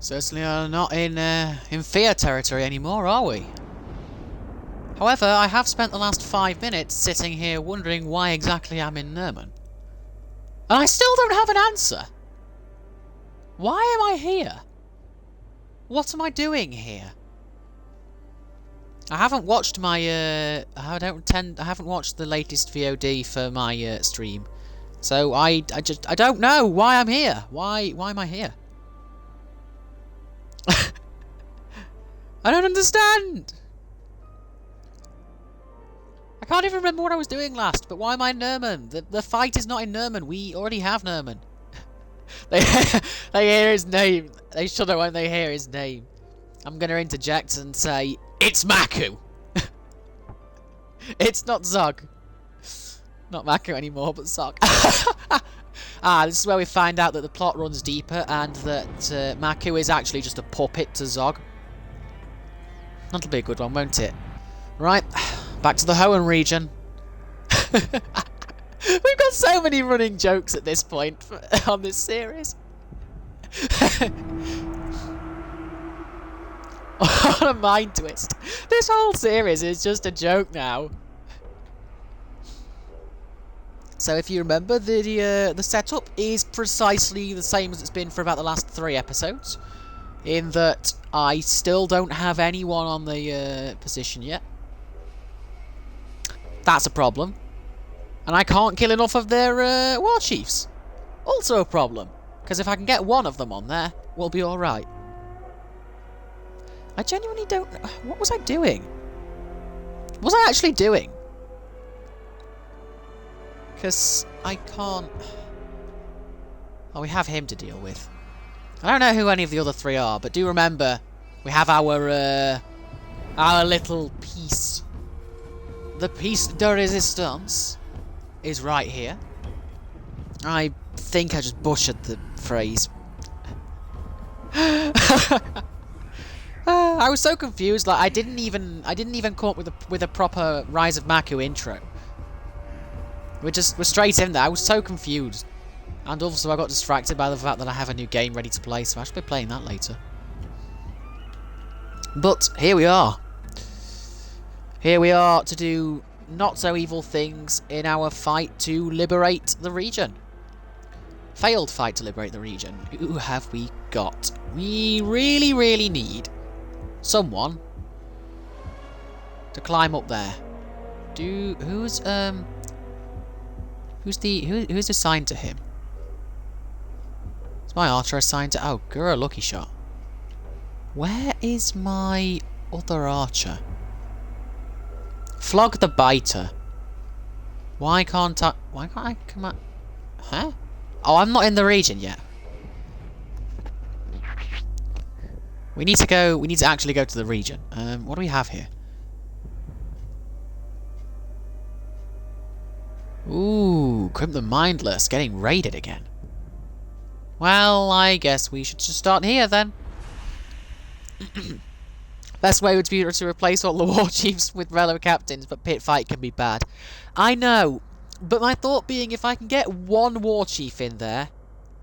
Certainly are not in fear territory anymore, are we? However, I have spent the last 5 minutes sitting here wondering why exactly I'm in Nerman. And I still don't have an answer! Why am I here? What am I doing here? I haven't watched my I haven't watched the latest VOD for my stream. So I don't know why I'm here. Why am I here? I don't understand. I can't even remember what I was doing last, but why am I in Nerman? The fight is not in Nerman. We already have Nerman. they hear his name. They shudder when they hear his name. I'm gonna interject and say, it's Maku! It's not Zog. Not Maku anymore, but Zog. This is where we find out that the plot runs deeper and that Maku is actually just a puppet to Zog. That'll be a good one, won't it? Right, back to the Hoenn region. We've got so many running jokes at this point on this series. What a mind twist. This whole series is just a joke now. So if you remember, the setup is precisely the same as it's been for about the last 3 episodes. In that I still don't have anyone on the position yet. That's a problem. And I can't kill enough of their war chiefs. Also a problem. Because if I can get one of them on there, we'll be alright. I genuinely don't know. What was I doing? What was I actually doing? Because I can't... Oh, we have him to deal with. I don't know who any of the other 3 are, but do remember, we have our little piece. The piece de resistance is right here. I think I just butchered the phrase. I was so confused. Like I didn't even come up with a proper Rise of Maku intro. We're straight in there. I was so confused, and also I got distracted by the fact that I have a new game ready to play, so I should be playing that later. But here we are. Here we are to do not so evil things in our fight to liberate the region. Failed fight to liberate the region. Who have we got? We really need someone to climb up there. Who's assigned to him? Is my archer assigned to... Oh, Gura Lucky Shot. Where is my other archer? Flog the Biter. Why can't I come out? Huh? Oh, I'm not in the region yet. We need to actually go to the region. What do we have here? Ooh, Crimp the Mindless getting raided again. Well, I guess we should just start here then. Best way would be to replace all the war chiefs with Relo captains, but pit fight can be bad. I know, but my thought being if I can get one war chief in there,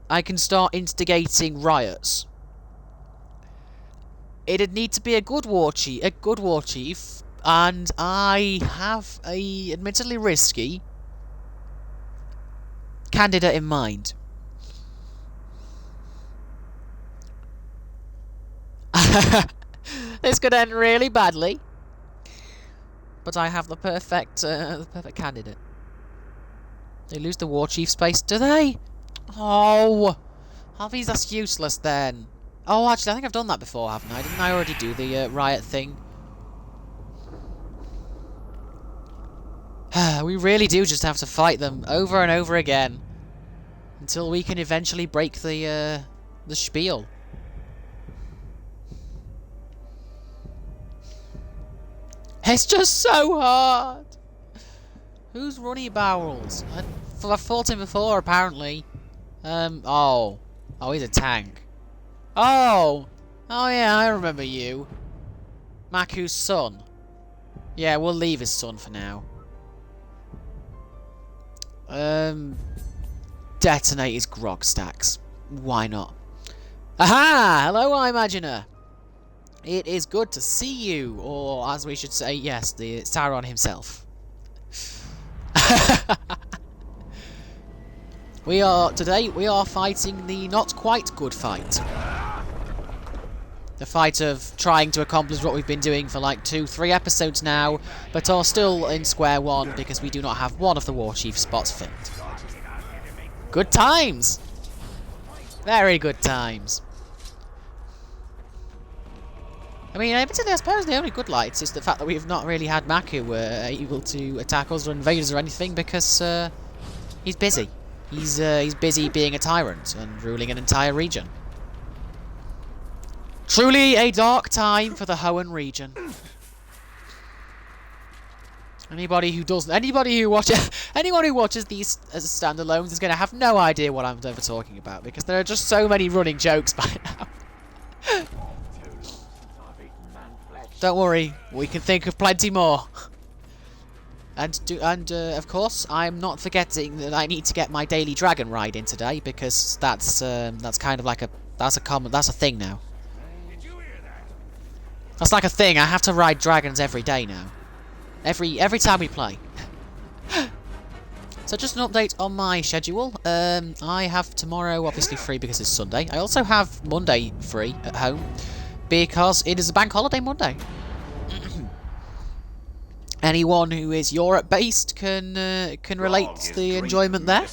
I can start instigating riots. It'd need to be a good war chief, and I have a admittedly risky candidate in mind. This could end really badly, but I have the perfect candidate. They lose the war chief space, do they? Oh, Harvey's that's useless then. Oh, actually, I think I've done that before, haven't I? Didn't I already do the riot thing? We really do just have to fight them over and over again until we can eventually break the spiel. It's just so hard. Who's Runny Bowels? I've fought him before, apparently. Oh, he's a tank. Oh yeah, I remember you. Maku's son. Yeah, we'll leave his son for now. Detonate his grog stacks. Why not? Aha! Hello, Imaginer. It is good to see you, or as we should say, yes, the Sauron himself. Today we are fighting the not quite good fight. The fight of trying to accomplish what we've been doing for like 2-3 episodes now, but are still in square one because we do not have one of the war chief spots filled. Good times! Very good times. I mean, admittedly, I suppose the only good lights is the fact that we've not really had Maku able to attack us or invade us or anything because he's busy. He's busy being a tyrant and ruling an entire region. Truly a dark time for the Hoenn region. Anyone who watches these as standalones is going to have no idea what I'm ever talking about because there are just so many running jokes by now. Don't worry, we can think of plenty more. And of course, I'm not forgetting that I need to get my daily dragon ride in today because that's kind of like that's a thing now. That's like a thing. I have to ride dragons every day now. Every time we play. So just an update on my schedule. I have tomorrow obviously free because it's Sunday. I also have Monday free at home because it is a bank holiday Monday. Anyone who is Europe based can relate to the enjoyment there.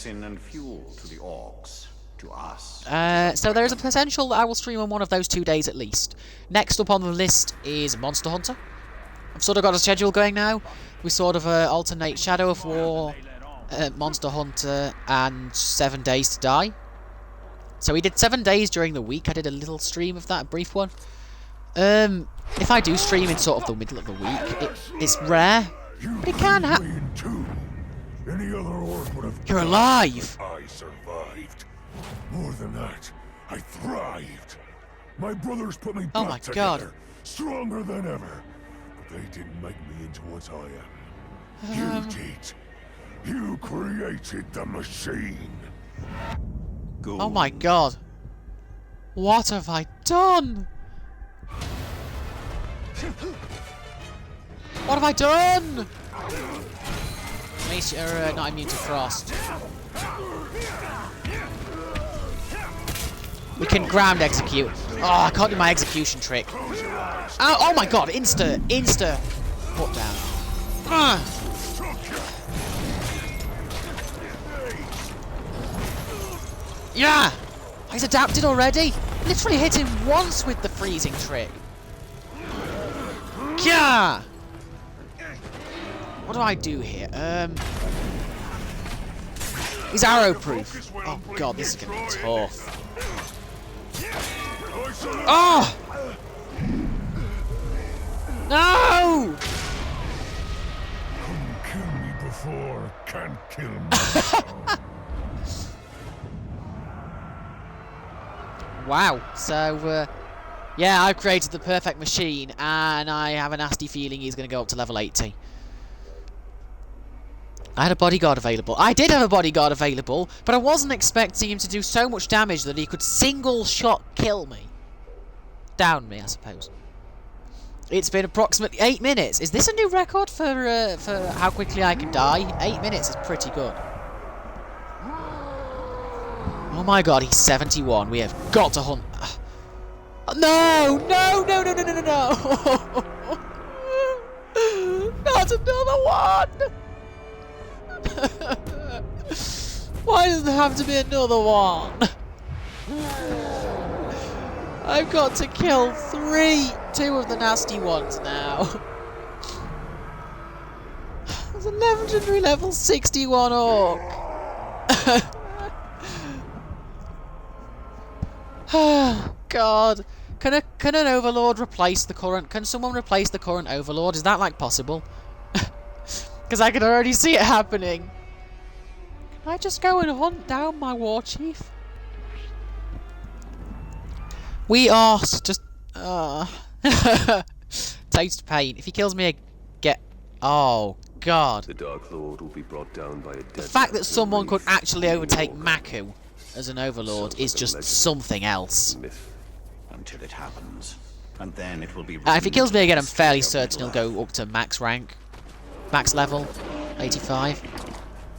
So there is a potential that I will stream on one of those 2 days at least. Next up on the list is Monster Hunter. I've sort of got a schedule going now. We sort of alternate Shadow of War, Monster Hunter, and 7 Days to Die. So we did 7 days during the week. I did a little stream of that, a brief one. If I do stream in sort of the middle of the week, it's rare, but it can happen. You're alive! I survived. More than that, I thrived. My brothers put me back together, stronger than ever. But they didn't make me into what I am. You did. You created the machine. Oh my god. What have I done? What have I done? At least you're not immune to frost. We can ground execute. Oh, I can't do my execution trick. Oh my god, insta put down. Yeah! He's adapted already. Literally hit him once with the freezing trick. Yeah! What do I do here? He's arrow proof. Oh god, this is gonna be tough. Oh! No! Couldn't kill me before, can't kill me now. Wow. So, yeah, I've created the perfect machine, and I have a nasty feeling he's going to go up to level 80. I had a bodyguard available. I did have a bodyguard available, but I wasn't expecting him to do so much damage that he could single-shot kill me. Down me, I suppose. It's been approximately 8 minutes. Is this a new record for how quickly I can die? 8 minutes is pretty good. Oh my god, he's 71. We have got to hunt. No! No! No! No! No! No! No! No! Not another one! Why does there have to be another one? I've got to kill 2 of the nasty ones now. There's a legendary level 61 orc. God. Can an overlord replace the current? Can someone replace the current overlord? Is that like possible? Because I can already see it happening. Can I just go and hunt down my war chief? We are just taste pain. If he kills me, oh god. The Dark Lord will be brought down by a The fact that someone could actually overtake Maku as an overlord is just something else. Myth until it happens. And then it will be... If he kills me again, I'm fairly certain he'll go up to max rank. Max level. 85.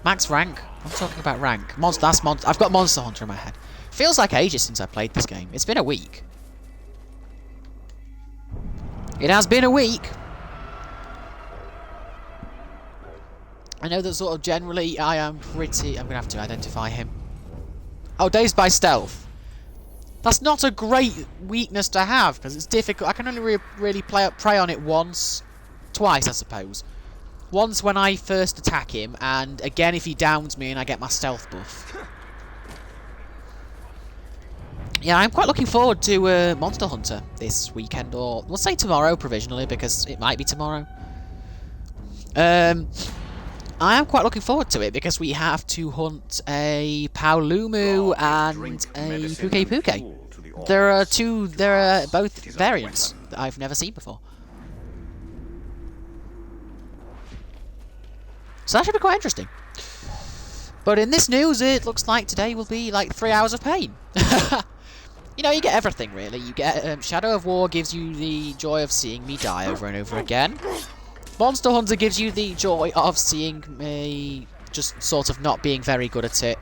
Max rank? I'm talking about rank. I've got Monster Hunter in my head. Feels like ages since I played this game. It's been a week. It has been a week. I know that sort of generally I am pretty... I'm going to have to identify him. Oh, Dazed by Stealth. That's not a great weakness to have, because it's difficult. I can only really prey on it once. Twice, I suppose. Once when I first attack him, and again if he downs me and I get my stealth buff. Yeah, I'm quite looking forward to Monster Hunter this weekend, or we'll say tomorrow provisionally, because it might be tomorrow. I am quite looking forward to it because we have to hunt a Paolumu and a Puke Puke. There are both variants that I've never seen before. So that should be quite interesting. But in this news, it looks like today will be like 3 hours of pain. You know, you get everything really. You get Shadow of War gives you the joy of seeing me die over and over again. Monster Hunter gives you the joy of seeing me just sort of not being very good at it.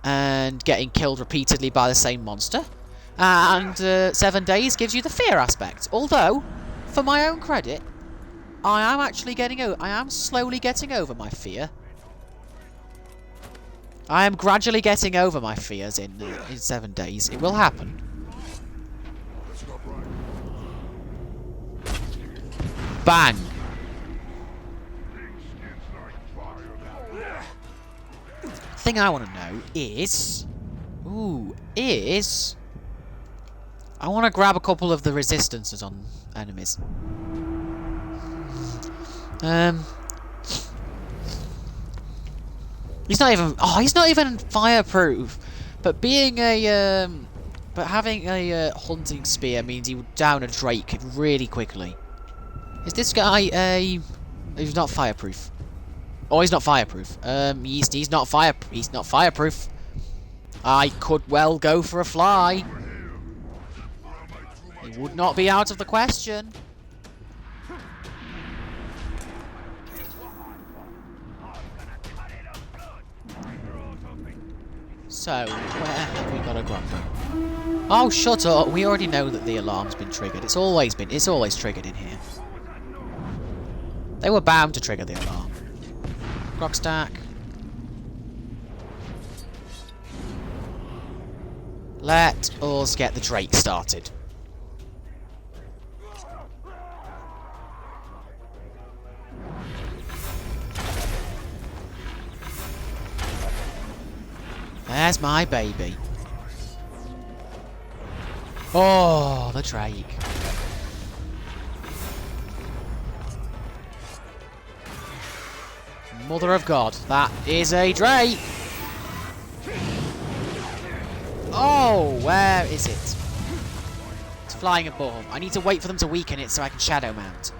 And getting killed repeatedly by the same monster. And 7 Days gives you the fear aspect. Although, for my own credit, I am slowly getting over my fear. I am gradually getting over my fears in 7 Days. It will happen. Bang! Thing I want to know is... I want to grab a couple of the resistances on enemies. He's not even fireproof. But being a... but having a hunting spear means he would down a Drake really quickly. Is this guy a... He's not fireproof. Oh, he's not fireproof. He's not fireproof. I could well go for a fly. It would not be out of the question. So, where have we got a Grombo? Oh, shut up. We already know that the alarm's been triggered. It's always triggered in here. They were bound to trigger the alarm. Grog stack. Let us get the Drake started. There's my baby. Oh, the Drake. Mother of God, that is a Drake! Oh, where is it? It's flying above. I need to wait for them to weaken it so I can shadow mount.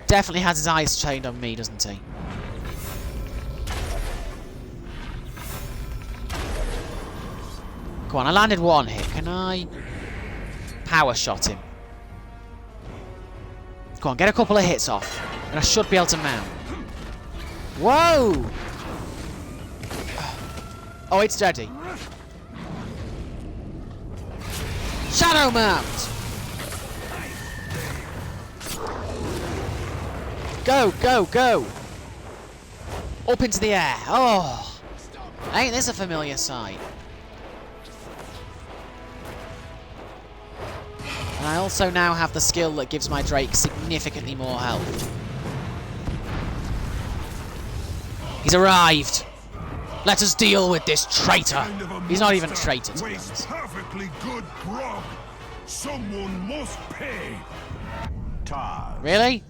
Definitely has his eyes trained on me, doesn't he? Come on, I landed one hit. Can I power shot him? Come on, get a couple of hits off. And I should be able to mount. Whoa! Oh, it's steady. Shadow mount! Go, go, go! Up into the air. Oh! Ain't this a familiar sight? And I also now have the skill that gives my Drake significantly more health. He's arrived! Let us deal with this traitor! He's not even a traitor, to be honest. Perfectly good grog. Someone must pay. Really?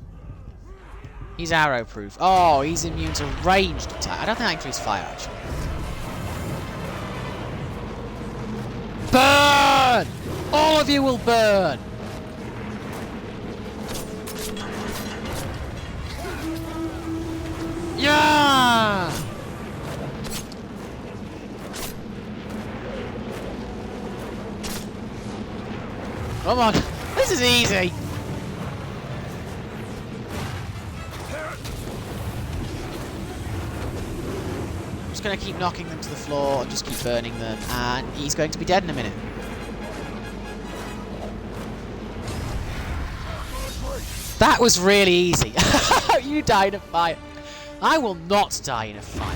He's arrow proof. Oh, he's immune to ranged attack. I don't think that includes fire, actually. Burn! All of you will burn! Yeah! Come on. This is easy. I'm just going to keep knocking them to the floor and just keep burning them. And he's going to be dead in a minute. That was really easy. You died in a fire. I will not die in a fire.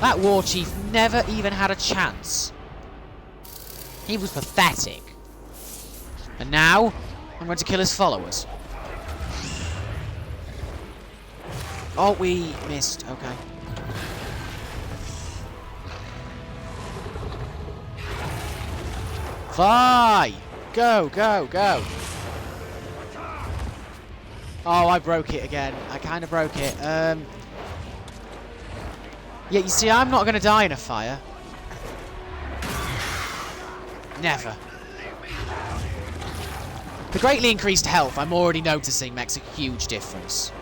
That war chief never even had a chance. He was pathetic. And now, I'm going to kill his followers. Oh, we missed. Okay. Fly! Go, go, go. Oh, I broke it again. I kind of broke it. Yeah, you see, I'm not going to die in a fire. Never. The greatly increased health, I'm already noticing, makes a huge difference.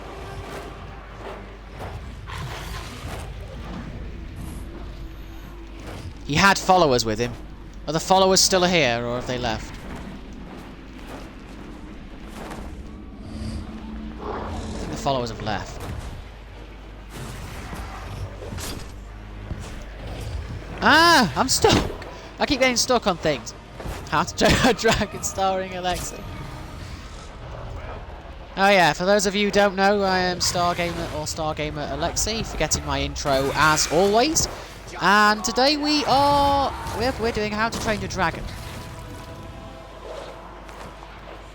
He had followers with him. Are the followers still here, or have they left? I think the followers have left. Ah! I'm stuck! I keep getting stuck on things. How to Train a Dragon starring Alexei. Oh yeah, for those of you who don't know, I am Stargamer Alexei, forgetting my intro as always. And today we're doing How to Train Your Dragon.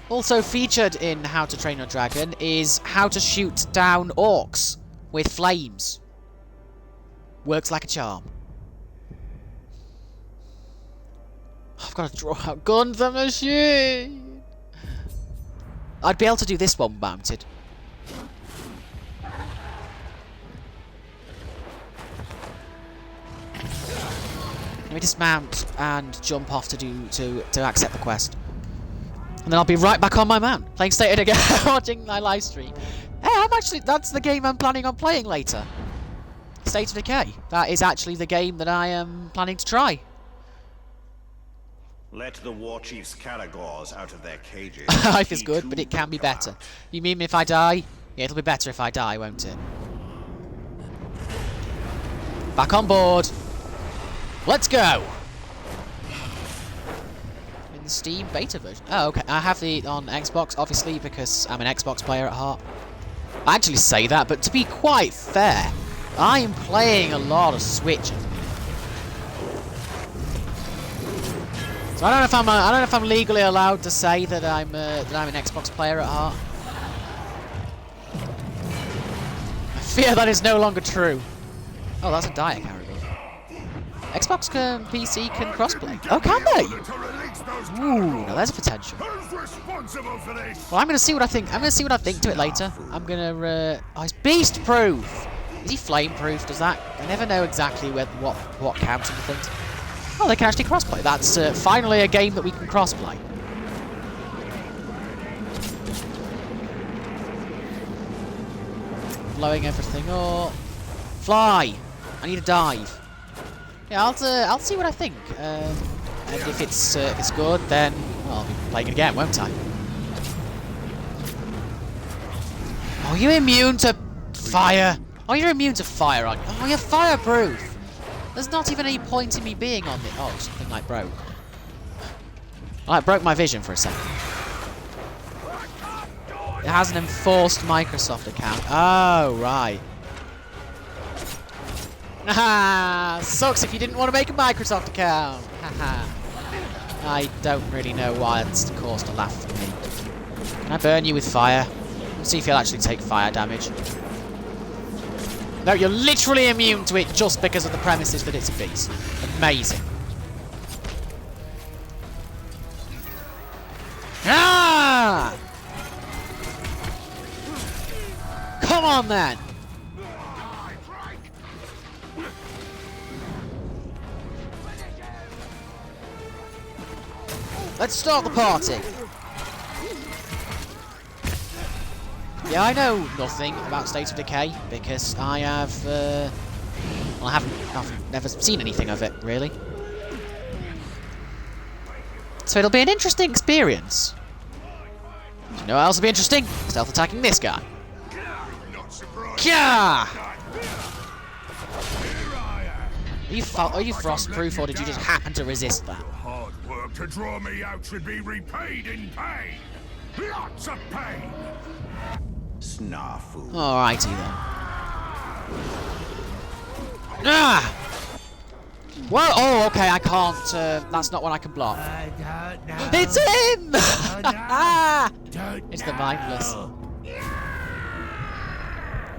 Also featured in How to Train Your Dragon is how to shoot down orcs with flames. Works like a charm. I've got to draw out gun the machine. I'd be able to do this one mounted. Let me dismount and jump off to accept the quest. And then I'll be right back on my man, playing State of Decay, watching my live stream. Hey, that's the game I'm planning on playing later. State of Decay. That is actually the game that I am planning to try. Let the war chief's Karagors out of their cages. Life is good, but it can be better. You mean if I die? Yeah, it'll be better if I die, won't it? Back on board. Let's go. In the Steam beta version. Oh, okay. I have it on Xbox, obviously, because I'm an Xbox player at heart. I actually say that, but to be quite fair, I am playing a lot of Switch. So I don't know if I'm legally allowed to say that I'm an Xbox player at heart. I fear that is no longer true. Oh, that's a Dire Caragor. Xbox can PC can crossplay. Oh, can they? Ooh, now there's a potential. Well, I'm gonna see what I think. I'm gonna see what I think to it later. I'm gonna. Oh, it's beast proof. Is he flame proof? Does that? I never know exactly what counts into things. Oh, they can actually crossplay. That's finally a game that we can crossplay. Blowing everything up. Fly! I need a dive. Yeah, I'll see what I think. And if it's good, then well, I'll be playing it again, won't I? Oh, you're immune to fire. Oh, you're immune to fire, aren't you? Oh, you're fireproof. There's not even any point in me being on it. Oh, something like broke. Oh, it broke my vision for a second. It has an enforced Microsoft account. Oh, right. Haha! Sucks if you didn't want to make a Microsoft account. Haha. I don't really know why it's caused a laugh from me. Can I burn you with fire? Let's see if you'll actually take fire damage. No, you're literally immune to it just because of the premises that it's a beast. Amazing. Ah! Come on, then! Let's start the party! Yeah, I know nothing about State of Decay because I have, well, I've never seen anything of it, really. So it'll be an interesting experience. Do you know what else will be interesting? Stealth attacking this guy. Kya! Are you frostproof, or did you just happen to resist that? Hard work to draw me out should be repaid in pain. Lots of pain. Snafu. Alrighty then. Ah! Whoa! Oh, okay. I can't. That's not one I can block. It's him! It's the mindless.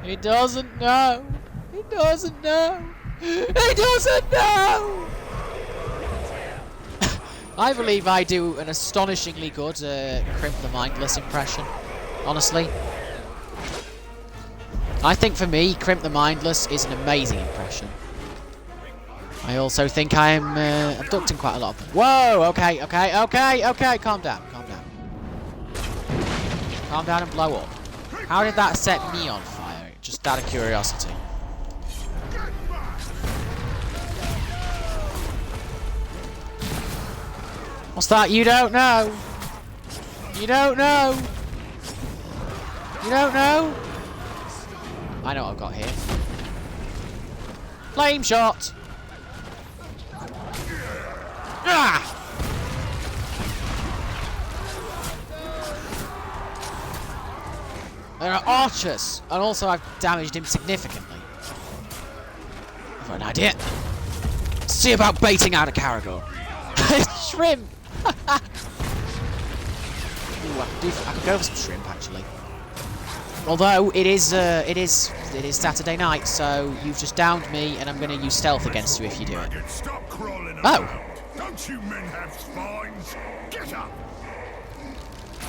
He doesn't know. He doesn't know. He doesn't know. I believe I do an astonishingly good Crimp the Mindless impression. Honestly, I think for me, Crimp the Mindless is an amazing impression. I also think I'm abducting quite a lot of them. Whoa! Okay, okay, okay, okay. Calm down, calm down. Calm down and blow up. How did that set me on fire? Just out of curiosity. What's that? You don't know. You don't know. You don't know. I know what I've got here. Flame shot. Ah! There are archers, and also I've damaged him significantly. I've got an idea. See about baiting out a Caragor. Shrimp. Ooh, I could go for some shrimp actually. Although it is Saturday night, so you've just downed me, and I'm going to use stealth against you if you do it. Oh. Don't you men have spines? Get up.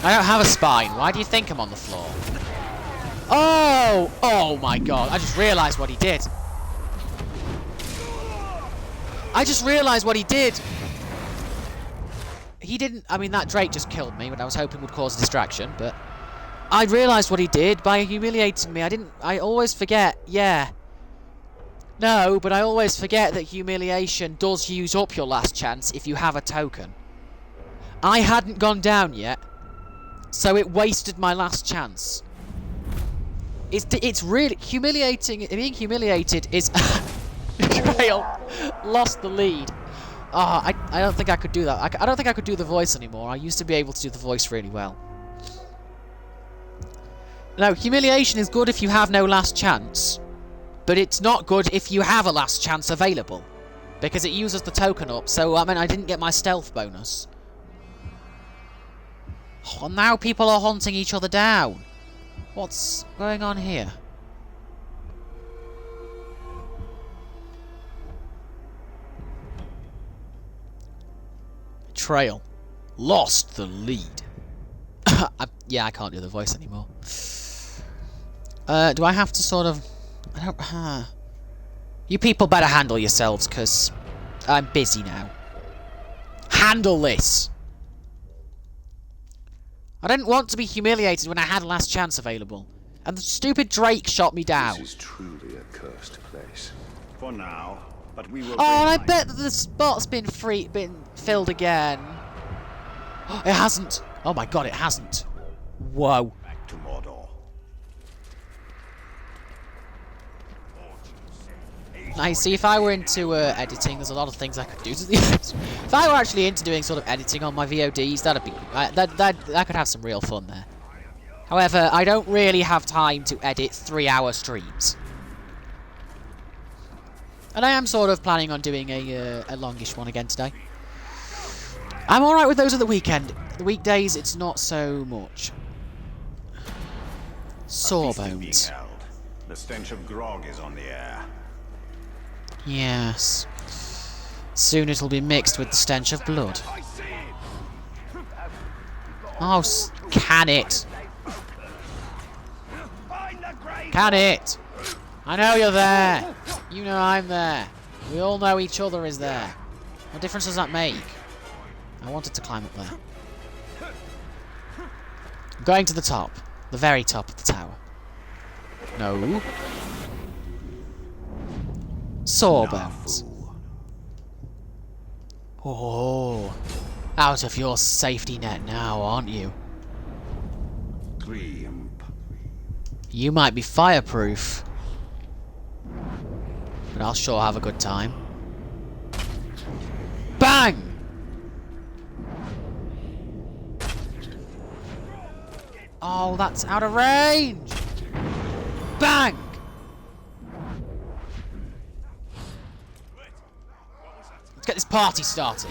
I don't have a spine. Why do you think I'm on the floor? Oh! Oh my god. I just realised what he did. I just realised what he did. He didn't... I mean, that Drake just killed me, but I was hoping would cause a distraction, but... I realised what he did by humiliating me. I always forget, yeah. No, but I always forget that humiliation does use up your last chance if you have a token. I hadn't gone down yet, so it wasted my last chance. It's really humiliating. Being humiliated is... Trail lost the lead. I don't think I could do that. I don't think I could do the voice anymore. I used to be able to do the voice really well. No, humiliation is good if you have no last chance. But it's not good if you have a last chance available. Because it uses the token up, so I mean I didn't get my stealth bonus. Oh, now people are hunting each other down. What's going on here? Trail lost the lead. Yeah, I can't do the voice anymore. Do I have to sort of... I don't... You people better handle yourselves, because I'm busy now. Handle this! I didn't want to be humiliated when I had a last chance available. And the stupid Drake shot me down. This is truly a cursed place. For now, but we will... Oh, and I bet that the spot's been filled again. It hasn't. Oh my god, it hasn't. Whoa. Back to Mordor. I see, if I were into editing, there's a lot of things I could do to these. If I were actually into doing sort of editing on my VODs, that'd be that could have some real fun there. However, I don't really have time to edit 3-hour streams, and I am sort of planning on doing a longish one again today. I'm all right with those at the weekend. The weekdays, it's not so much. Sawbones. The stench of grog is on the air. Yes. Soon it'll be mixed with the stench of blood. Oh, can it? Can it? I know you're there. You know I'm there. We all know each other is there. What difference does that make? I wanted to climb up there. I'm going to the top. The very top of the tower. No. Sawbones. Oh. Out of your safety net now, aren't you? You might be fireproof, but I'll sure have a good time. Bang! Oh, that's out of range! Bang! Let's get this party started.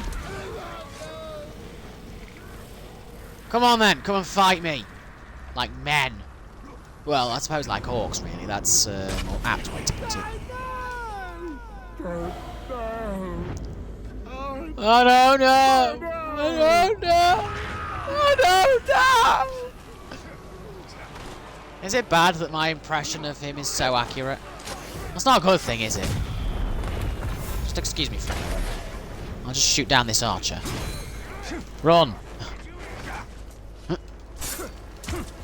Come on then, come and fight me. Like men. Well, I suppose like orcs, really. That's a more apt way to put it. I don't know! I don't know! I don't know! Is it bad that my impression of him is so accurate? That's not a good thing, is it? Just excuse me for a moment. I'll just shoot down this archer. Run!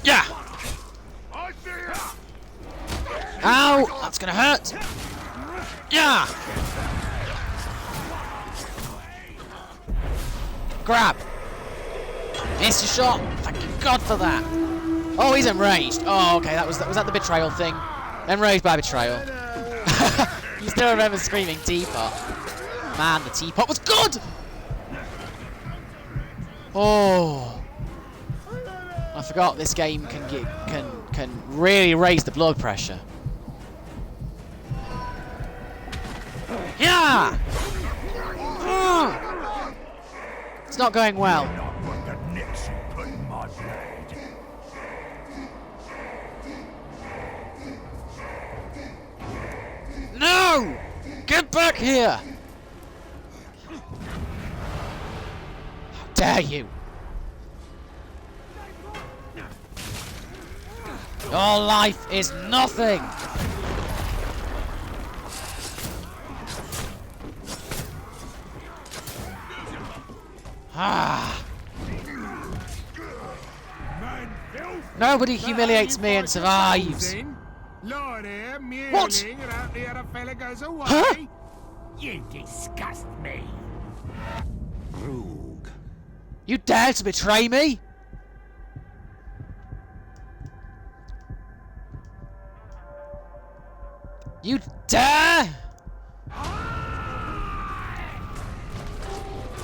Yeah! Ow! That's gonna hurt! Yeah! Grab! Missed your shot! Thank God for that! Oh, he's enraged! Oh, okay, was that the betrayal thing? Enraged by betrayal. You still remember screaming teapot. Man, the teapot was good! Oh... I forgot this game can really raise the blood pressure. Yeah! It's not going well. No! Get back here! How dare you! Your life is nothing! Ah! Nobody humiliates me and survives! What? Huh? You disgust me! You dare to betray me? You dare?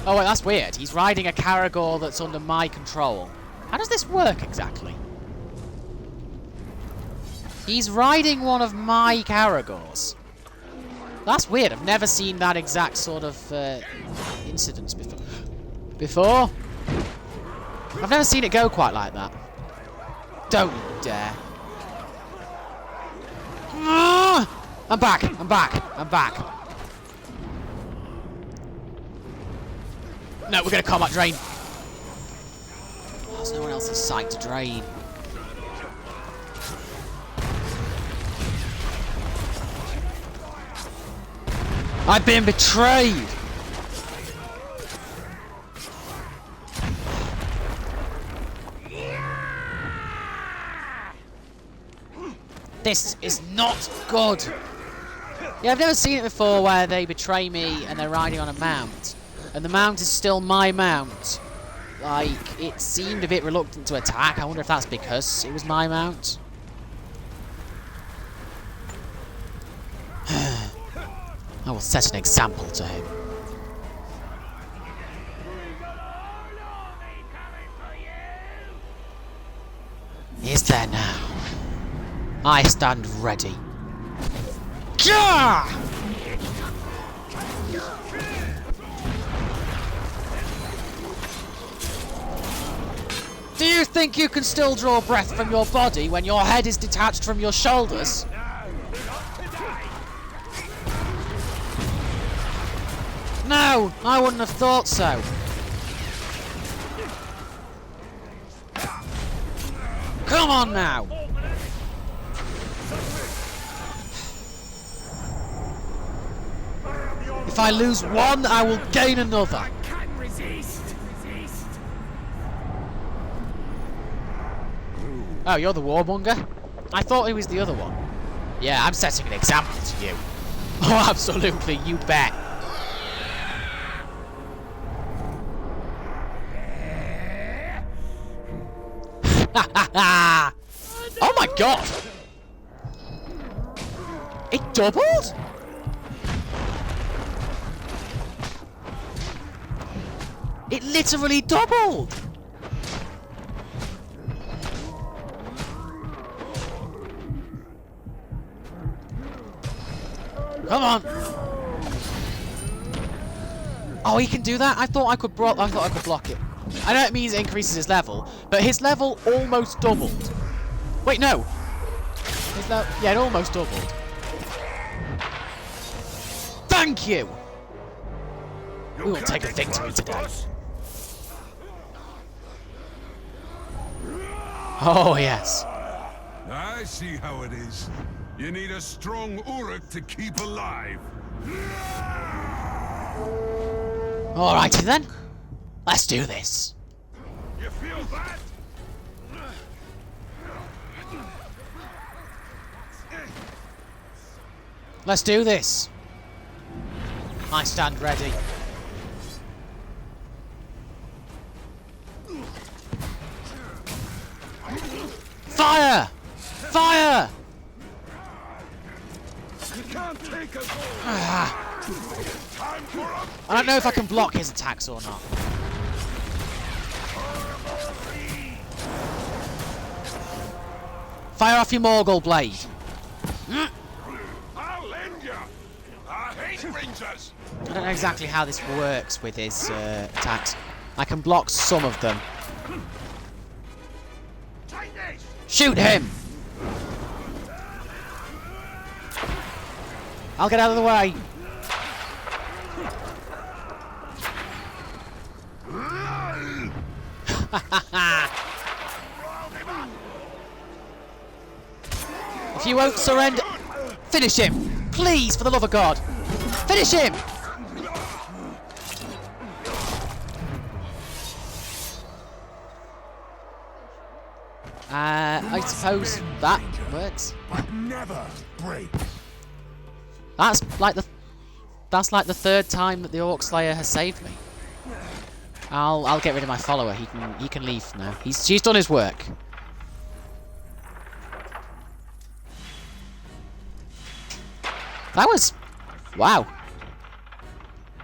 Oh wait, that's weird. He's riding a Caragor that's under my control. How does this work exactly? He's riding one of my Caragors. That's weird. I've never seen that exact sort of incidents before. I've never seen it go quite like that. Don't you dare. I'm back. I'm back. I'm back. No, we're going to combat drain. Oh, there's no one else in sight to drain. I've been betrayed. This is not good. Yeah, I've never seen it before where they betray me and they're riding on a mount. And the mount is still my mount. Like, it seemed a bit reluctant to attack. I wonder if that's because it was my mount. I will set an example to him. He is there now. I stand ready. Gah! Do you think you can still draw breath from your body when your head is detached from your shoulders? No, I wouldn't have thought so. Come on now! If I lose one, I will gain another. Oh, you're the warmonger? I thought he was the other one. Yeah, I'm setting an example to you. Oh, absolutely, you bet. Oh my god! It doubled? It literally doubled! Come on! Oh, he can do that? I thought I could block it. I know it means it increases his level, but his level almost doubled. Wait, no. Yeah, it almost doubled. Thank you! We will take a victory today. Oh, yes. I see how it is. You need a strong Uruk to keep alive. Alrighty then. Let's do this. You feel that? Let's do this. I stand ready. Fire! Fire! You can't take us all. Time for a I don't know if I can block his attacks or not. Fire off your Morgul blade. I'll end you. I hate rangers. I don't know exactly how this works with his attacks. I can block some of them. Shoot him! I'll get out of the way. If you won't surrender, finish him! Please, for the love of God! Finish him! I suppose that works. But never break. That's like the third time that the Orc Slayer has saved me. I'll get rid of my follower. He can leave now. She's done his work. That was wow.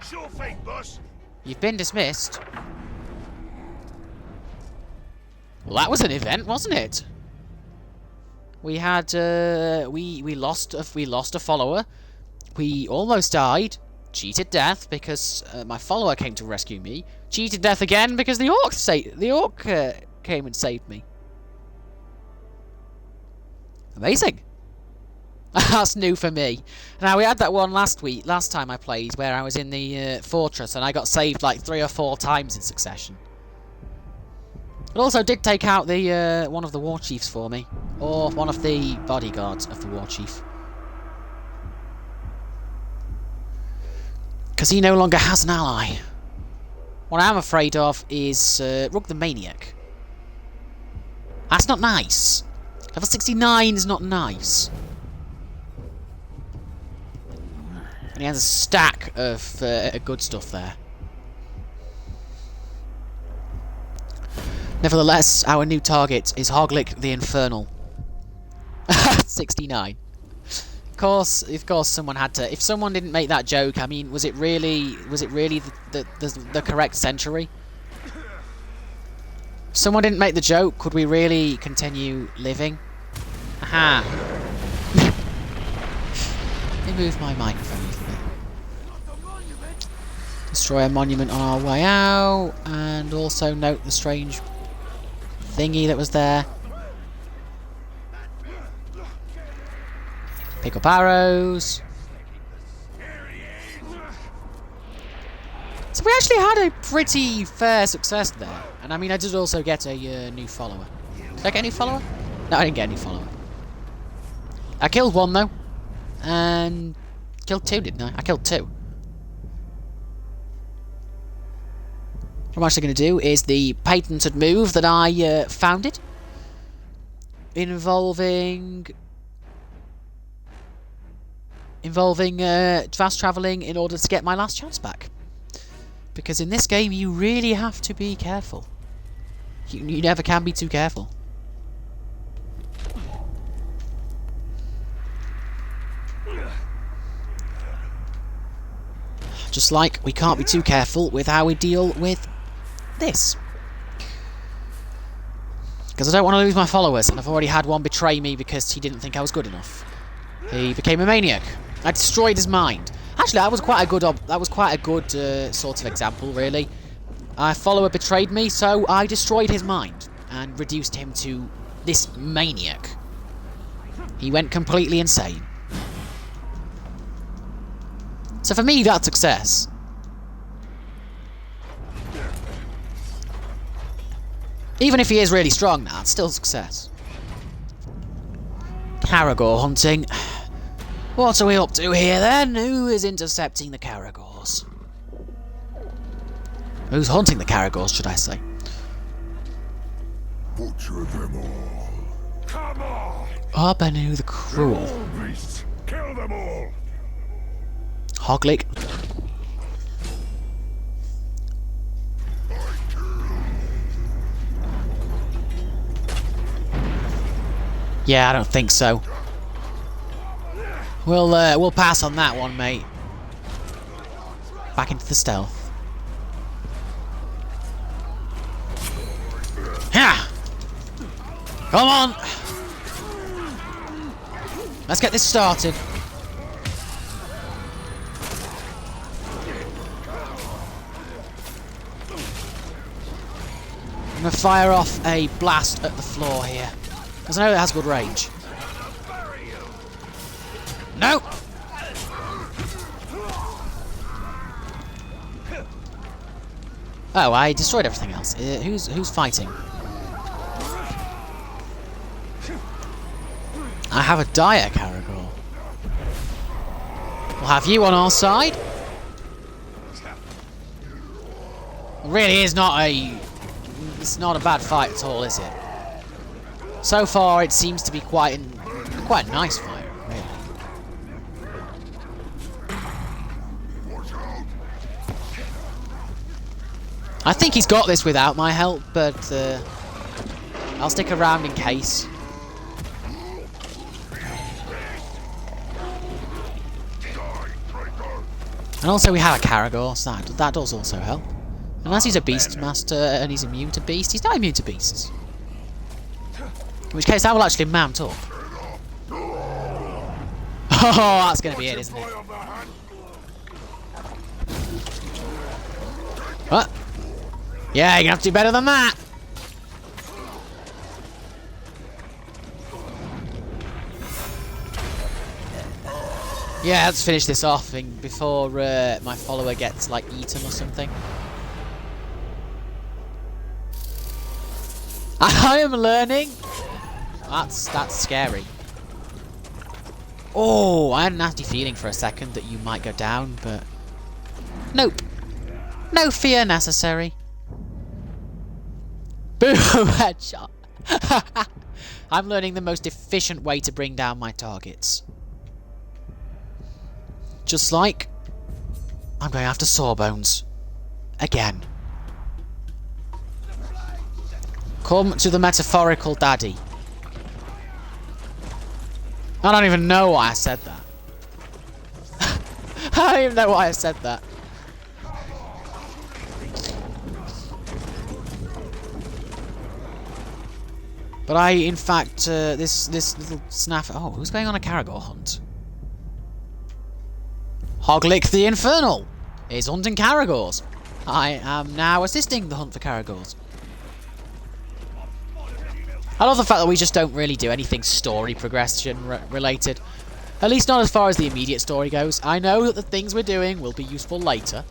Sure fate, boss. You've been dismissed. Well, that was an event, wasn't it? We had we lost a follower. We almost died. Cheated death because my follower came to rescue me. Cheated death again because the orc came and saved me. Amazing. That's new for me. Now we had that one last time I played, where I was in the fortress and I got saved like 3 or 4 times in succession. It also did take out the one of the war chiefs for me, or one of the bodyguards of the war chief, because he no longer has an ally. What I'm afraid of is Rug the Maniac. That's not nice. Level 69 is not nice. And he has a stack of good stuff there. Nevertheless, our new target is Hoglick the Infernal. 69. Of course, someone had to. If someone didn't make that joke, I mean, was it really the correct century? If someone didn't make the joke, could we really continue living? Aha. Let me move my microphone a little bit. Destroy a monument on our way out, and also note the strange thingy that was there. Pick up arrows. So we actually had a pretty fair success there. And I mean, I did also get a new follower. Did I get a new follower? No, I didn't get a new follower. I killed one though. And killed 2, didn't I? I killed 2. What I'm actually going to do is the patented move that I founded, involving fast travelling in order to get my last chance back. Because in this game, you really have to be careful. You never can be too careful. Just like we can't be too careful with how we deal with this. Because I don't want to lose my followers, and I've already had one betray me because he didn't think I was good enough. He became a maniac. I destroyed his mind. Actually, that was quite a good sort of example, really. A follower betrayed me, so I destroyed his mind and reduced him to this maniac. He went completely insane. So for me, that's success. Even if he is really strong now, it's still success. Caragor hunting. What are we up to here then? Who is intercepting the Caragors? Who's hunting the Caragors, should I say? Butcher them all. Come on! Arbenu the Cruel. All beasts, kill them all! Hoglick. Yeah, I don't think so. We'll pass on that one, mate. Back into the stealth. Yeah. Come on. Let's get this started. I'm gonna fire off a blast at the floor here, because I know it has good range. No! Oh, I destroyed everything else. Who's fighting? I have a dire Caragor. We'll have you on our side. It really is not a... It's not a bad fight at all, is it? So far, it seems to be quite a nice fight, really. I think he's got this without my help, but I'll stick around in case. And also we have a Caragor, so that does also help. Unless he's a Beast Master and he's immune to Beasts. He's not immune to Beasts. In which case that will actually mount up. Oh, that's going to be it, isn't it? What? Yeah, you're going to have to do better than that. Yeah, let's finish this off before my follower gets, like, eaten or something. I am learning. That's scary. Oh, I had a nasty feeling for a second that you might go down, but nope. No fear necessary. Boom! Headshot. I'm learning the most efficient way to bring down my targets. Just like I'm going after Sawbones again. Come to the metaphorical daddy. I don't even know why I said that. I don't even know why I said that. But I, in fact, this little snaff... Oh, who's going on a Caragor hunt? Hoglick the Infernal is hunting Caragors. I am now assisting the hunt for Caragors. I love the fact that we just don't really do anything story progression related. At least not as far as the immediate story goes. I know that the things we're doing will be useful later.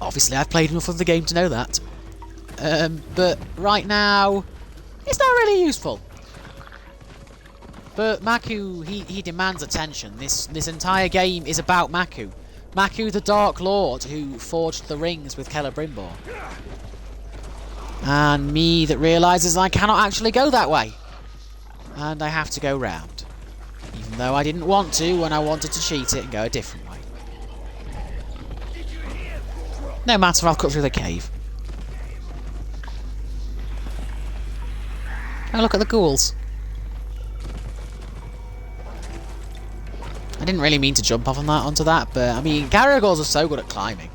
Obviously, I've played enough of the game to know that. But right now, it's not really useful. But Maku, he demands attention. This entire game is about Maku. Maku, the Dark Lord, who forged the rings with Celebrimbor. And me that realises I cannot actually go that way. And I have to go round. Even though I didn't want to when I wanted to cheat it and go a different way. No matter, I'll cut through the cave. Oh, look at the ghouls. I didn't really mean to jump off on that onto that, but I mean, Caragors are so good at climbing.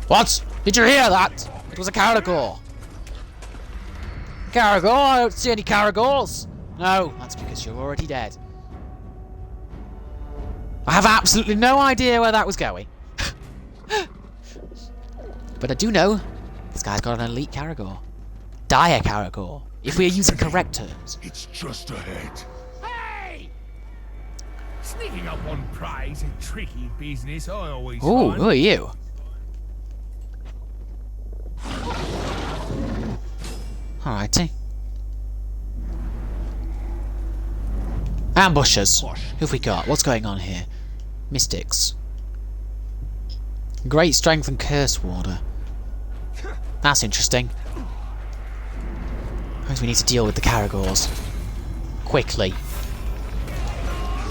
What? Did you hear that? It was a Caragor. Caragor? I don't see any Caragors. No, that's because you're already dead. I have absolutely no idea where that was going. But I do know this guy's got an elite Caragor. Dire Caragor, if we're using correct terms. It's just ahead. Hey! Sneaking up on prey is a tricky business, I always Ooh, find. who are you? Alrighty. Ambushers. Who have we got? What's going on here? Mystics. Great strength and curse warder. That's interesting. Suppose we need to deal with the Caragors. Quickly.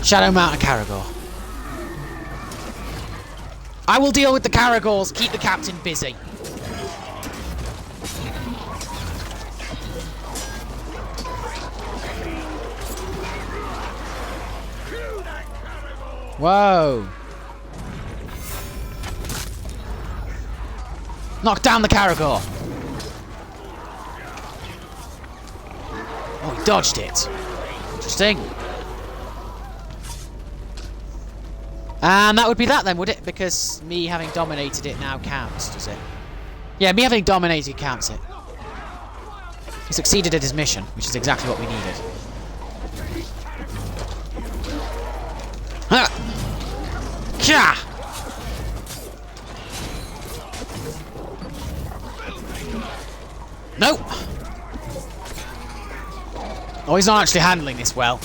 Shadow Mountain Caragor. I will deal with the Caragors. Keep the captain busy. Whoa. Knock down the Caragor. Oh, he dodged it. Interesting. And that would be that then, would it? Because me having dominated it now counts, does it? Yeah, me having dominated counts it. He succeeded at his mission, which is exactly what we needed. Ha! Kya! Nope. Oh, he's not actually handling this well.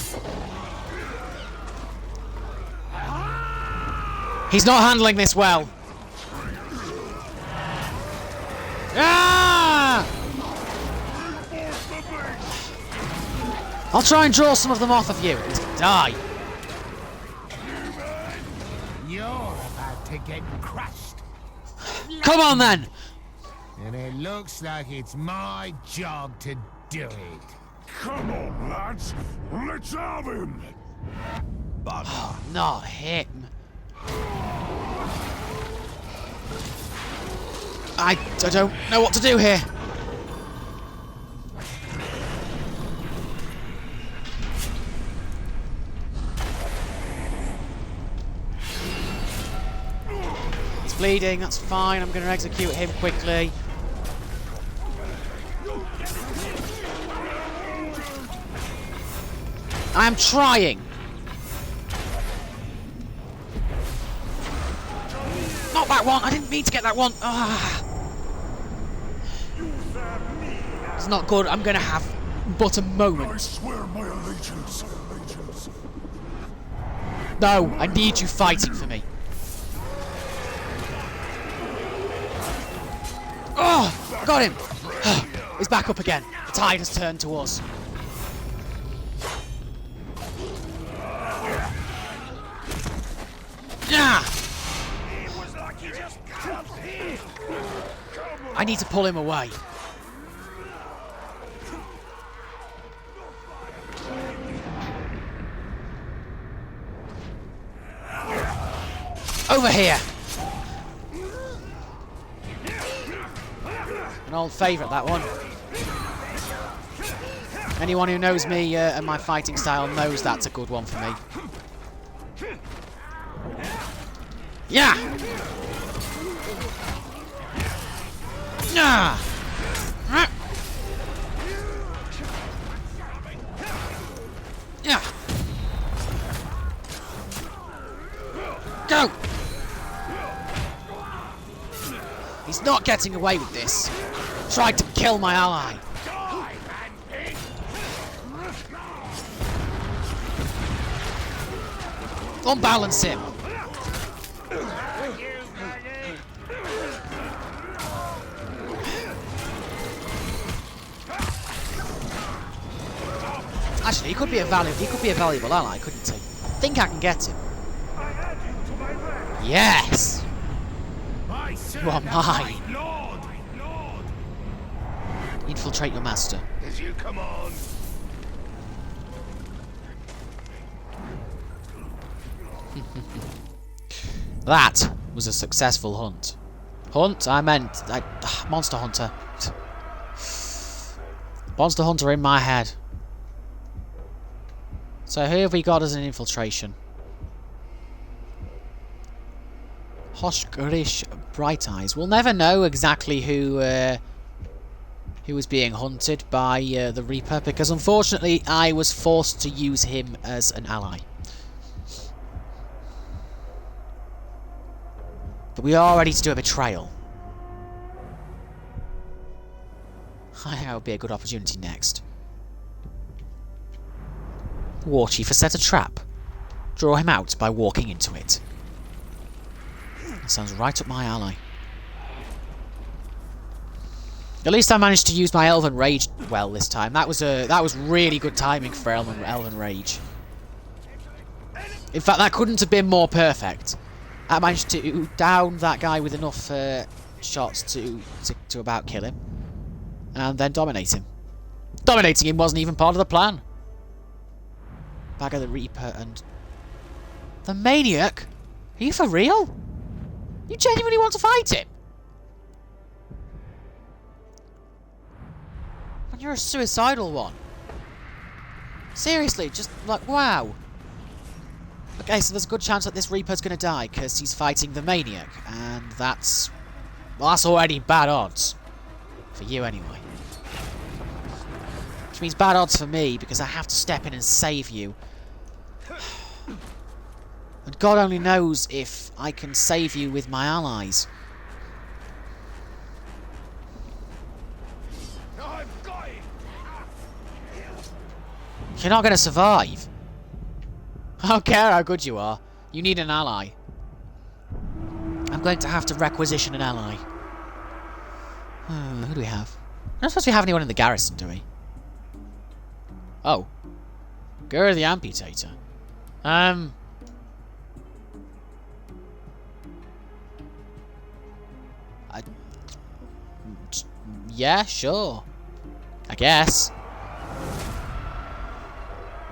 He's not handling this well. Ah! I'll try and draw some of them off of you. He's gonna die. You're about to get crushed. Come on then. And it looks like it's my job to do it. Come on, lads. Let's have him. Not him. I don't know what to do here. He's bleeding, that's fine. I'm going to execute him quickly. I'm trying. Not that one. I didn't mean to get that one. Ah. It's not good. I'm going to have but a I moment. swear my allegiance. No, I need you fighting for me. Oh, I got him. He's back up again. The tide has turned to us. Yeah. I need to pull him away. Over here. An old favourite, that one. Anyone who knows me and my fighting style knows that's a good one for me. Yeah! Yeah! Yeah! Go! He's not getting away with this. Tried to kill my ally. Unbalance him. Actually, he could be a valuable ally, couldn't he? I think I can get him. Yes. You are mine. Infiltrate your master. As you come on. That was a successful hunt. Hunt? I meant... Monster Hunter. Monster Hunter in my head. So who have we got as an infiltration? Hoshgrish Bright Eyes. We'll never know exactly who was being hunted by the Reaper, because unfortunately I was forced to use him as an ally. But we are ready to do a betrayal. I think that would be a good opportunity next. War Chief has set a trap. Draw him out by walking into it. That sounds right up my alley. At least I managed to use my Elven Rage well this time. That was really good timing for Elven Rage. In fact, that couldn't have been more perfect. I managed to down that guy with enough shots to about kill him. And then dominate him. Dominating him wasn't even part of the plan. Bag of the Reaper and... The Maniac? Are you for real? You genuinely want to fight him? And you're a suicidal one. Seriously, just like, wow. Okay, so there's a good chance that this Reaper's gonna die, because he's fighting the Maniac. And that's... Well, that's already bad odds. For you, anyway. Which means bad odds for me, because I have to step in and save you. And God only knows if I can save you with my allies. You're not going to survive. I don't care how good you are. You need an ally. I'm going to have to requisition an ally. Who do we have? I don't suppose we have anyone in the garrison, do we? Oh. Gur the Amputator. Yeah, sure. I guess.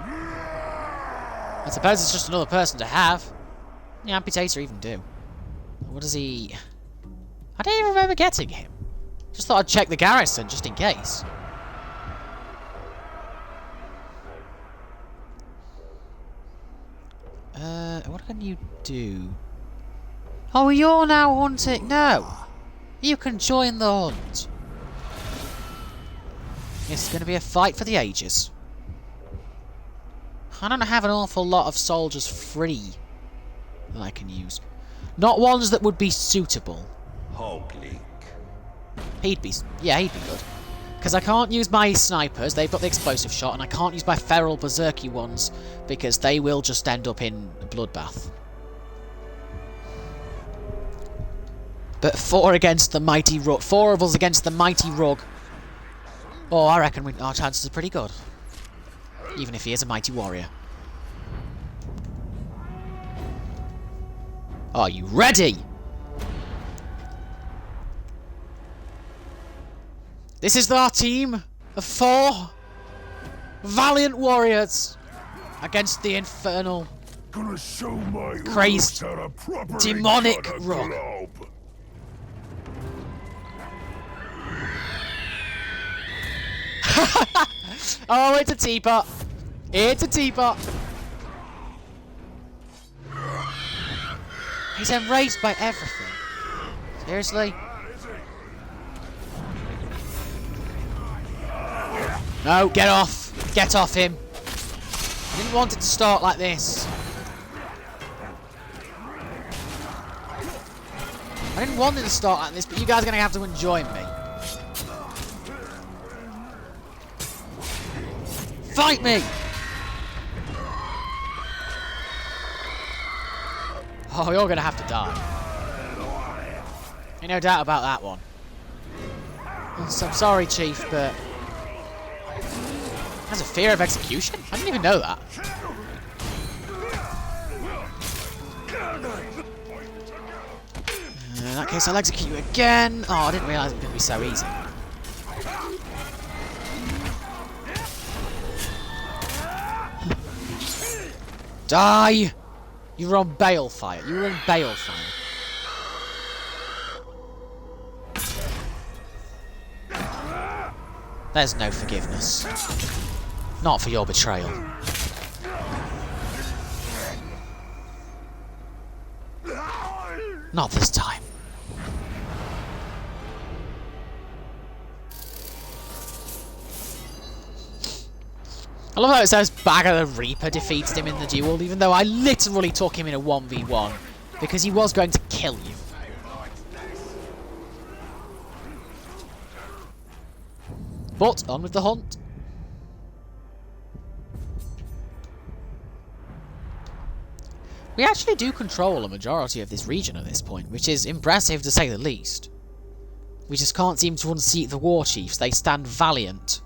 I suppose it's just another person to have. The Amputator even do. What does he... I don't even remember getting him. Just thought I'd check the garrison, just in case. What can you do? Oh, you're now hunting... No! You can join the hunt. It's going to be a fight for the ages. I don't have an awful lot of soldiers free that I can use. Not ones that would be suitable. Hogleek. He'd be good. Because I can't use my snipers, they've got the explosive shot, and I can't use my feral berserky ones, because they will just end up in a bloodbath. But 4 against the mighty Rug. 4 of us against the mighty Rug. Oh, I reckon our chances are pretty good. Even if he is a mighty warrior. Are you ready? This is our team of 4 valiant warriors against the infernal, crazed, demonic Rug. Oh, it's a teapot. It's a teapot. He's enraged by everything. Seriously? No, get off. Get off him. I didn't want it to start like this. I didn't want it to start like this, but you guys are going to have to enjoy me. Fight me! Oh, you're gonna have to die. Ain't no doubt about that one. I'm sorry, Chief, but... There's a fear of execution? I didn't even know that. In that case, I'll execute you again. Oh, I didn't realise it was going to be so easy. Die! You were on balefire. You were in balefire. There's no forgiveness. Not for your betrayal. Not this time. I love how it says Bagger the Reaper defeated him in the duel, even though I literally took him in a 1v1 because he was going to kill you. But on with the hunt. We actually do control a majority of this region at this point, which is impressive to say the least. We just can't seem to unseat the war chiefs. They stand valiant.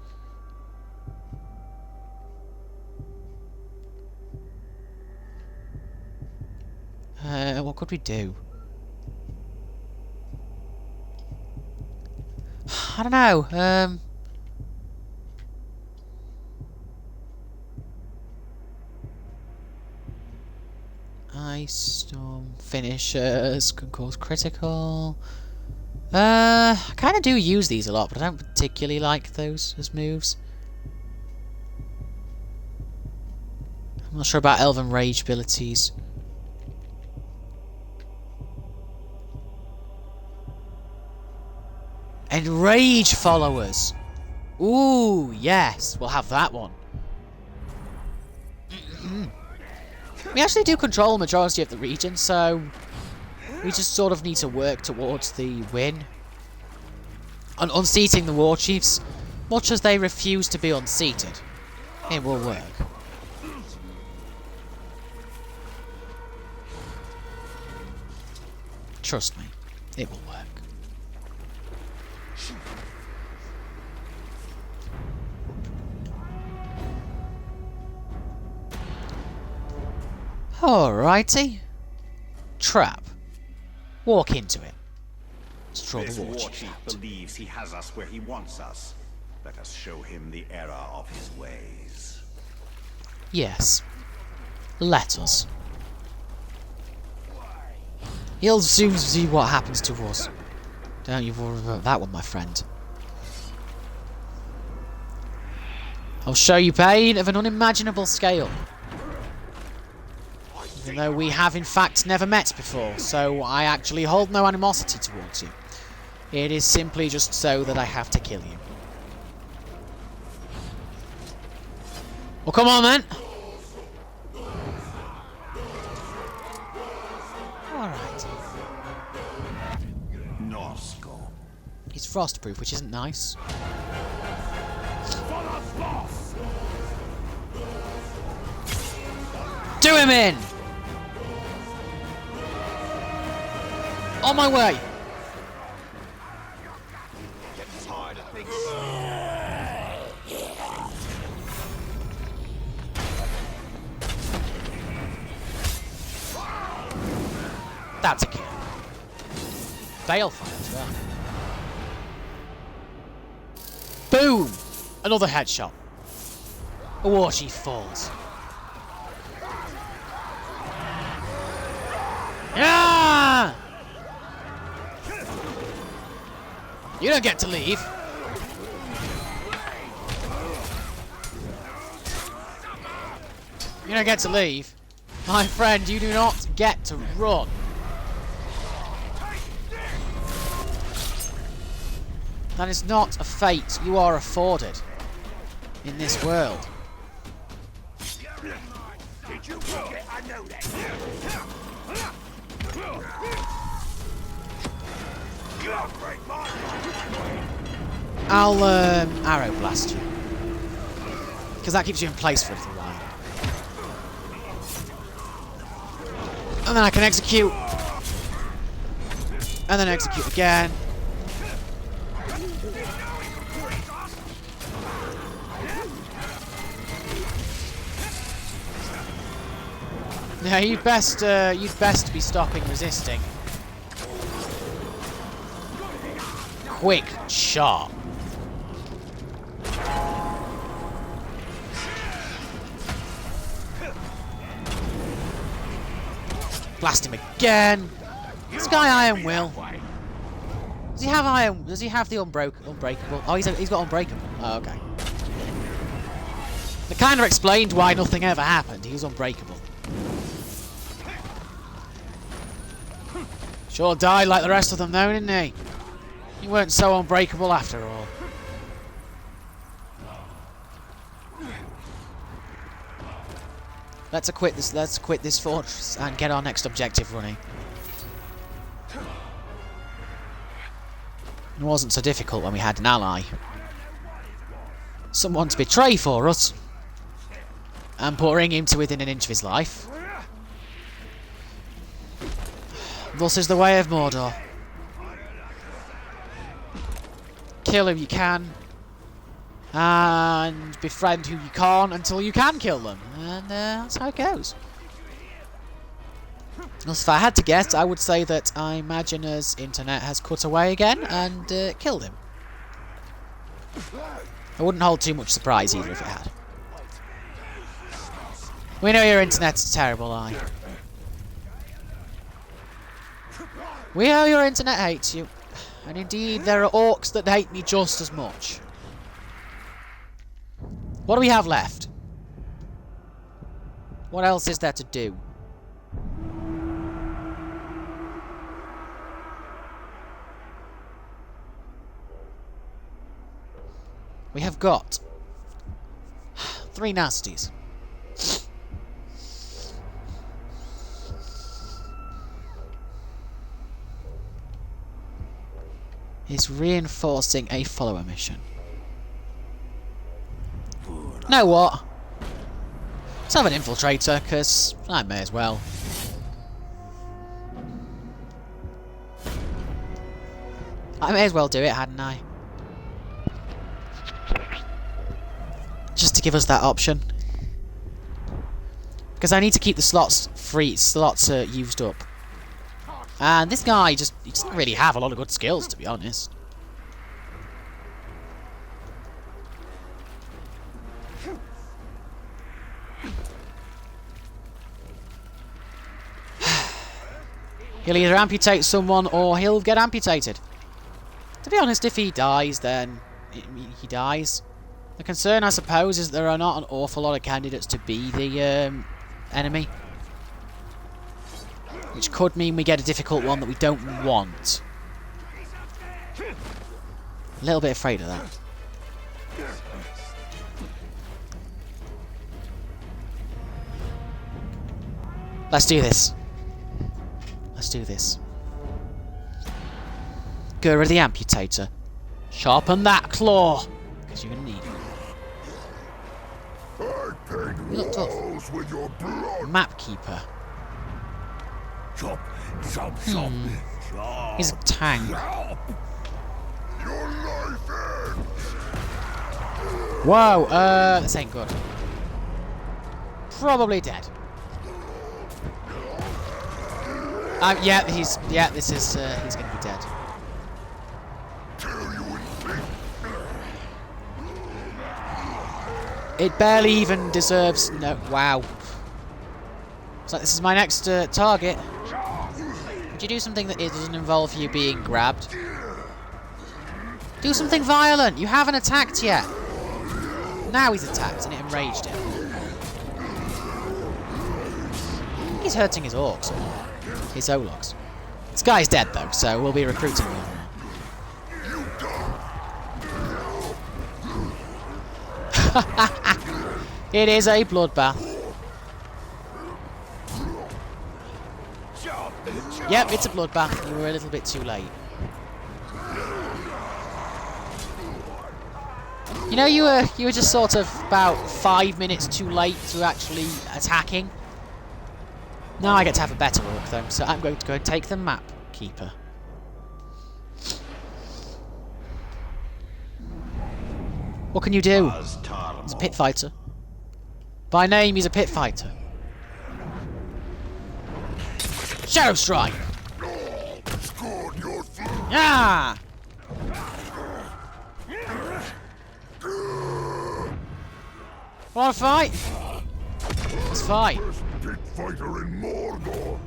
What could we do? I don't know. Ice Storm finishers can cause critical. I kind of do use these a lot, but I don't particularly like those as moves. I'm not sure about Elven Rage abilities. Enrage followers. Ooh, yes, we'll have that one. We actually do control a majority of the region, so we just sort of need to work towards the win. And unseating the war chiefs, much as they refuse to be unseated, it will work. Trust me, it will work. Alrighty. Trap. Walk into it. Let's draw This the war war chief chief out. believes he has us where he wants us. Let us show him the error of his ways. Yes. Let us. He'll soon see what happens to us. Don't you worry about that one, my friend. I'll show you pain of an unimaginable scale. Even though we have in fact never met before, so I actually hold no animosity towards you. It is simply just so that I have to kill you. Well, come on then! Alright. Norsko. He's frostproof, which isn't nice. Do him in! On my way! Get tired of things. That's a kill. Balefire as well. Boom! Another headshot. A war chief falls. Yeah! You don't get to leave. You don't get to leave. My friend, you do not get to run. That is not a fate you are afforded in this world. Did you forget I know that? I'll arrow blast you. Because that keeps you in place for a little while. And then I can execute. And then execute again. Yeah, you'd best be stopping resisting. Quick, sharp. Blast him again. This guy Iron Will. Does he have iron? Does he have the unbreakable? Oh, he's got unbreakable. Oh, okay. It kind of explained why nothing ever happened. He was unbreakable. Sure died like the rest of them though, didn't he? He weren't so unbreakable after all. Let's quit this fortress and get our next objective running. It wasn't so difficult when we had an ally. Someone to betray for us. And bring him to within an inch of his life. Thus is the way of Mordor. Kill who you can. And befriend who you can't until you can kill them. And that's how it goes. If I had to guess, I would say that Imagina's internet has cut away again and killed him. I wouldn't hold too much surprise either if it had. We know your internet's a terrible lie. We know your internet hates you. And indeed, there are orcs that hate me just as much. What do we have left? What else is there to do? We have got 3 nasties. Is reinforcing a follower mission. Know what? Let's have an infiltrator, because I may as well. I may as well do it, hadn't I? Just to give us that option. Because I need to keep the slots free, used up. And this guy he doesn't really have a lot of good skills, to be honest. He'll either amputate someone or he'll get amputated. To be honest, if he dies, then he dies. The concern, I suppose, is there are not an awful lot of candidates to be the enemy. Which could mean we get a difficult one that we don't want. A little bit afraid of that. Let's do this. Let's do this. Get rid of the amputator. Sharpen that claw, because you're going to need it. You look tough. With your blood. Map keeper. Chop, chop, chop, chop. He's a tank. Your life ends. Whoa, this ain't good. Probably dead. He's gonna be dead. It barely even deserves no. Wow. It's like this is my next target. Would you do something that it doesn't involve you being grabbed? Do something violent. You haven't attacked yet. Now he's attacked and it enraged him. He's hurting his orcs. His Ologs. This guy's dead though, so we'll be recruiting him. It is a bloodbath. Yep, it's a bloodbath. You were a little bit too late. You know, you were just sort of about 5 minutes too late to actually attacking. Now I get to have a better orc though, so I'm going to go and take the map keeper. What can you do? He's a pit fighter. By name, he's a pit fighter. Shadow Strike! Yeah! Want to fight? Let's fight. Pit fighter in Mordor.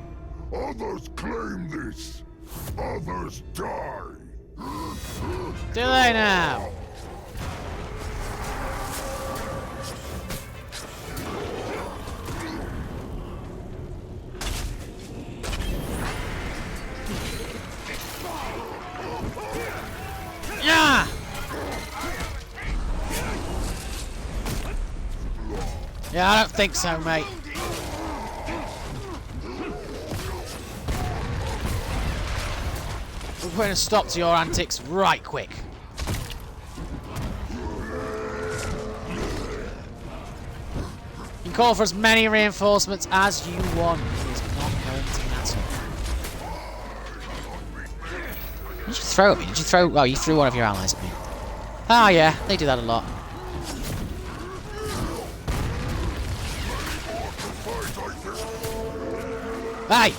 Others claim this. Others die. Do they now? Yeah! Yeah, I don't think so, mate. We're putting a stop to your antics right quick. You can call for as many reinforcements as you want. It is not going to matter. What did you throw at me? Did you throw... Oh, you threw one of your allies at me. Ah, yeah. They do that a lot. Hey!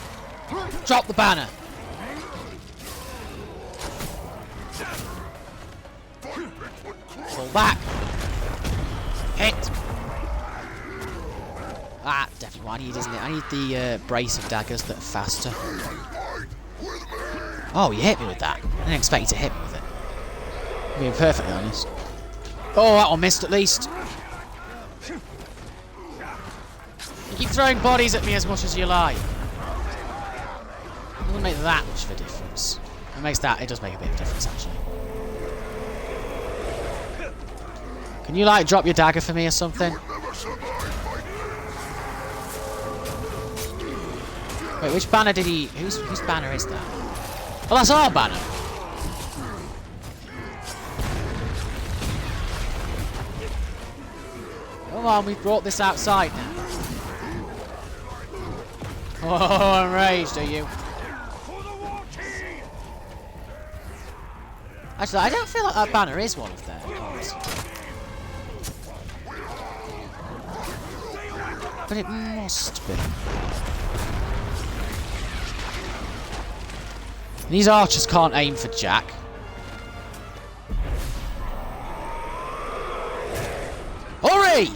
Drop the banner! Pull back! Hit! Ah, definitely what I need, isn't it? I need the brace of daggers that are faster. Oh, you hit me with that. I didn't expect you to hit me with it. I'm being perfectly honest. Oh, that one missed at least. You keep throwing bodies at me as much as you like. It doesn't make that much of a difference. It makes that, it does make a bit of a difference actually. Can you like drop your dagger for me or something? Wait, which banner did he... Whose banner is that? Oh, that's our banner! Come on, we've brought this outside now. Oh, enraged, are you? Actually, I don't feel like that banner is one of theirs. But it must be. These archers can't aim for Jack. Hurry!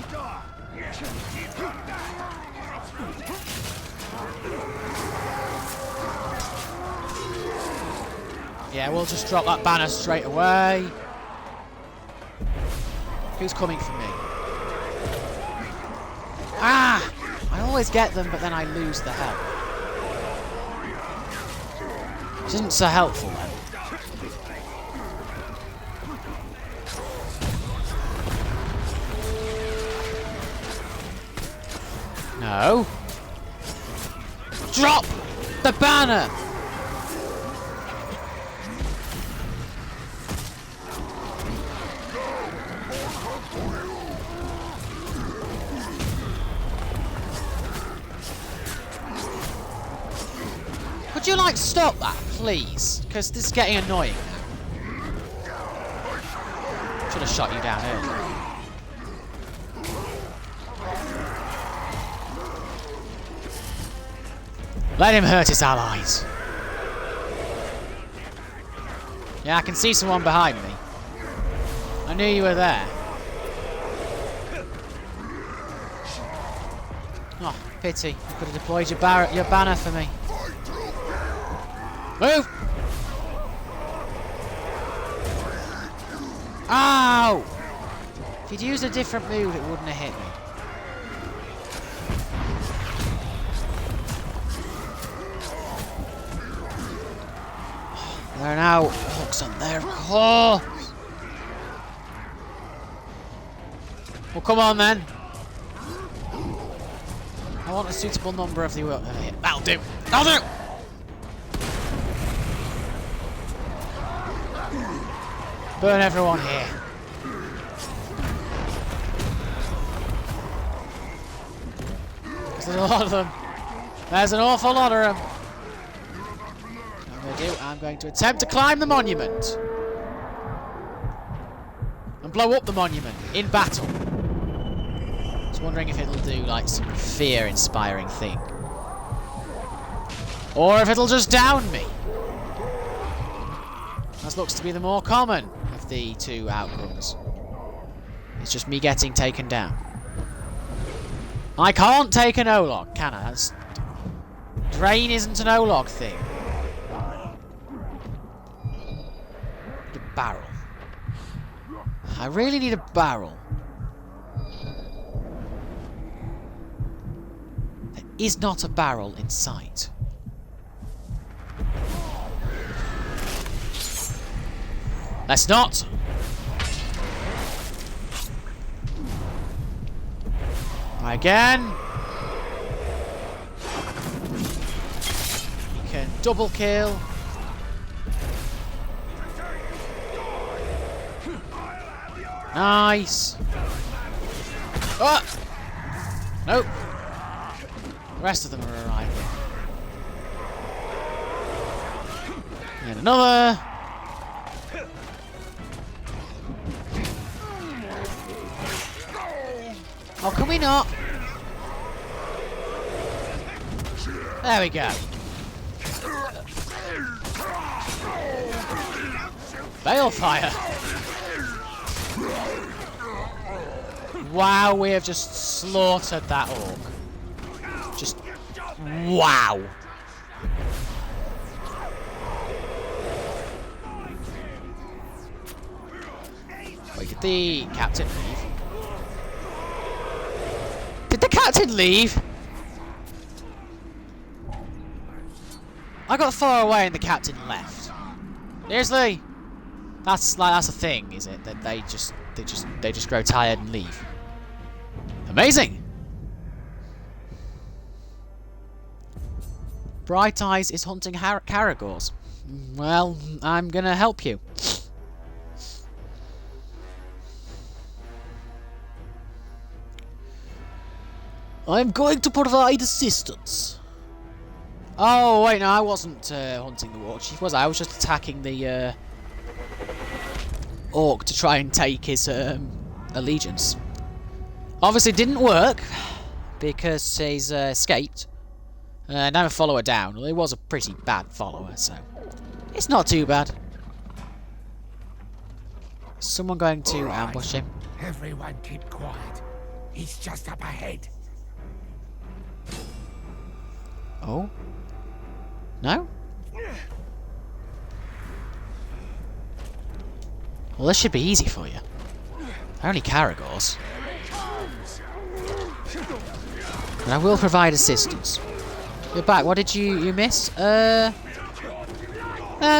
Yeah, we'll just drop that banner straight away. Who's coming for me? Ah! I always get them, but then I lose the help. Which isn't so helpful then. No. Drop the banner! Would you like stop that, please? Because this is getting annoying now. Should have shot you down earlier. Let him hurt his allies. Yeah, I can see someone behind me. I knew you were there. Oh, pity. You could have deployed your banner for me. Move! Ow! If you'd used a different move, it wouldn't have hit me. There are now hooks on their claws. Well, come on then. I want a suitable number of the... That'll do. That'll do! Burn everyone here. There's a lot of them. There's an awful lot of them. I'm going to attempt to climb the monument. And blow up the monument in battle. I was wondering if it'll do like some fear-inspiring thing. Or if it'll just down me. That looks to be the more common of the two outcomes. It's just me getting taken down. I can't take an O-log, can I? Drain isn't an O-log thing. Need a barrel. I really need a barrel. There is not a barrel in sight. Let's not. Try again. You can double kill. Nice. Oh! Nope. The rest of them are arriving. And another. Oh, can we not? There we go. Balefire. Wow, we have just slaughtered that orc. Just wow. Wait, did the captain leave? Did the captain leave? I got far away and the captain left. Seriously? That's a thing, is it? That they just grow tired and leave. Amazing. Bright Eyes is hunting caragors. Well, I'm gonna help you. I'm going to provide assistance. Oh, wait, no, I wasn't hunting the war chief, was I? I was just attacking the orc to try and take his allegiance. Obviously didn't work, because he's escaped. Now a follower down. Well, he was a pretty bad follower, so it's not too bad. Is someone going to ambush him? Everyone keep quiet. He's just up ahead. Oh? No? Well, this should be easy for you. Only caragors. But I will provide assistance. You're back. What did you miss? I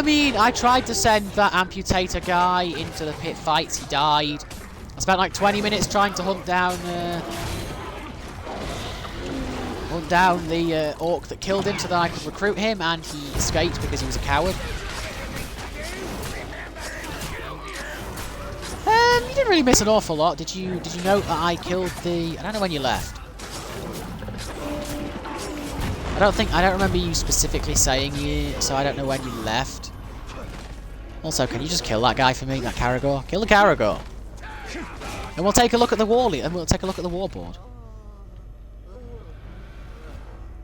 mean, I tried to send that amputator guy into the pit fights. He died. I spent like 20 minutes trying to hunt down the orc that killed him so that I could recruit him, and he escaped because he was a coward. You didn't really miss an awful lot. Did you note that I killed the... I don't know when you left. I don't remember you specifically saying you, so I don't know when you left. Also, can you just kill that guy for me, that caragor? Kill the caragor. And we'll take a look at the wall, and we'll take a look at the warboard.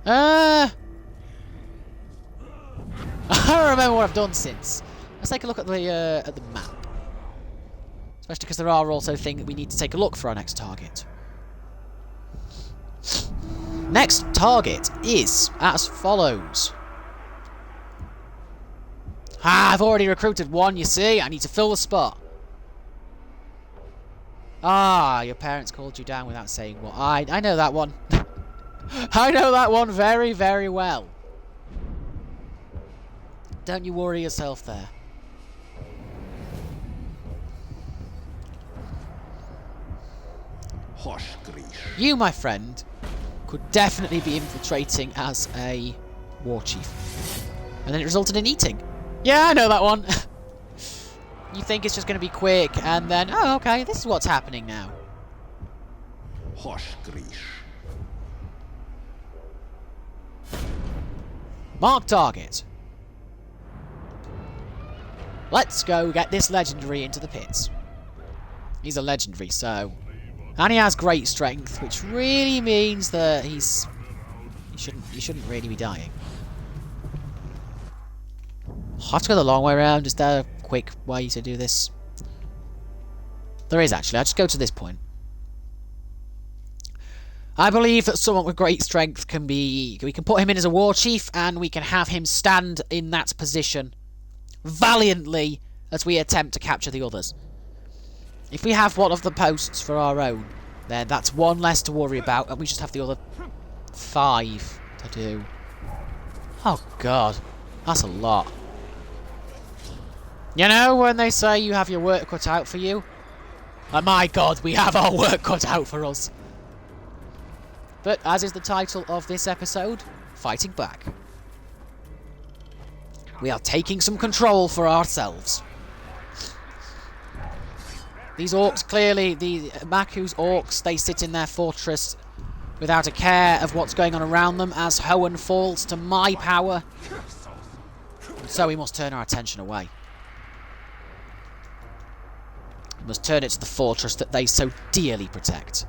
I don't remember what I've done since. Let's take a look at the map. Especially because there are also things that we need to take a look for our next target. Next target is as follows. Ah, I've already recruited one, you see. I need to fill the spot. Ah, your parents called you down without saying what. I know that one. I know that one very, very well. Don't you worry yourself there. You, my friend, could definitely be infiltrating as a war chief. And then it resulted in eating. Yeah, I know that one. You think it's just going to be quick, and then, oh, okay, this is what's happening now. Mark target. Let's go get this legendary into the pits. He's a legendary, so... And he has great strength, which really means that he shouldn't really be dying. I'll have to go the long way around. Is there a quick way to do this? There is, actually. I'll just go to this point. I believe that someone with great strength can be... We can put him in as a war chief, and we can have him stand in that position valiantly as we attempt to capture the others. If we have one of the posts for our own, then that's one less to worry about, and we just have the other 5 to do. Oh god, that's a lot. You know when they say you have your work cut out for you? Oh my god, we have our work cut out for us. But as is the title of this episode, Fighting Back. We are taking some control for ourselves. These orcs, clearly, the Maku's orcs, they sit in their fortress without a care of what's going on around them as Hoenn falls to my power. So we must turn our attention away. We must turn it to the fortress that they so dearly protect.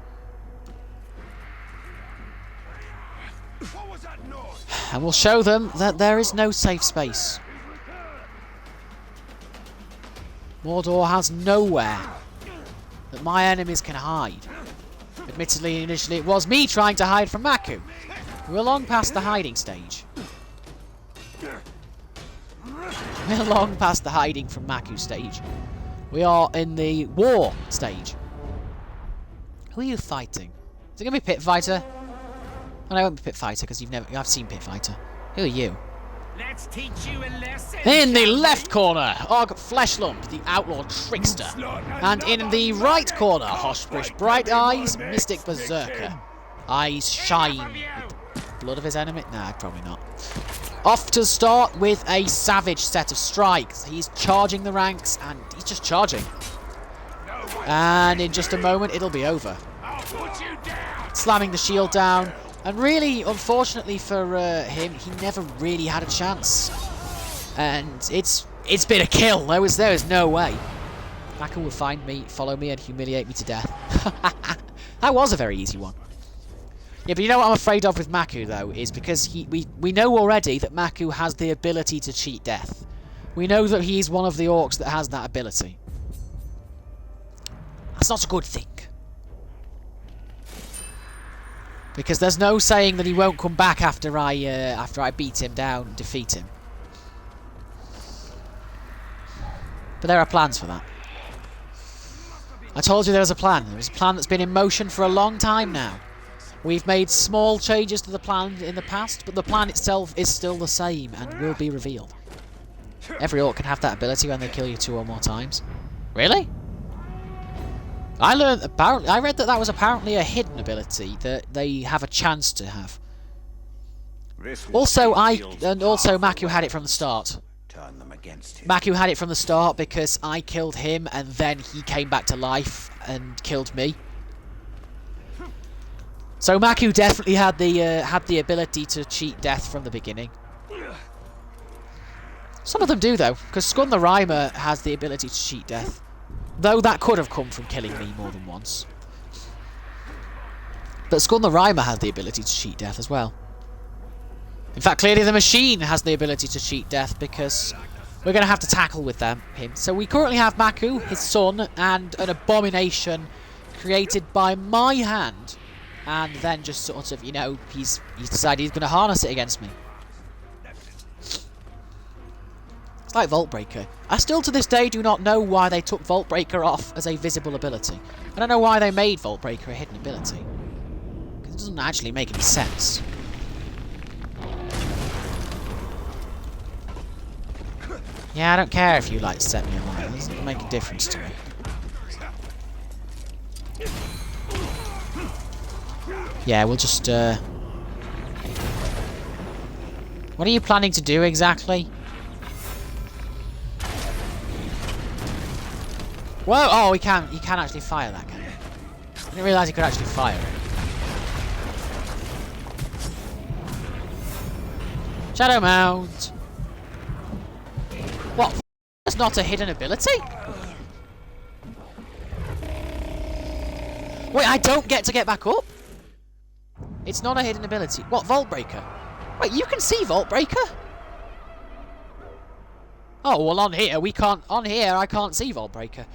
And we'll show them that there is no safe space. Mordor has nowhere that my enemies can hide. Admittedly, initially it was me trying to hide from Maku. We're long past the hiding stage. We're long past the hiding from Maku stage. We are in the war stage. Who are you fighting? Is it going to be Pit Fighter? Oh, no, it won't be Pit Fighter because I've seen Pit Fighter. Who are you? Let's teach you a lesson. In the left corner, Og Fleshlump, the outlaw trickster. And in the right corner, Hoshbrish Bright Eyes, Mystic Berserker. Eyes shine with the blood of his enemy. Nah, probably not. Off to start with a savage set of strikes. He's charging the ranks, and he's just charging. And in just a moment, it'll be over. Slamming the shield down. And really, unfortunately for him, he never really had a chance. And it's been a kill. There was no way. Maku will find me, follow me, and humiliate me to death. That was a very easy one. Yeah, but you know what I'm afraid of with Maku, though, is because we know already that Maku has the ability to cheat death. We know that he's one of the orcs that has that ability. That's not a good thing. Because there's no saying that he won't come back after I beat him down and defeat him. But there are plans for that. I told you there was a plan. There was a plan that's been in motion for a long time now. We've made small changes to the plan in the past, but the plan itself is still the same and will be revealed. Every orc can have that ability when they kill you 2 or more times. Really? I read that was apparently a hidden ability that they have a chance to have. Also, Maku had it from the start. Turn them against him. Maku had it from the start because I killed him and then he came back to life and killed me. So Maku definitely had the ability to cheat death from the beginning. Some of them do though, because Skun the Rhymer has the ability to cheat death. Though that could have come from killing me more than once. But Skun the Rhymer has the ability to cheat death as well. In fact, clearly the Machine has the ability to cheat death because we're going to have to tackle with him. So we currently have Maku, his son, and an abomination created by my hand. And then just sort of, you know, he's decided he's going to harness it against me. It's like Vaultbreaker. I still to this day do not know why they took Vaultbreaker off as a visible ability. I don't know why they made Vaultbreaker a hidden ability. Because it doesn't actually make any sense. Yeah, I don't care if you like set me alight. It doesn't make a difference to me. Yeah, we'll just what are you planning to do exactly? Whoa! Oh, he can actually fire that, can he? I didn't realise he could actually fire it. Shadow Mount! What? That's not a hidden ability? Wait, I don't get to get back up? It's not a hidden ability. What, Vaultbreaker? Wait, you can see Vaultbreaker? Oh, well on here, I can't see Vaultbreaker.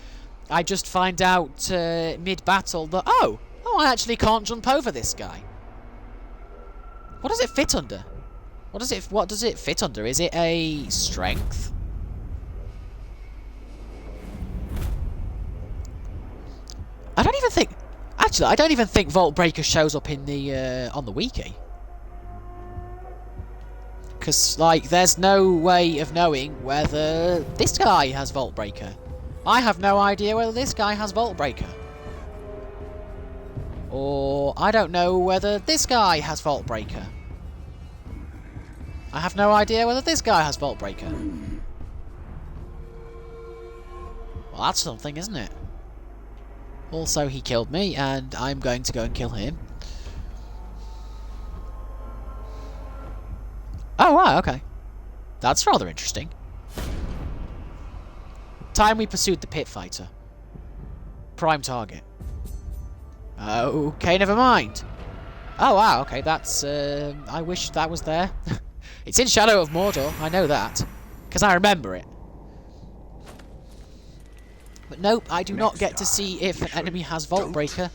I just find out mid-battle that, oh, Oh, I actually can't jump over this guy. What does it fit under? What does it fit under? Is it a strength? I don't even think... Actually, I don't even think Vault Breaker shows up in the on the wiki. Because, like, there's no way of knowing whether this guy has Vault Breaker. I have no idea whether this guy has Vault Breaker. Or I don't know whether this guy has Vault Breaker. I have no idea whether this guy has Vault Breaker. Well, that's something, isn't it? Also, he killed me, and I'm going to go and kill him. Oh, wow, okay. That's rather interesting. Time we pursued the pit fighter. Prime target. Okay, never mind. Oh, wow, okay, that's... I wish that was there. It's in Shadow of Mordor, I know that. Because I remember it. But nope, I do not get to see if an enemy has Vault Breaker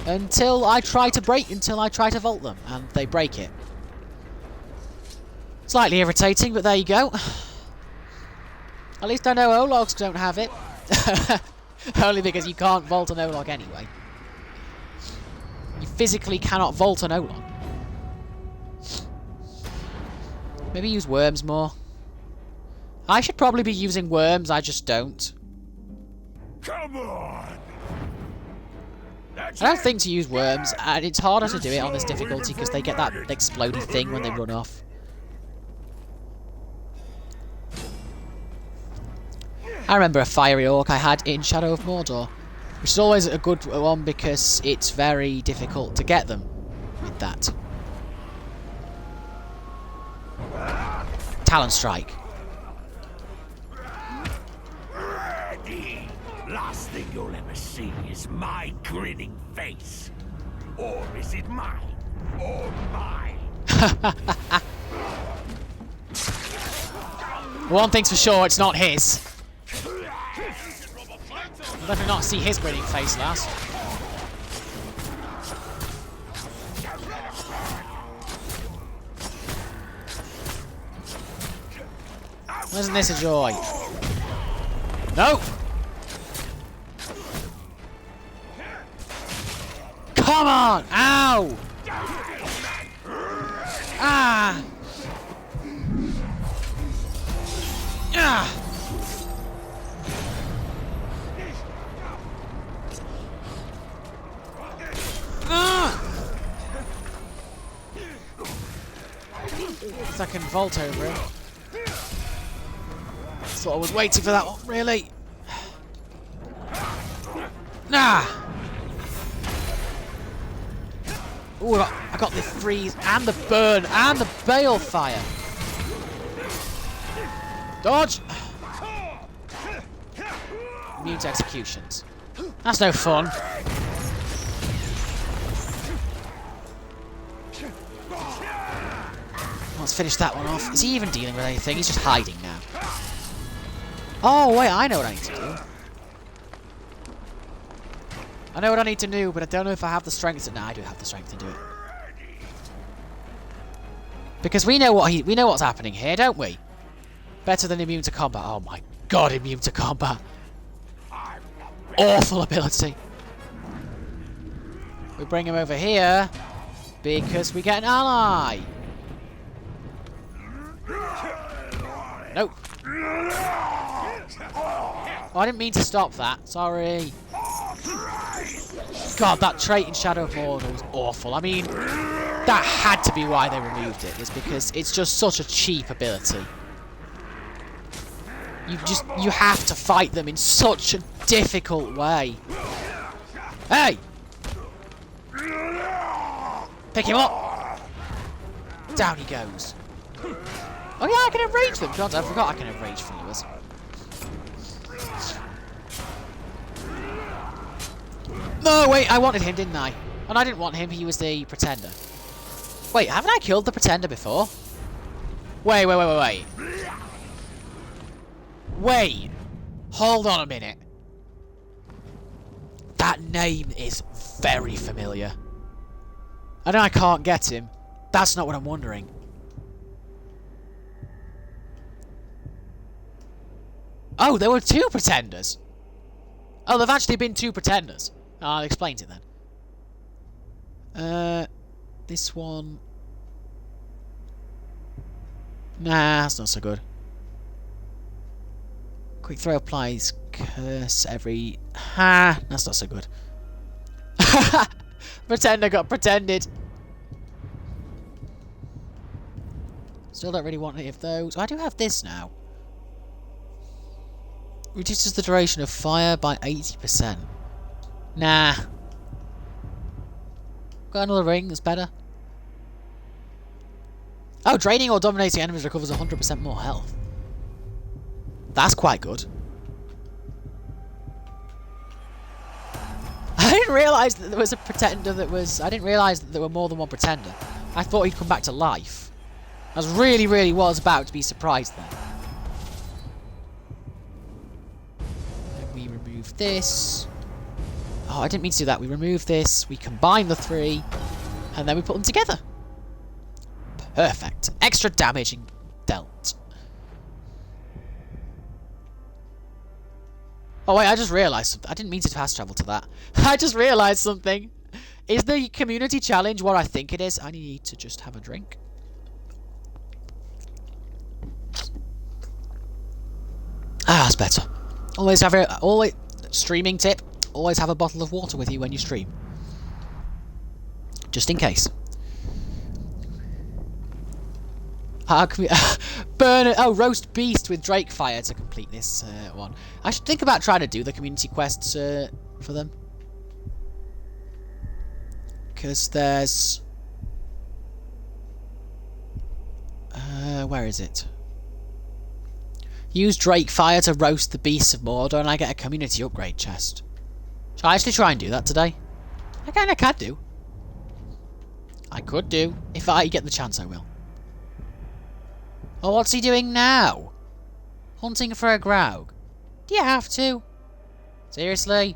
until I try to vault them, and they break it. Slightly irritating, but there you go. At least I know Ologs don't have it. Only because you can't vault an Olog anyway. You physically cannot vault an Olog. Maybe use worms more. I should probably be using worms, I just don't. Come on! I don't think to use worms, and it's harder to do it on this difficulty because they get that explodey thing when they run off. I remember a fiery orc I had in Shadow of Mordor, which is always a good one because it's very difficult to get them with that. Talon Strike. Ready. Last thing you'll ever see is my grinning face. Or is it mine? Or mine? One thing's for sure, it's not his. Let me not see his grinning face last. Isn't this a joy? No! Come on! Ow! Ah! Ah! I can vault over him. Thought I was waiting for that one, really. Nah! Ooh, I got the freeze and the burn and the balefire. Dodge! Mute executions. That's no fun. Let's finish that one off. Is he even dealing with anything? He's just hiding now. Oh, wait, I know what I need to do. I know what I need to do, but I don't know if I have the strength to... No, I do have the strength to do it. Because we know what's happening here, don't we? Better than immune to combat. Oh my god, immune to combat. Awful ability. We bring him over here because we get an ally. Nope. Oh, I didn't mean to stop that. Sorry. God, that trait in Shadow of Mordor was awful. I mean, that had to be why they removed it. Is because it's just such a cheap ability. You have to fight them in such a difficult way. Hey! Pick him up! Down he goes. Oh yeah, I can enrage them. God, I forgot I can enrage followers. No, wait, I wanted him, didn't I? And I didn't want him, he was the pretender. Wait, haven't I killed the pretender before? Wait. Wait! Hold on a minute. That name is very familiar. I know I can't get him. That's not what I'm wondering. Oh, there were 2 pretenders. Oh, there've actually been 2 pretenders. I'll explain it then. This one... Nah, that's not so good. Quick throw applies curse every... Ha! That's not so good. Pretender got pretended. Still don't really want any of those. I do have this now. Reduces the duration of fire by 80%. Nah. Got another ring that's better. Oh, draining or dominating enemies recovers 100% more health. That's quite good. I didn't realise that there was a pretender that was... I didn't realise that there were more than one pretender. I thought he'd come back to life. I really was about to be surprised then. And we remove this. Oh, I didn't mean to do that. We remove this, we combine the 3, and then we put them together. Perfect. Extra damage dealt. Oh wait, I just realised something. I didn't mean to fast travel to that. I just realised something. Is the community challenge what I think it is? I need to just have a drink. Ah, that's better. Always have a... streaming tip. Always have a bottle of water with you when you stream. Just in case. Burn it. Oh, roast beast with Drake fire to complete this one. I should think about trying to do the community quests for them. Because there's... where is it? Use Drake fire to roast the beasts of Mordor and I get a community upgrade chest. Shall I actually try and do that today? I kinda can do. I could do. If I get the chance, I will. Oh, what's he doing now? Hunting for a Graug. Do you have to? Seriously?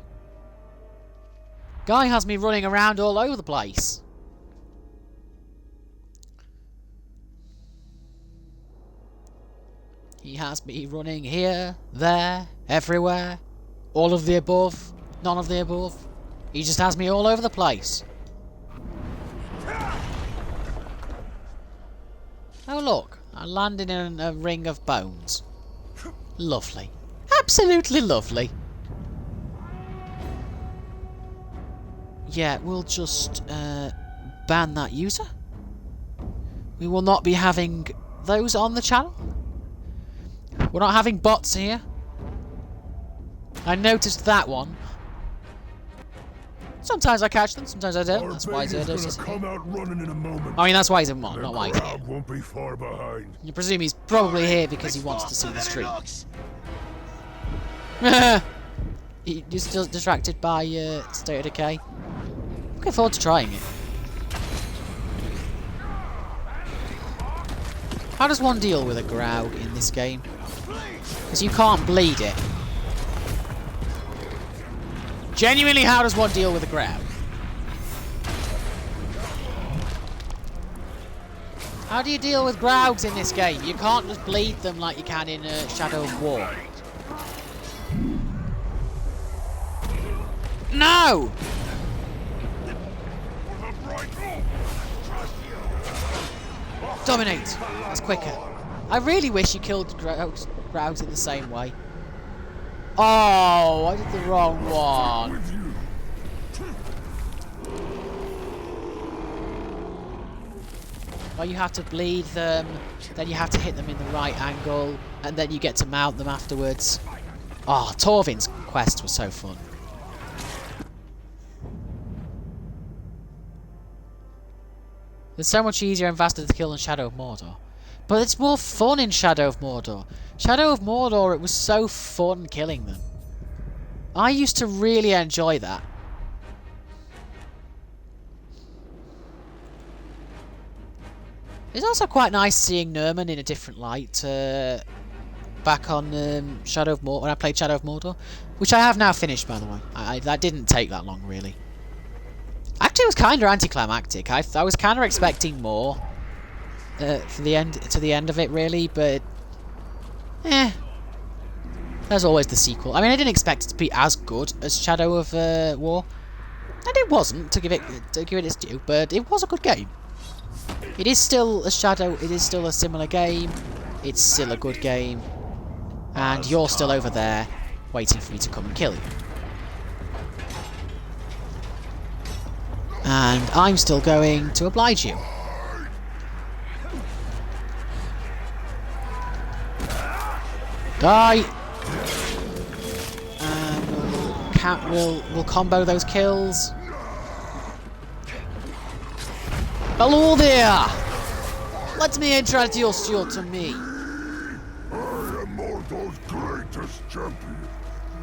Guy has me running around all over the place. He has me running here, there, everywhere. All of the above, none of the above. He just has me all over the place. Oh look, I landed in a ring of bones. Lovely. Absolutely lovely. Yeah, we'll just ban that user. We will not be having those on the channel. We're not having bots here. I noticed that one. Sometimes I catch them, sometimes I don't. That's why Zerdos is here. I mean, that's why he's in one, not why he's here. Won't be far behind. You presume he's probably here because he wants to see the stream. You're still distracted by State of Decay. Looking forward to trying it. How does one deal with a Graug in this game? Because you can't bleed it. Genuinely, how does one deal with a Graug? How do you deal with Graugs in this game? You can't just bleed them like you can in Shadow of War. No! Dominate! That's quicker. I really wish you killed Graugs in the same way. Oh, I did the wrong one. Well, you have to bleed them, then you have to hit them in the right angle, and then you get to mount them afterwards. Oh, Torvin's quest was so fun. It's so much easier and faster to kill in Shadow of Mordor. But it's more fun in Shadow of Mordor. Shadow of Mordor, it was so fun killing them. I used to really enjoy that. It's also quite nice seeing Nerman in a different light. back on Shadow of Mordor when I played Shadow of Mordor, which I have now finished, by the way. That didn't take that long, really. Actually, it was kind of anticlimactic. I was kind of expecting more to the end of it, really, but there's always the sequel. I mean, I didn't expect it to be as good as Shadow of War, and it wasn't, to give it its due, but it was a good game. It is still a Shadow. It is still a similar game. It's still a good game, and you're still over there waiting for me to come and kill you. And I'm still going to oblige you. Die! And we'll combo those kills. Hello there! Let me introduce you to me. I am Mordor's greatest champion.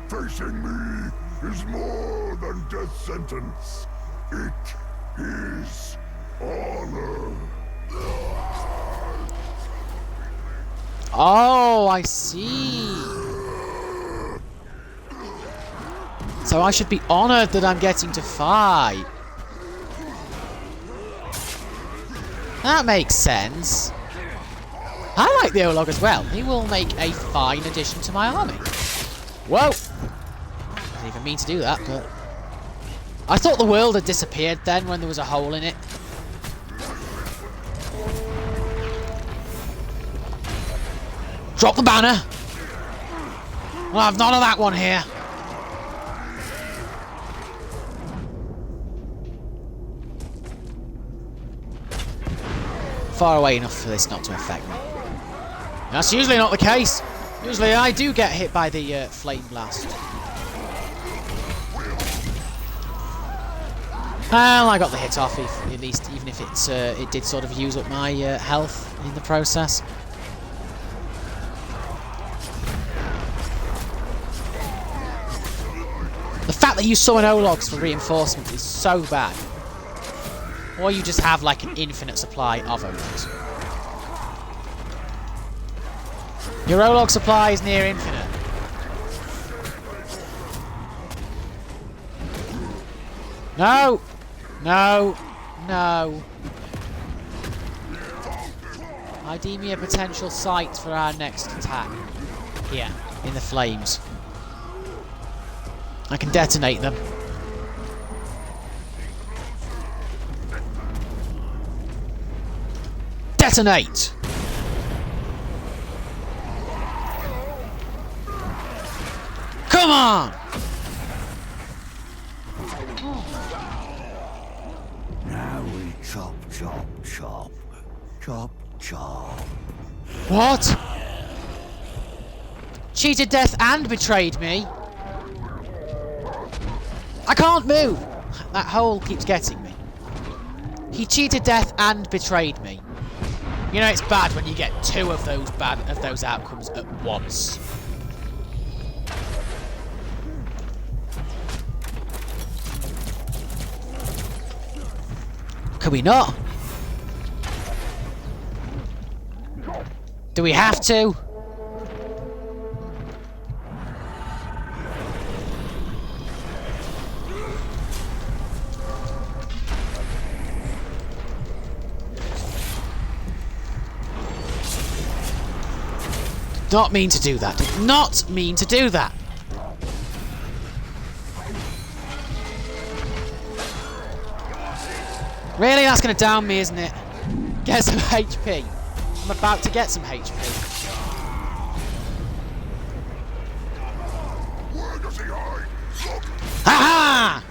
Facing me is more than death sentence. It is honor. Oh, I see. So I should be honoured that I'm getting to fight. That makes sense. I like the Olog as well. He will make a fine addition to my army. Whoa! Didn't even mean to do that, but... I thought the world had disappeared then when there was a hole in it. Drop the banner! I'll have none of that one here. Far away enough for this not to affect me. That's usually not the case. Usually I do get hit by the flame blast. Well, I got the hit off, at least, even if it did sort of use up my health in the process. The fact that you summon Ologs for reinforcement is so bad. Or you just have like an infinite supply of Ologs. Your Olog supply is near infinite. No! No! No! I deem me a potential site for our next attack. Here, in the flames. I can detonate them. Detonate! Come on! Now we chop, chop, chop. Chop, chop. What? Cheated death and betrayed me? I can't move! That hole keeps getting me. He cheated death and betrayed me. You know it's bad when you get two of those outcomes at once. Could we not? Do we have to? Did not mean to do that. Did not mean to do that. Really? That's going to down me, isn't it? Get some HP. I'm about to get some HP. Ha ha!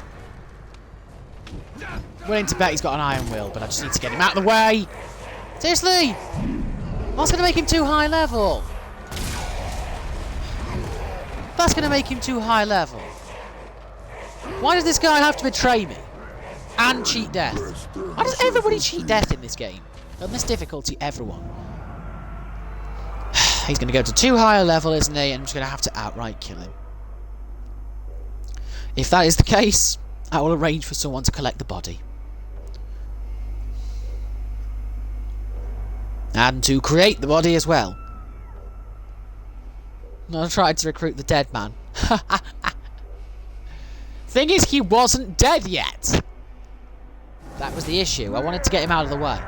Willing to bet he's got an iron will, but I just need to get him out of the way. Seriously? What's going to make him too high level? That's going to make him too high level. Why does this guy have to betray me? And cheat death? Why does everybody cheat death in this game? On this difficulty, everyone. He's going to go to too high a level, isn't he? And I'm just going to have to outright kill him. If that is the case, I will arrange for someone to collect the body. And to create the body as well. I tried to recruit the dead man. Thing is, he wasn't dead yet. That was the issue. I wanted to get him out of the way.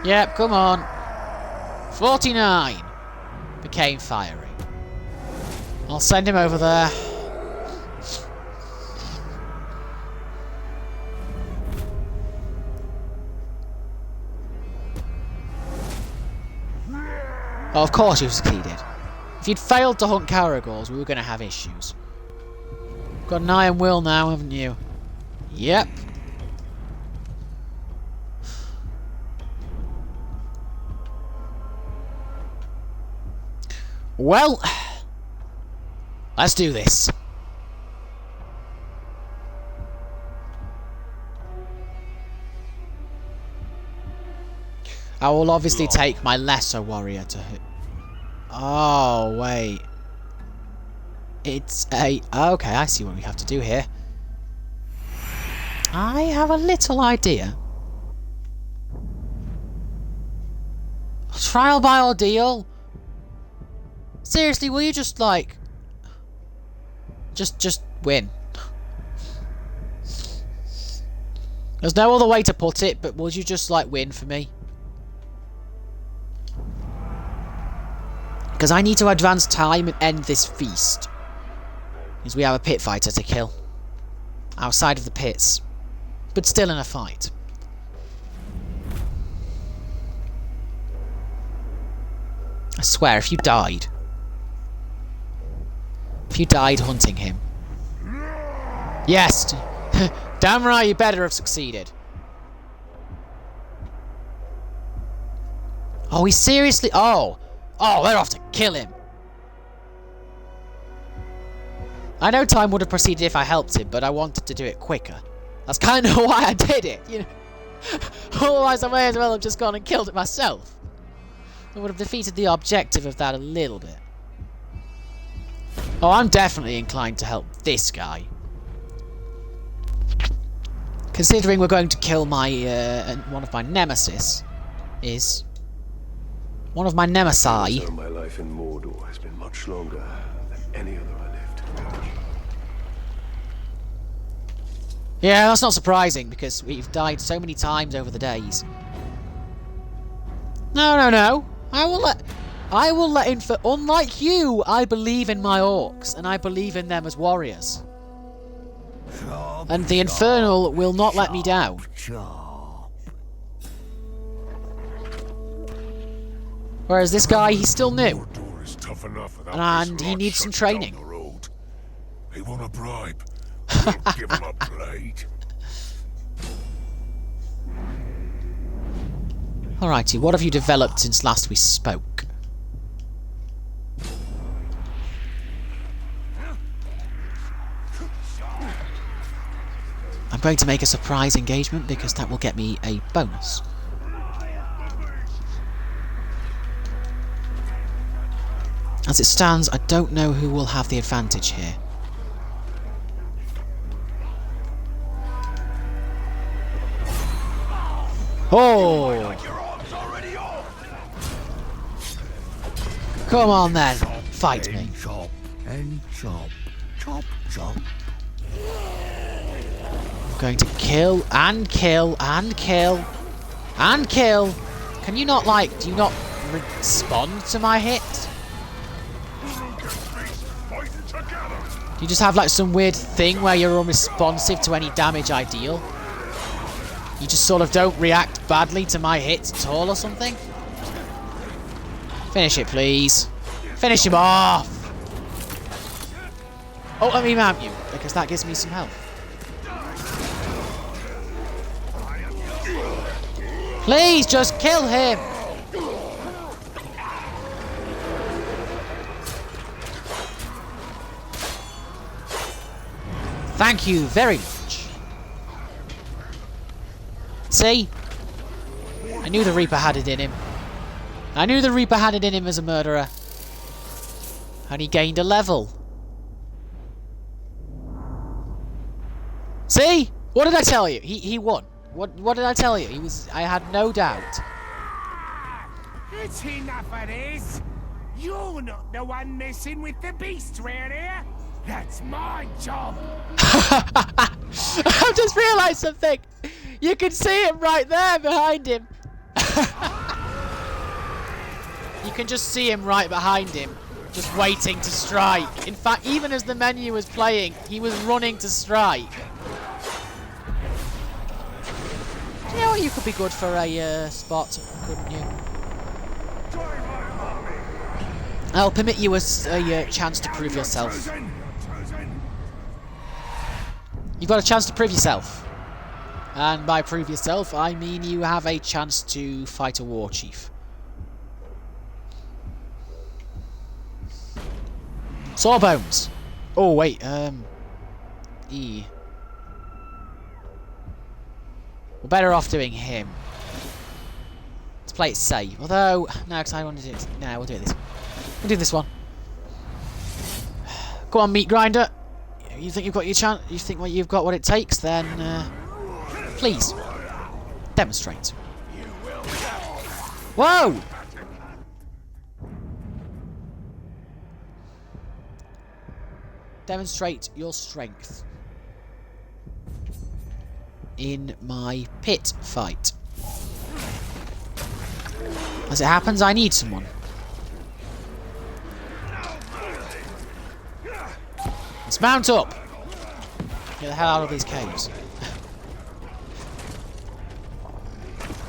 Yep, come on. 49. Became fiery. I'll send him over there. Oh, of course you've succeeded. If you'd failed to hunt Caragors, we were going to have issues. Got an iron will now, haven't you? Yep. Well, let's do this. I will obviously take my lesser warrior to... Oh, wait. It's a... Okay, I see what we have to do here. I have a little idea. Trial by ordeal? Seriously, will you just, like... Just win? There's no other way to put it, but would you just, like, win for me? Because I need to advance time and end this feast. Because we have a pit fighter to kill. Outside of the pits. But still in a fight. I swear, if you died... If you died hunting him... Yes! Damn right, you better have succeeded. Oh, he seriously... Oh! Oh, they're off to kill him. I know time would have proceeded if I helped him, but I wanted to do it quicker. That's kind of why I did it, you know. Otherwise I may as well have just gone and killed it myself. I would have defeated the objective of that a little bit. Oh, I'm definitely inclined to help this guy. Considering we're going to kill my, one of my nemesis, is... One of my nemesi. So my life in Mordor has been much longer than any other I lived. Yeah, that's not surprising, because we've died so many times over the days. No, no, no. I will let unlike you, I believe in my orcs, and I believe in them as warriors. And the Infernal will not let me down. Whereas this guy, he's still new. And he needs some training. They want a bribe. Give him a blade. Alrighty, what have you developed since last we spoke? I'm going to make a surprise engagement because that will get me a bonus. As it stands, I don't know who will have the advantage here. Oh! Come on then, fight me. Chop and chop, chop, chop. I'm going to kill and kill and kill and kill. Can you not, like, do you not respond to my hit? Do you just have, like, some weird thing where you're unresponsive to any damage I deal? You just sort of don't react badly to my hits at all or something? Finish it, please. Finish him off! Oh, let me mount you, because that gives me some health. Please, just kill him! Thank you very much. See? I knew the Reaper had it in him. I knew the Reaper had it in him as a murderer. And he gained a level. See? What did I tell you? He won. What did I tell you? I had no doubt. It's enough of this. You're not the one messing with the beasts round here. That's my job. I've just realised something. You can see him right there behind him. You can just see him right behind him, just waiting to strike. In fact, even as the menu was playing, he was running to strike. You know what? You could be good for a spot, couldn't you? I'll permit you a chance to prove yourself. You've got a chance to prove yourself. And by prove yourself, I mean you have a chance to fight a war chief. Sawbones! Oh, wait, E. We're better off doing him. Let's play it safe. Although, no, because I want to do it. No, we'll do this. We'll do this one. Go on, meat grinder. You think you've got your chance? You think you've got what it takes? Then, please demonstrate. Whoa! Demonstrate your strength in my pit fight. As it happens, I need someone. Let's mount up. Get the hell out of these caves.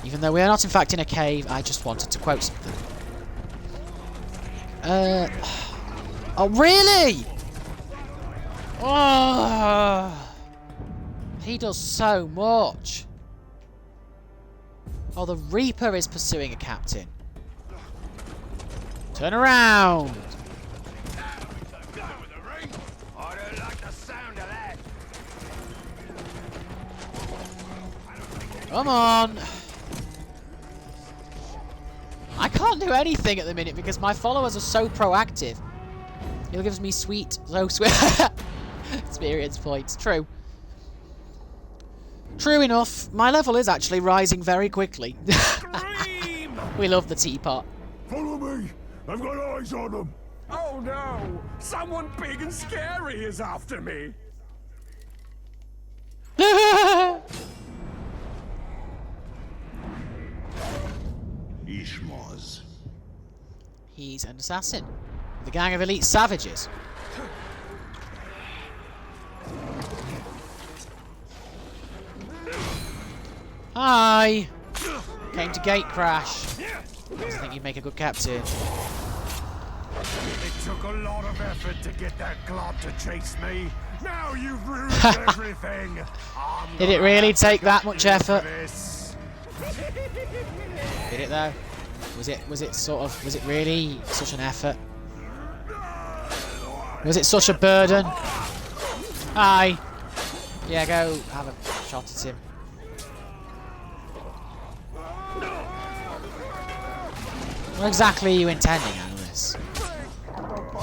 Even though we are not in fact in a cave, I just wanted to quote something. Oh really? Oh, he does so much. Oh, the Reaper is pursuing a captain. Turn around. I don't like the sound of that. Come on. I can't do anything at the minute because my followers are so proactive. It gives me sweet experience points. True. True enough. My level is actually rising very quickly. We love the teapot. Follow me! I've got eyes on them! Oh no! Someone big and scary is after me! Ishmoz. He's an assassin. The gang of elite savages. Hi! Came to gate crash. I think you'd make a good captain. It took a lot of effort to get that glob to chase me. Now you've ruined everything. Did it really take that much effort? This. Did it though? Was it really such an effort? Was it such a burden? Hi. Yeah, go have a shot at him. What exactly are you intending out of this?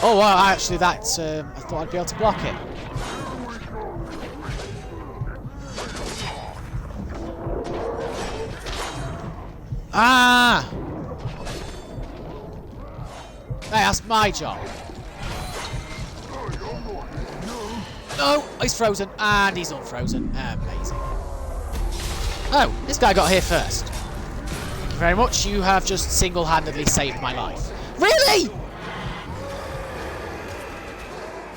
Oh, well, actually, I thought I'd be able to block it. Ah! Hey, that's my job. No, he's frozen, and he's unfrozen. Amazing. Oh, this guy got here first. Thank you very much. You have just single-handedly saved my life. Really?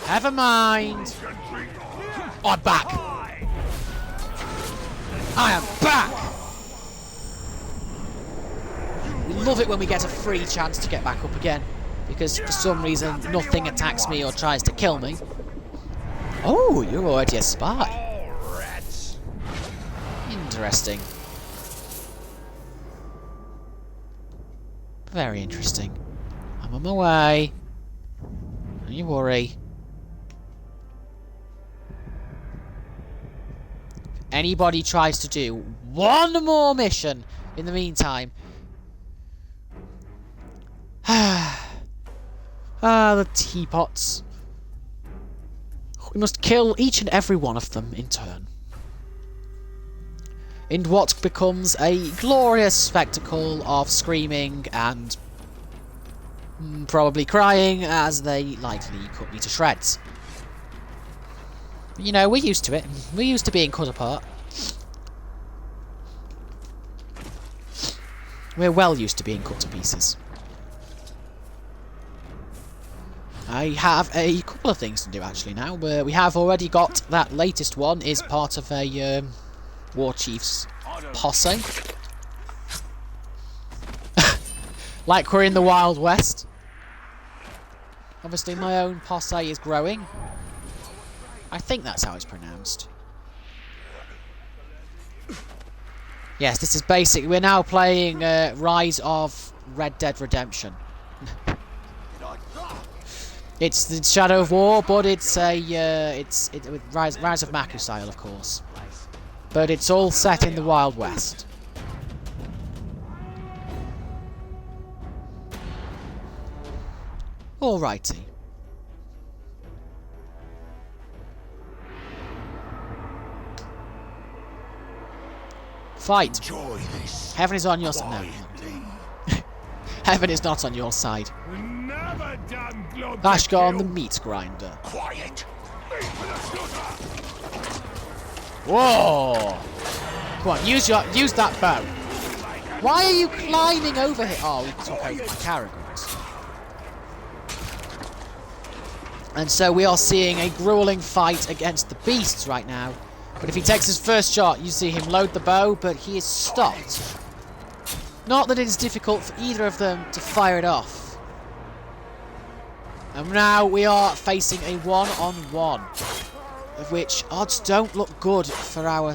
Never mind. I'm back. I am back. We love it when we get a free chance to get back up again, because for some reason nothing attacks me or tries to kill me. Oh, you're already a spy. Interesting. Very interesting. I'm on my way. Don't you worry. If anybody tries to do one more mission in the meantime. The teapots. We must kill each and every one of them in turn. In what becomes a glorious spectacle of screaming and probably crying as they lightly cut me to shreds. But, you know, we're used to it. We're used to being cut apart. We're well used to being cut to pieces. I have a couple of things to do actually now. We have already got that latest one is part of a War Chief's posse. Like we're in the Wild West. Obviously my own posse is growing. I think that's how it's pronounced. Yes, this is basic. We're now playing Rise of Red Dead Redemption. It's the Shadow of War, but it's a it's with Rise of Maku style, of course. But it's all set in the Wild West. Alrighty. Fight. Heaven is on your side. No. Heaven is not on your side. Ashgar the meat grinder. Quiet. Whoa! Come on, use that bow. Why are you climbing over here? Oh, we took over my Caragons. And so we are seeing a grueling fight against the beasts right now. But if he takes his first shot, you see him load the bow, but he is stopped. Not that it is difficult for either of them to fire it off. And now we are facing a one-on-one, of which odds don't look good for our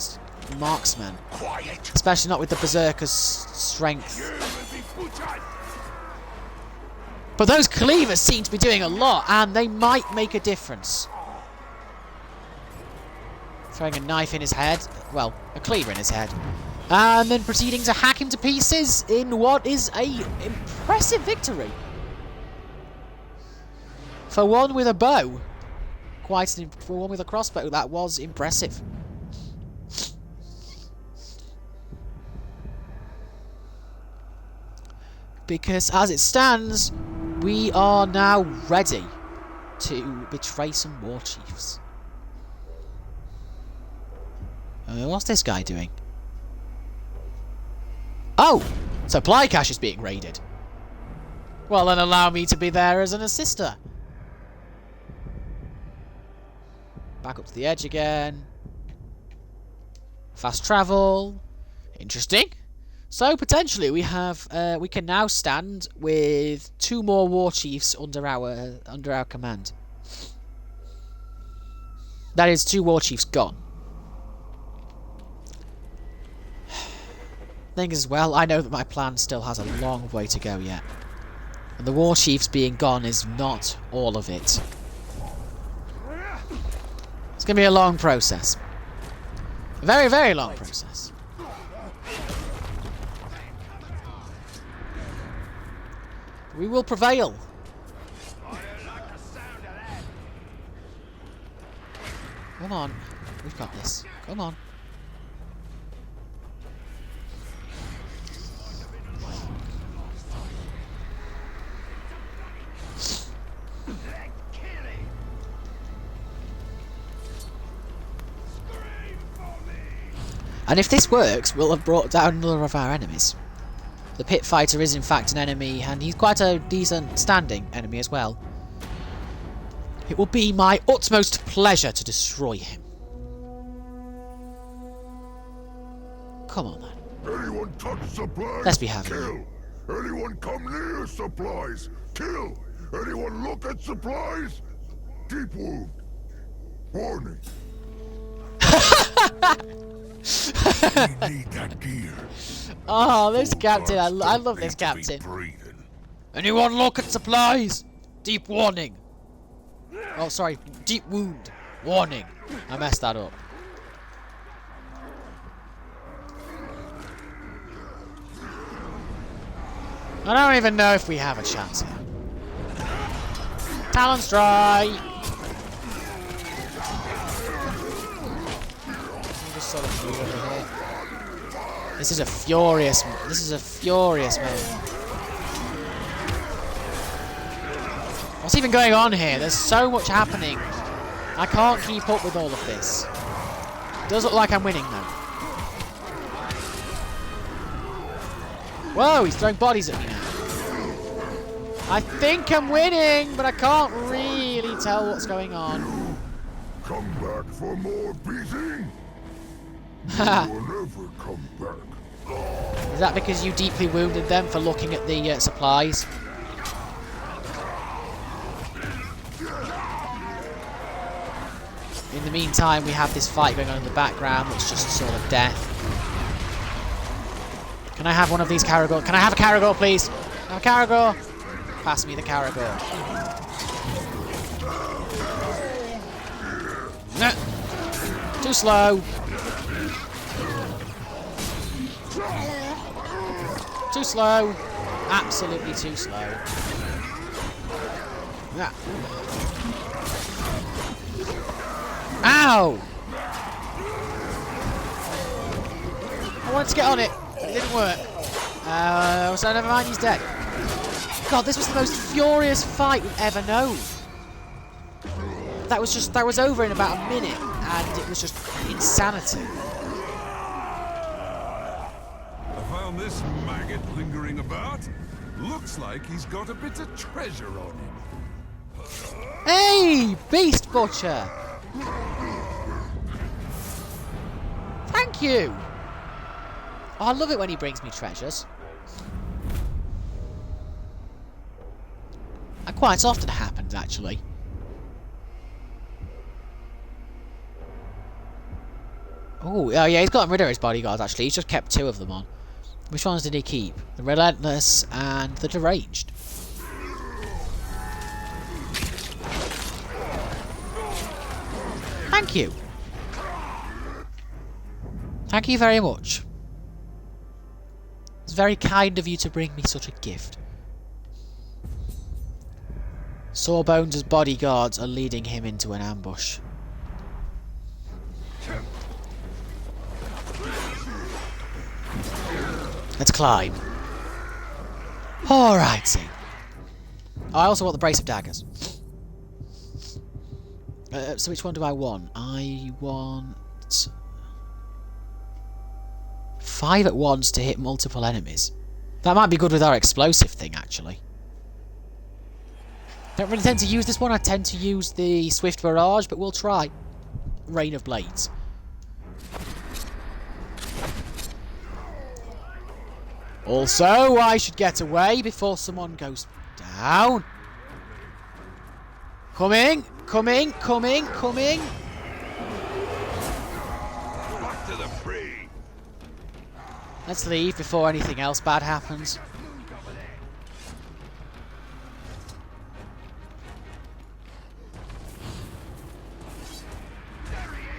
marksmen. Quiet. Especially not with the Berserker's strength. But those cleavers seem to be doing a lot, and they might make a difference. Throwing a knife in his head. Well, a cleaver in his head. And then proceeding to hack him to pieces in what is a impressive victory. For one with a bow. For one with a crossbow, that was impressive. Because as it stands, we are now ready to betray some war chiefs. What's this guy doing? Oh! Supply cache is being raided. Well, then allow me to be there as an assister. Back up to the edge again. Fast travel. Interesting. So potentially we have we can now stand with 2 more war chiefs under our command. That is 2 war chiefs gone. Thing as well, I know that my plan still has a long way to go yet. And the war chiefs being gone is not all of it. It's going to be a long process. A very, very long process. We will prevail. Come on. We've got this. Come on. And if this works, we'll have brought down another of our enemies. The pit fighter is in fact an enemy, and he's quite a decent standing enemy as well. It will be my utmost pleasure to destroy him. Come on then. Anyone touch supplies? Let's be having kill. Anyone come near supplies? Kill. Anyone look at supplies? Deep wound. Warning. We need that gear. Oh, this captain. I love this captain. Anyone look at supplies? Deep warning. Oh, sorry. Deep wound. Warning. I messed that up. I don't even know if we have a chance here. Talon strike. Just sort of move over here. This is a furious moment. What's even going on here? There's so much happening. I can't keep up with all of this. Does look like I'm winning though. Whoa, he's throwing bodies at me now. I think I'm winning, but I can't really tell what's going on. Come back for more beating? You will never come back. Is that because you deeply wounded them for looking at the supplies? In the meantime, we have this fight going on in the background that's just sort of death. Can I have one of these Caragor? Can I have a Caragor, please? A Caragor! Pass me the Caragor. No. Too slow. Too slow. Absolutely too slow. Yeah. Ow! I wanted to get on it. It didn't work. So never mind, he's dead. God, this was the most furious fight we've ever known. That was over in about a minute, and it was just insanity. I found this maggot lingering about. Looks like he's got a bit of treasure on him. Hey, Beast Butcher! Thank you! Oh, I love it when he brings me treasures. That quite often happens, actually. Oh, yeah, he's gotten rid of his bodyguards, actually. He's just kept 2 of them on. Which ones did he keep? The Relentless and the Deranged. Thank you. Thank you very much. It's very kind of you to bring me such a gift. Sawbones' bodyguards are leading him into an ambush. Let's climb. Alrighty. I also want the brace of daggers. So which one do I want? I want 5 at once to hit multiple enemies. That might be good with our explosive thing, actually. Don't really tend to use this one. I tend to use the Swift Barrage, but we'll try. Rain of Blades. Also, I should get away before someone goes down. Coming, coming, coming, coming. Back to the free. Let's leave before anything else bad happens.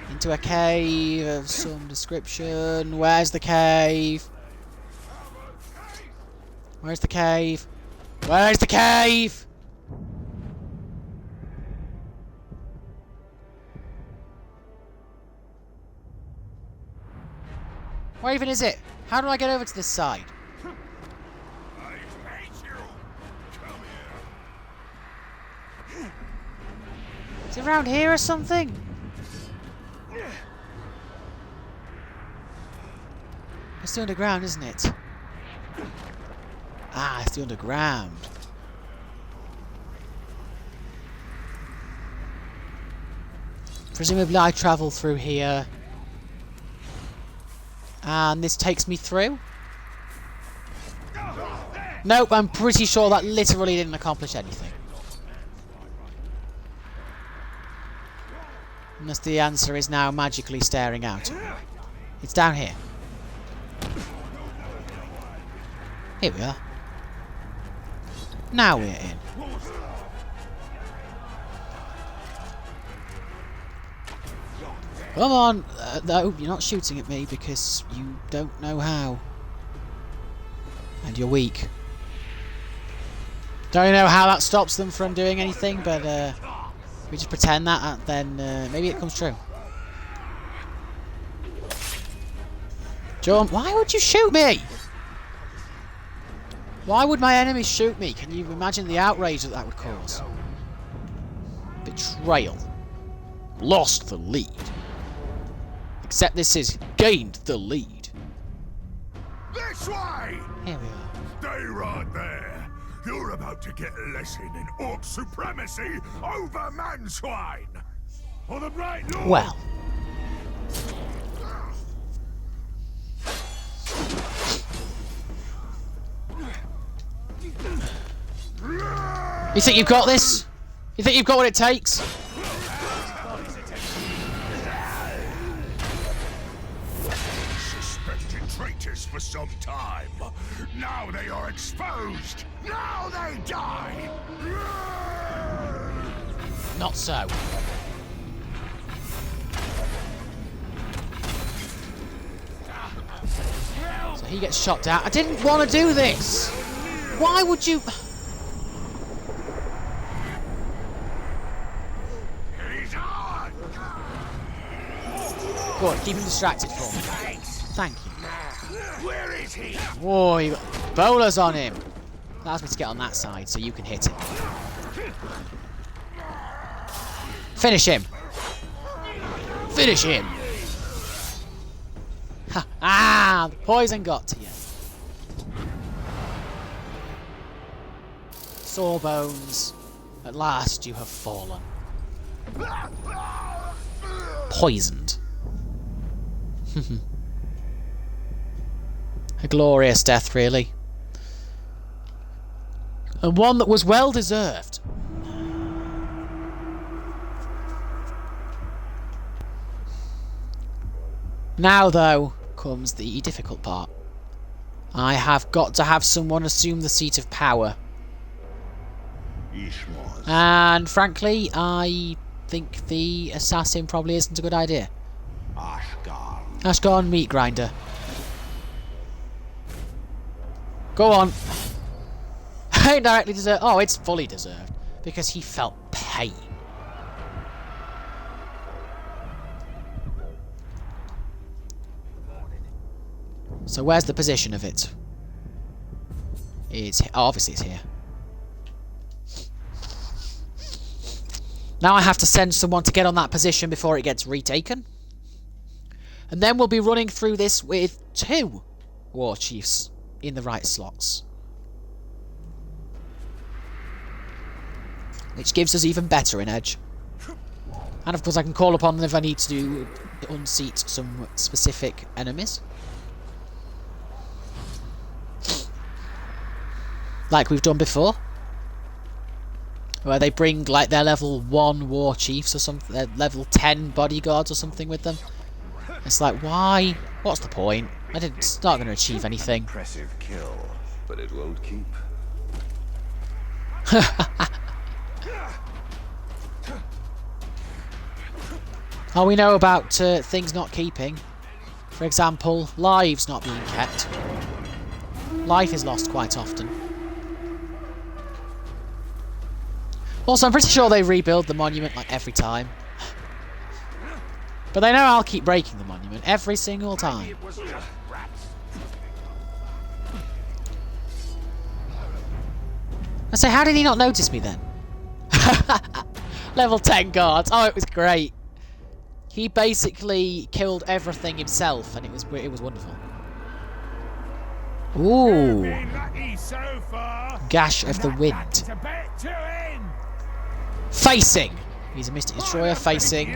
Into a cave of some description. Where's the cave? Where's the cave? Where's the cave? Where even is it? How do I get over to this side? I hate you. Come here. Is it around here or something? It's the underground, isn't it? Ah, it's the underground. Presumably I travel through here. And this takes me through? Nope, I'm pretty sure that literally didn't accomplish anything. Unless the answer is now magically staring out. It's down here. Here we are. Now we're in. Come on! No, you're not shooting at me because you don't know how. And you're weak. Don't know how that stops them from doing anything, but if we just pretend that, then maybe it comes true. Jump! Why would you shoot me? Why would my enemies shoot me? Can you imagine the outrage that that would cause? Betrayal. Lost the lead. Except this is gained the lead. This way! Here we are. Stay right there. You're about to get a lesson in orc supremacy over manswine. For the Bright Lord. Well. You think you've got this? You think you've got what it takes? Suspected traitors for some time. Now they are exposed. Now they die. Not so. So he gets shot down. I didn't want to do this. Why would you? He's on. Good, keep him distracted for me. Thank you. Where is he? Whoa, you got bowlers on him. Allows me to get on that side so you can hit him. Finish him. Finish him. Ha! Ah, the poison got to you. Sawbones, at last you have fallen. Poisoned. A glorious death, really. And one that was well deserved. Now, though, comes the difficult part. I have got to have someone assume the seat of power. And frankly, I think the assassin probably isn't a good idea. Ashgarn meat grinder. Go on. Indirectly deserved. Oh, it's fully deserved. Because he felt pain. So where's the position of it? It's obviously it's here. Now I have to send someone to get on that position before it gets retaken. And then we'll be running through this with 2 war chiefs in the right slots. Which gives us even better an edge. And of course I can call upon them if I need to unseat some specific enemies. Like we've done before. Where they bring like their level 1 war chiefs or something, their level 10 bodyguards or something with them. It's like, why? What's the point? It's not going to achieve anything. Impressive kill, but it won't keep. Oh, we know about things not keeping. For example, lives not being kept. Life is lost quite often. Also, I'm pretty sure they rebuild the monument like every time. But they know I'll keep breaking the monument every single time. I say, how did he not notice me then? Level 10 guards. Oh, it was great. He basically killed everything himself, and it was wonderful. Ooh. Gash of the Wind. Facing. He's a Mystic Destroyer facing.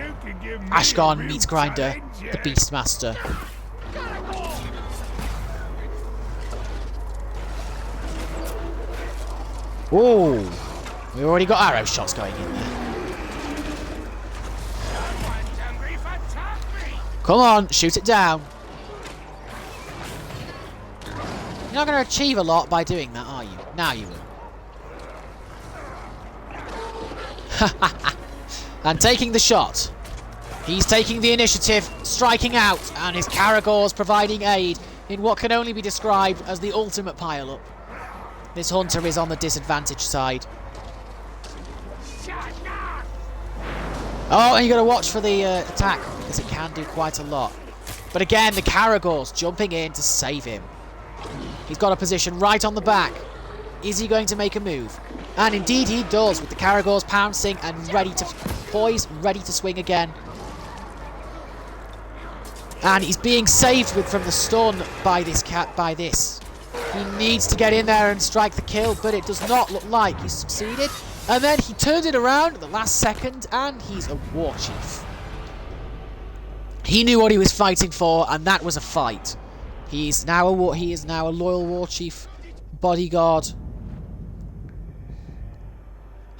Ashgarn Meat Grinder, the Beastmaster. Ooh. We've already got arrow shots going in there. Come on, shoot it down. You're not going to achieve a lot by doing that, are you? Now you will. And taking the shot. He's taking the initiative, striking out, and his Caragor's providing aid in what can only be described as the ultimate pile-up. This hunter is on the disadvantaged side. Oh, and you got to watch for the attack, because it can do quite a lot. But again, the Caragor's jumping in to save him. He's got a position right on the back. Is he going to make a move? And indeed he does, with the Caragors pouncing and ready to poise, ready to swing again. And he's being saved from the stun by this cat, by this. He needs to get in there and strike the kill, but it does not look like he's succeeded. And then he turned it around at the last second, and he's a war chief. He knew what he was fighting for, and that was a fight. He is now a loyal war chief, bodyguard,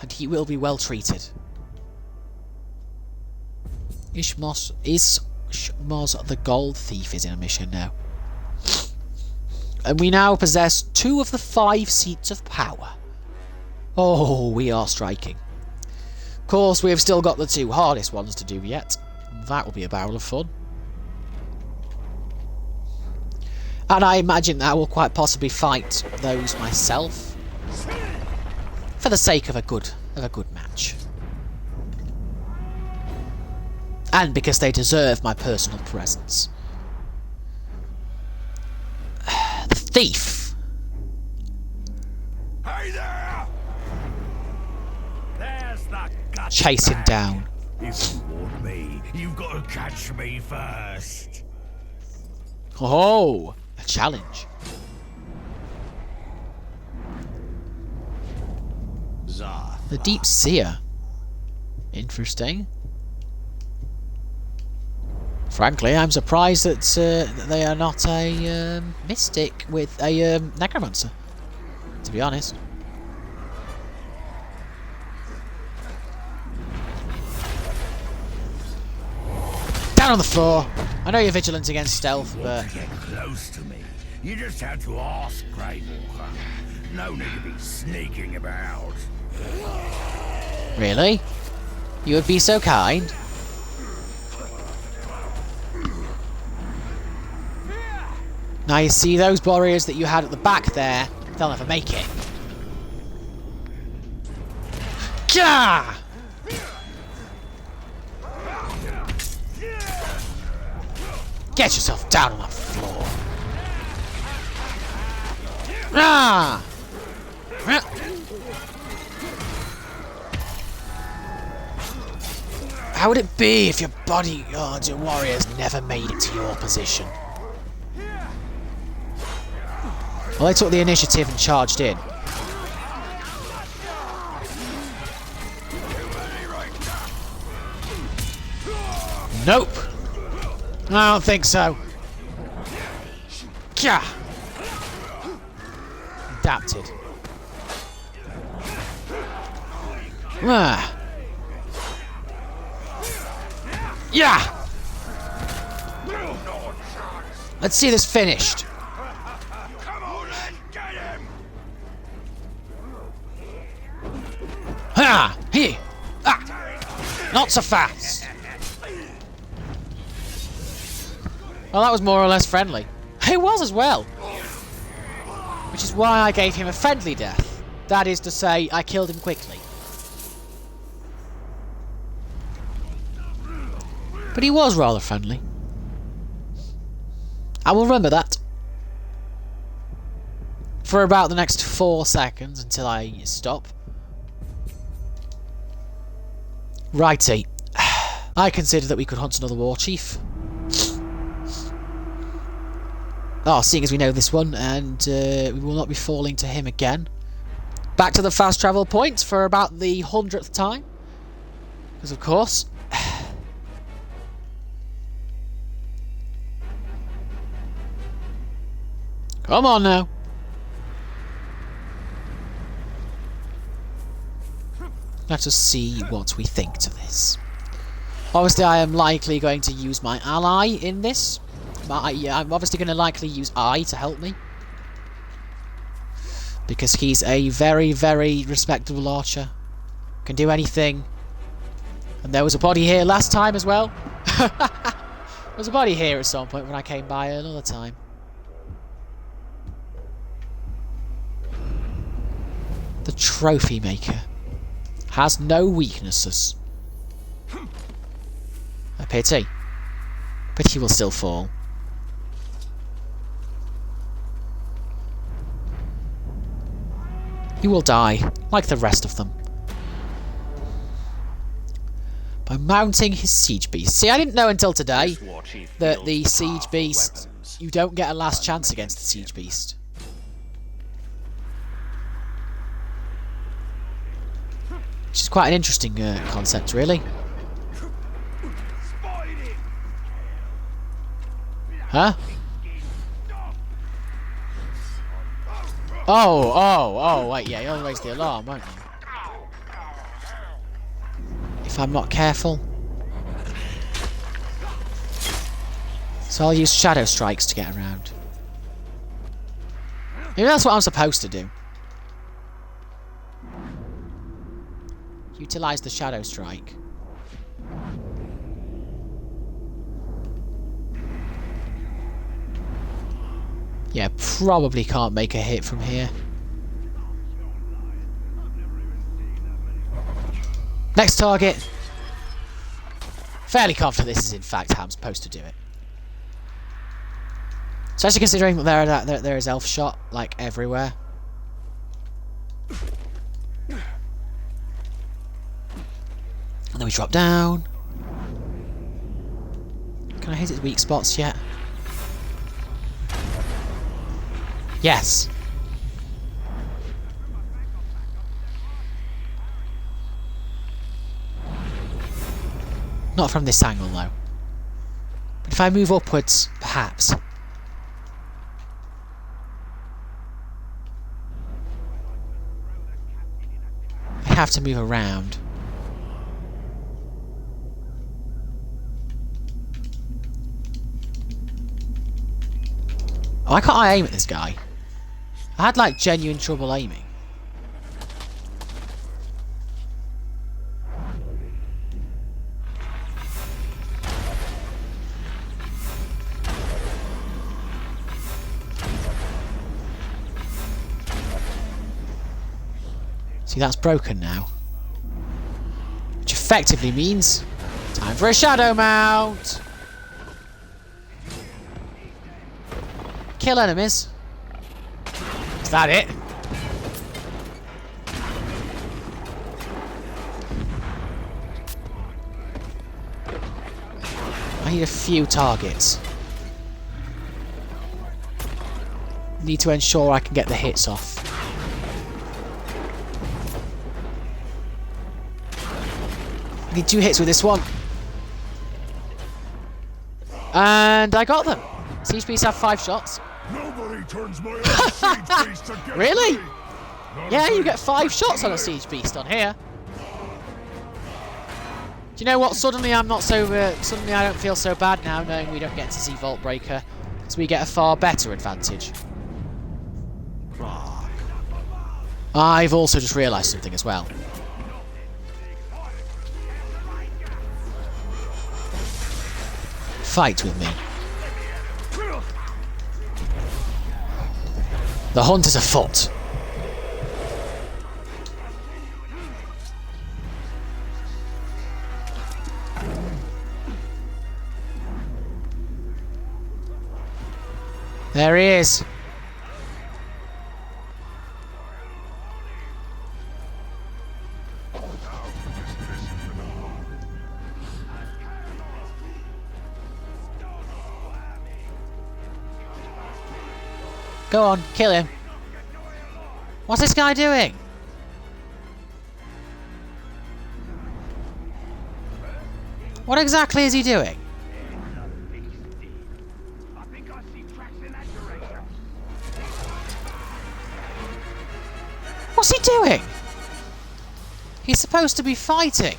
and he will be well treated. Ishmos the Gold Thief is in a mission now. And we now possess 2 of the 5 seats of power. Oh, we are striking. Of course, we have still got the 2 hardest ones to do yet. That will be a barrel of fun. And I imagine that I will quite possibly fight those myself. For the sake of a good match. And because they deserve my personal presence. The thief. Hey there! There's the gut. Chase him down. If you want me, you've got to catch me first. Oh, a challenge. The Deep Seer. Interesting. Frankly, I'm surprised that they are not a mystic with a necromancer, to be honest. Down on the floor. I know you're vigilant against stealth, but... Get close to me. You just had to ask, Grey Walker. No need to be sneaking about. Really? You would be so kind? Now you see those warriors that you had at the back there, they'll never make it. Gah! Get yourself down on the floor. Ah! How would it be if your bodyguards, your warriors, never made it to your position? Well, they took the initiative and charged in. Nope. I don't think so. Gah! Adapted. Ah. Yeah! Let's see this finished. Come on and get him! Ha! Here! Ah! Not so fast! Well, that was more or less friendly. It was as well! Which is why I gave him a friendly death. That is to say, I killed him quickly. But he was rather friendly. I will remember that. For about the next 4 seconds until I stop. Righty. I consider that we could hunt another war chief. Oh, seeing as we know this one, and we will not be falling to him again. Back to the fast travel point for about the 100th time. Because of course... Come on now. Let us see what we think to this. Obviously, I am likely going to use my ally in this. I'm obviously going to likely use I to help me. Because he's a very, very respectable archer. Can do anything. And there was a body here last time as well. There was a body here at some point when I came by another time. The Trophy Maker has no weaknesses. A pity. But he will still fall. He will die, like the rest of them. By mounting his siege beast. See, I didn't know until today that the siege beast, you don't get a last chance against the siege beast. Which is quite an interesting concept, really. Huh? Oh, wait, yeah, you'll raise the alarm, won't you? If I'm not careful. So I'll use shadow strikes to get around. Maybe that's what I'm supposed to do. Utilize the shadow strike. Yeah, probably can't make a hit from here. Next target. Fairly confident this is in fact how I'm supposed to do it. Especially considering that there is elf shot like everywhere. And then we drop down. Can I hit its weak spots yet? Yes. Not from this angle though. But if I move upwards, perhaps. I have to move around. Why can't I aim at this guy? I had like genuine trouble aiming. See, that's broken now. Which effectively means time for a shadow mount. Kill enemies. Is that it? I need a few targets. Need to ensure I can get the hits off. I need 2 hits with this one. And I got them. Siege beasts have 5 shots. Nobody turns my own siege beast against Really? me. Yeah, you get 5 shots on a siege beast on here. Do you know what? Suddenly I'm not so. Suddenly I don't feel so bad now, knowing we don't get to see Vault Breaker, so we get a far better advantage. I've also just realised something as well. Fight with me. The hunt is afoot. There he is. Go on, kill him. What's this guy doing? What exactly is he doing? What's he doing? He's supposed to be fighting.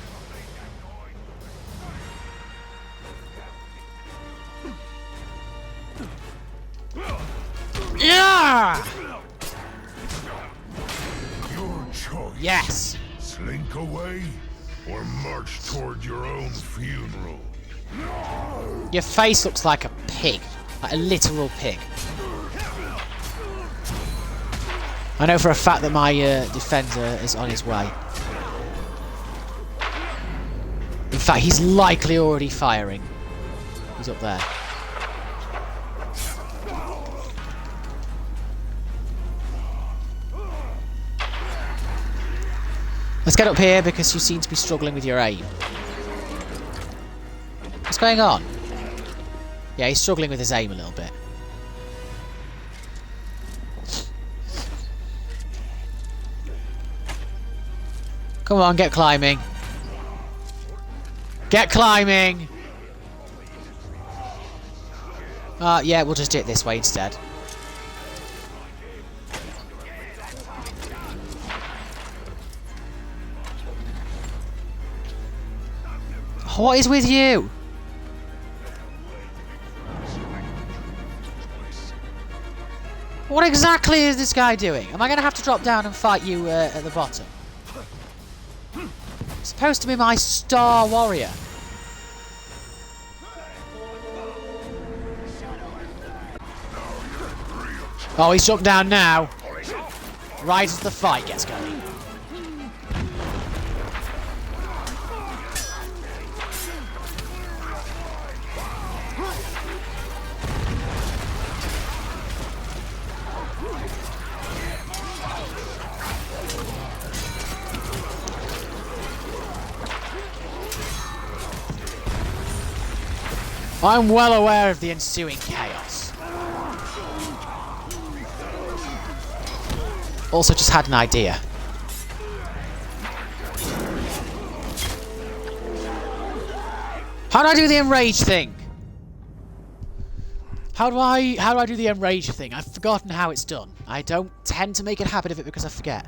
Yeah! Your choice. Yes. Slink away or march toward your own funeral. Your face looks like a pig. Like a literal pig. I know for a fact that my defender is on his way. In fact, he's likely already firing. He's up there. Let's get up here because you seem to be struggling with your aim. What's going on? Yeah, he's struggling with his aim a little bit. Come on, get climbing. Get climbing! Yeah, we'll just do it this way instead. What is with you? What exactly is this guy doing? Am I going to have to drop down and fight you at the bottom? Supposed to be my star warrior. Oh, he's jumped down now. Right as the fight gets going. I'm well aware of the ensuing chaos. Also just had an idea. How do I do the enrage thing? How do I do the enrage thing? I've forgotten how it's done. I don't tend to make a habit of it because I forget.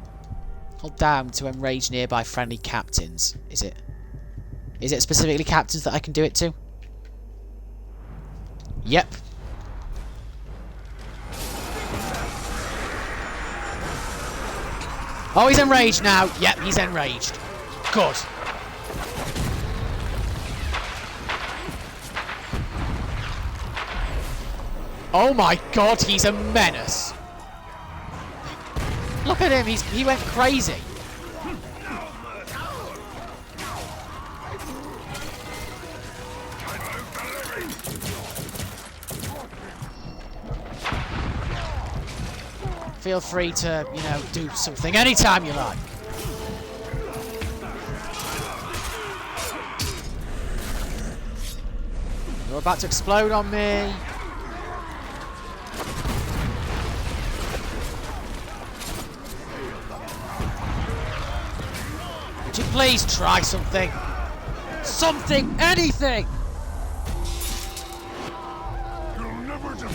Hold down to enrage nearby friendly captains. Is it specifically captains that I can do it to? Yep. Oh, he's enraged now. Yep, he's enraged. Good. Oh my god, he's a menace. Look at him, he went crazy. Feel free to, you know, do something anytime you like. You're about to explode on me. Would you please try something? Something! Anything! You'll never do.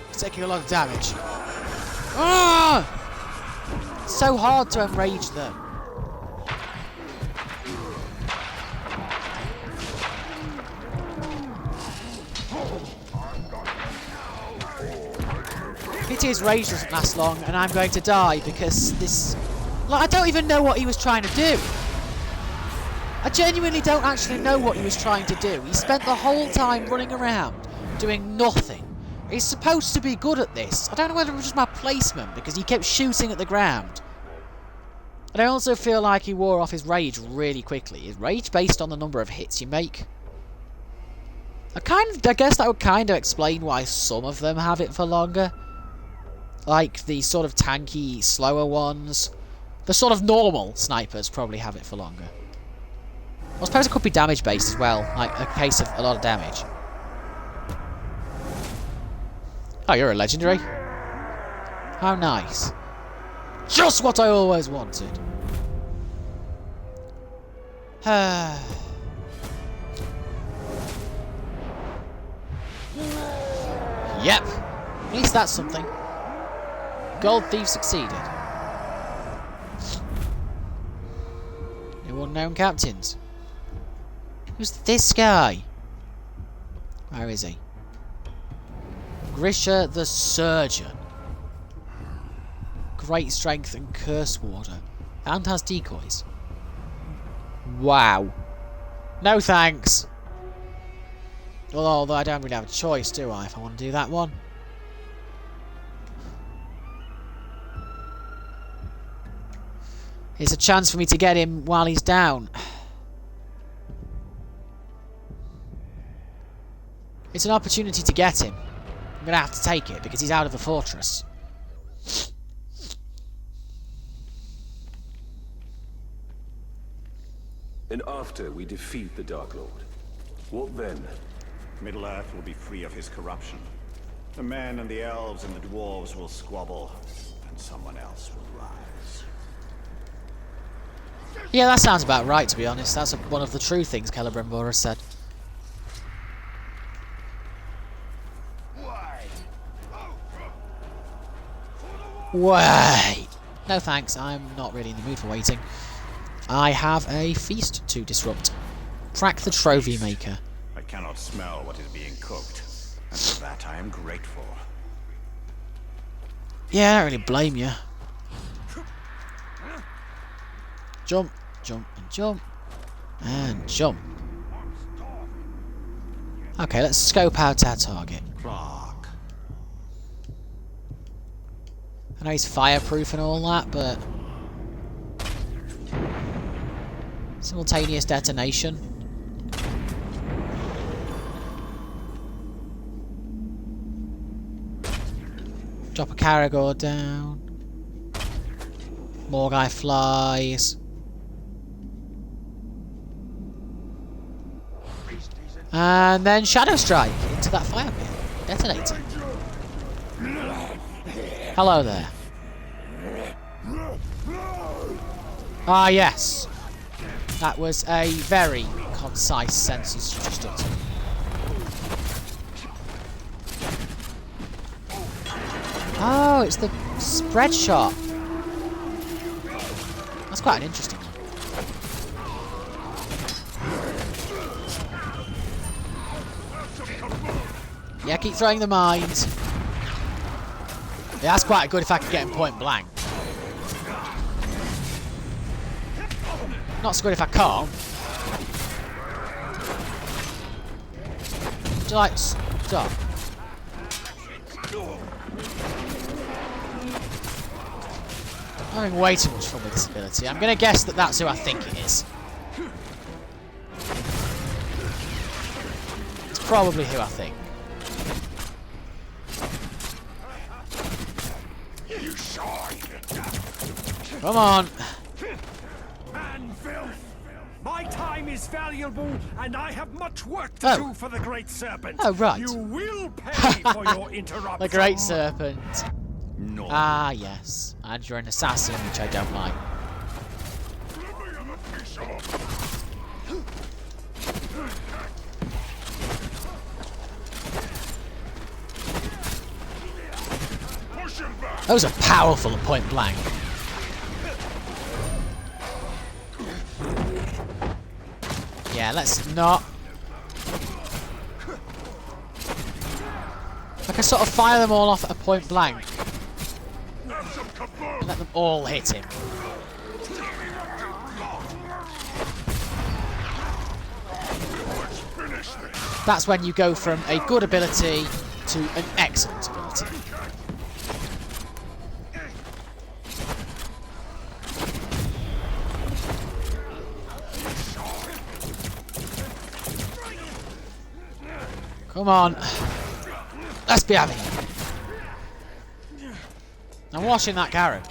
It's taking a lot of damage. Ah! It's so hard to enrage them. Pity his rage doesn't last long, and I'm going to die because this... Like, I don't even know what he was trying to do. I genuinely don't actually know what he was trying to do. He spent the whole time running around, doing nothing. He's supposed to be good at this. I don't know whether it was just my placement, because he kept shooting at the ground. And I also feel like he wore off his rage really quickly. His rage based on the number of hits you make. I guess that would kind of explain why some of them have it for longer. Like the sort of tanky, slower ones. The sort of normal snipers probably have it for longer. I suppose it could be damage based as well, like a case of a lot of damage. Oh, you're a legendary? How nice. Just what I always wanted. Yep. At least that's something. Gold Thief succeeded. New unknown captains. Who's this guy? Where is he? Grisha the Surgeon. Great strength and curse warder. And has decoys. Wow. No thanks. Well, although I don't really have a choice, do I, if I want to do that one? It's a chance for me to get him while he's down. It's an opportunity to get him. I'm going to have to take it because he's out of the fortress. And after we defeat the Dark Lord, what then? Middle-earth will be free of his corruption. The men and the elves and the dwarves will squabble, and someone else will rise. Yeah, that sounds about right, to be honest. That's one of the true things Celebrimbor has said. Wait! No thanks, I'm not really in the mood for waiting. I have a feast to disrupt. Track the trophy maker. I cannot smell what is being cooked, and for that I am grateful. Yeah, I don't really blame you. Jump, jump, and jump. And jump. Okay, let's scope out our target. Clark. I know he's fireproof and all that, but... simultaneous detonation. Drop a Caragor down. More guy flies. And then Shadow Strike into that fire pit. Detonating. Hello there. Ah, yes. That was a very concise sentence you just uttered. Oh, it's the spread shot. That's quite an interesting one. Yeah, keep throwing the mines. Yeah, that's quite good if I could get him point blank. Not so good if I can't. Would you like stop? I'm having way too much fun with this ability. I'm going to guess that that's who I think it is. It's probably who I think. Come on. My time is valuable, and I have much work to do for the Great Serpent. Oh, right. You will pay for your interruption. The Great Serpent. No. Ah, yes. And you're an assassin, which I don't like. Those are powerful at point blank. Yeah, let's not. I can sort of fire them all off at a point blank. And let them all hit him. That's when you go from a good ability to an excellent ability. Come on. Let's be having it. I'm watching that Garo.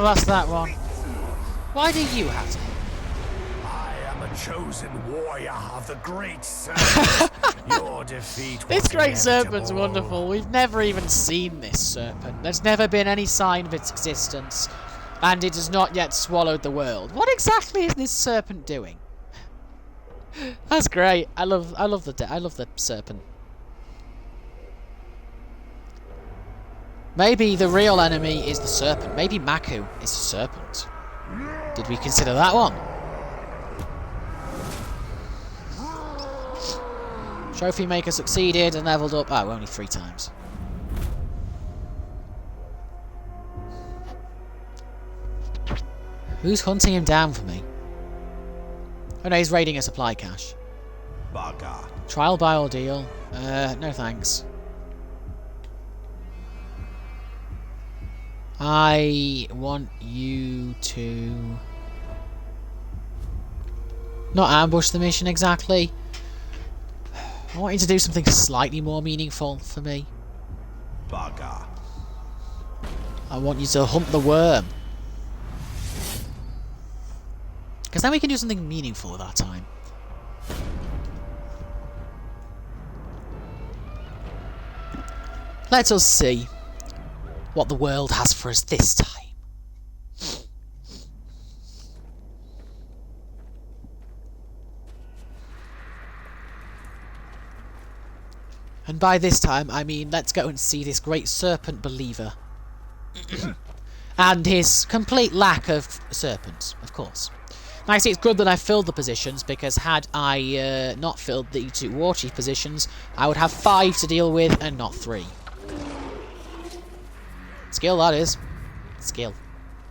That's that one. Why do you have to? I am a chosen warrior of the Great Serpent. Your defeat was This Great Serpent's inevitable. wonderful. We've never even seen this serpent. There's never been any sign of its existence. And it has not yet swallowed the world. What exactly is this serpent doing? That's great. I love the serpent. Maybe the real enemy is the serpent. Maybe Maku is the serpent. Did we consider that one? Trophy Maker succeeded and leveled up. Oh, only 3 times. Who's hunting him down for me? Oh no, he's raiding a supply cache. Baga. Trial by ordeal. No thanks. I want you to... not ambush the mission exactly. I want you to do something slightly more meaningful for me. Bugger. I want you to hunt the worm. Because then we can do something meaningful with our time. Let us see what the world has for us this time. And by this time, I mean let's go and see this great serpent believer. And his complete lack of serpents, of course. Now, I see it's good that I filled the positions, because had I not filled the 2 war chief positions, I would have 5 to deal with and not 3. Skill, that is. Skill.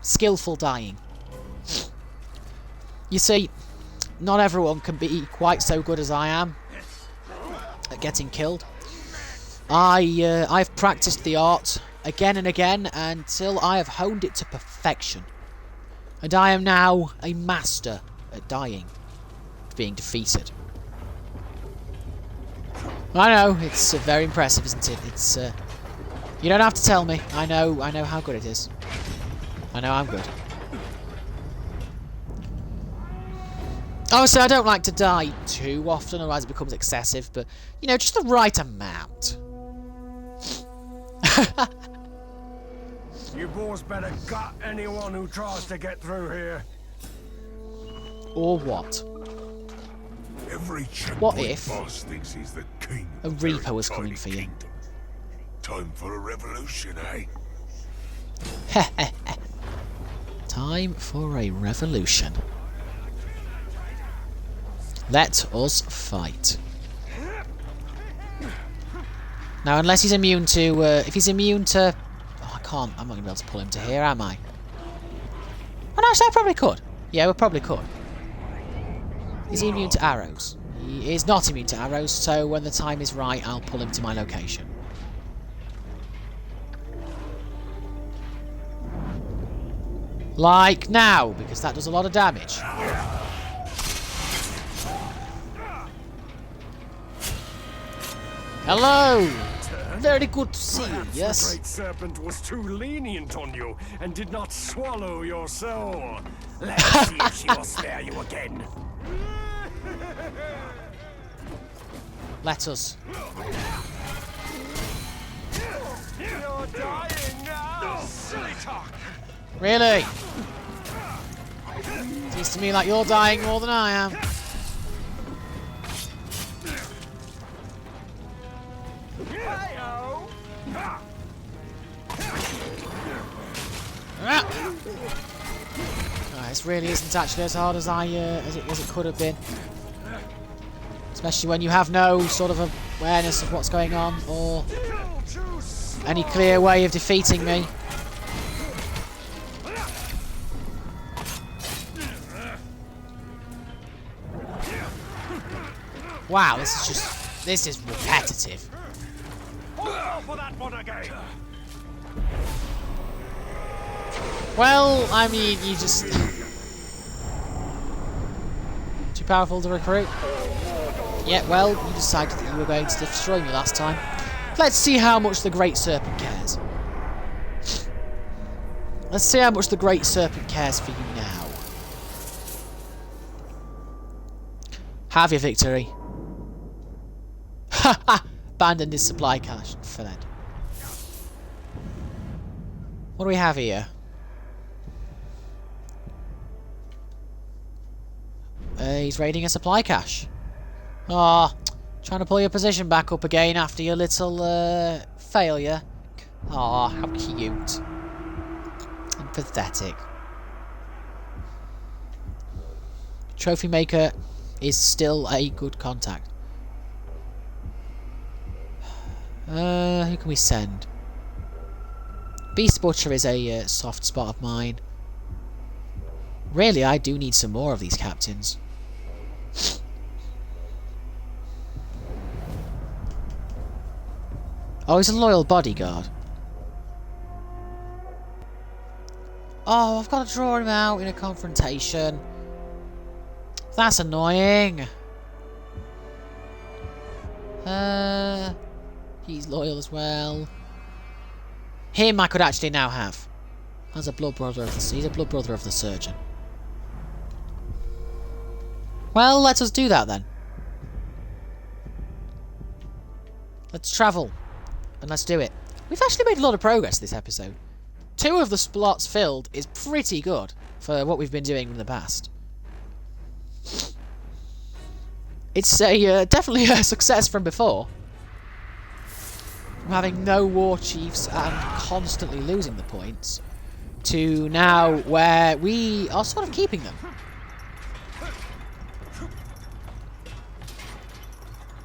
Skillful dying. You see, not everyone can be quite so good as I am at getting killed. I've practiced the art again and again until I have honed it to perfection. And I am now a master at dying, being defeated. I know, it's very impressive, isn't it? It's you don't have to tell me. I know how good it is. I know I'm good. Obviously, I don't like to die too often, otherwise it becomes excessive, but, you know, just the right amount. You boys better gut anyone who tries to get through here. Or what? Every What checkpoint if boss thinks he's the king a of their Reaper was tiny coming for you? kingdom. Time for a revolution, eh? Time for a revolution. Let us fight. Now, unless he's immune to... if he's immune to... oh, I can't. I'm not going to be able to pull him to here, am I? Oh, no, actually, I probably could. Yeah, we probably could. Is he immune to arrows? He is not immune to arrows, so when the time is right, I'll pull him to my location. Like now, because that does a lot of damage. Hello! Very good to see you, Perhaps yes? the great serpent was too lenient on you and did not swallow your soul. Let's see if she will spare you again. Let us. You're dying now! Silly talk! Really? Seems to me like you're dying more than I am. Oh, this really isn't actually as hard as as it could have been. Especially when you have no sort of awareness of what's going on or any clear way of defeating me. Wow, this is repetitive. Well, I mean, you just... too powerful to recruit? Yeah, well, you decided that you were going to destroy me last time. Let's see how much the Great Serpent cares. Let's see how much the Great Serpent cares for you now. Have your victory. Ha ha! Abandoned his supply cache. Fled. What do we have here? He's raiding a supply cache. Ah, trying to pull your position back up again after your little failure. Ah, how cute and pathetic. Trophy Maker is still a good contact. Who can we send? Beast Butcher is a soft spot of mine. Really, I do need some more of these captains. Oh, he's a loyal bodyguard. Oh, I've got to draw him out in a confrontation. That's annoying. He's loyal as well. Him I could actually now have. As a blood brother of the... He's a blood brother of the surgeon. Well, let us do that then. Let's travel. And let's do it. We've actually made a lot of progress this episode. 2 of the slots filled is pretty good for what we've been doing in the past. It's a definitely a success from before. From having no war chiefs and constantly losing the points, to now where we are sort of keeping them.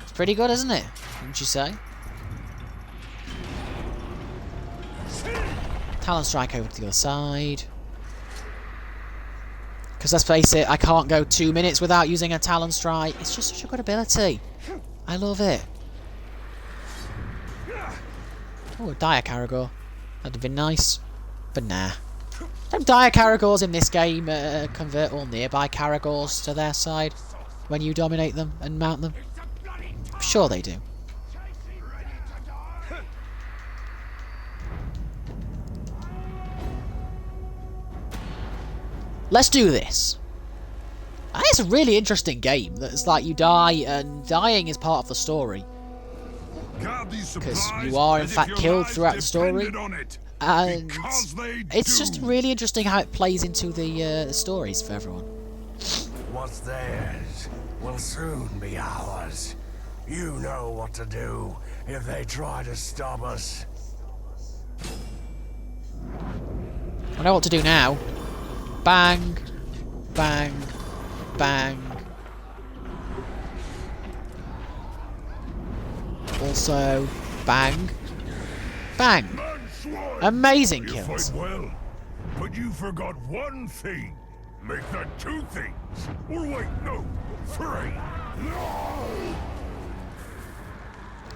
It's pretty good, isn't it? Wouldn't you say? Talon strike over to the other side. Because let's face it, I can't go 2 minutes without using a Talon strike. It's just such a good ability. I love it. Oh, a Dire Caragor. That'd have been nice. But nah. Don't Dire Caragors in this game convert all nearby Caragors to their side when you dominate them and mount them? I'm sure they do. Let's do this. I think it's a really interesting game. That's like you die, and dying is part of the story. Because you are in fact killed throughout the story. And it's just really interesting how it plays into the stories for everyone. What's theirs will soon be ours. You know what to do if they try to stop us. I know what to do now. Bang, bang, bang. Also, bang, bang. Amazing kills. Well, but you forgot one thing. Make that 2 things. Or wait, no, 3.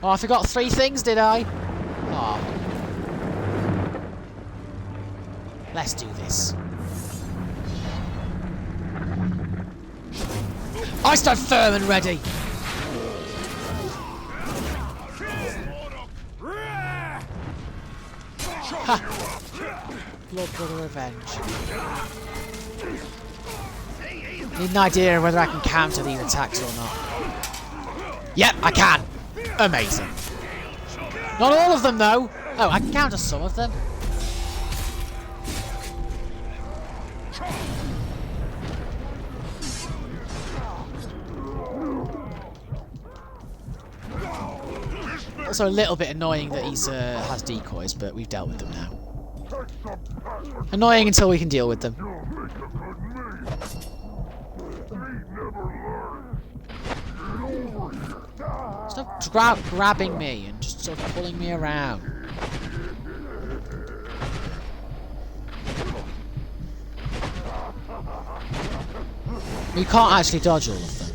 Oh, I forgot 3 things, did I? Oh. Let's do this. I stand firm and ready. Ha! Blood Brother Revenge. Need an idea of whether I can counter these attacks or not. Yep, I can. Amazing. Not all of them, though. Oh, I can counter some of them. Also a little bit annoying that he's has decoys, but we've dealt with them now. Annoying until we can deal with them. Stop grabbing me and just sort of pulling me around. You can't actually dodge all of them.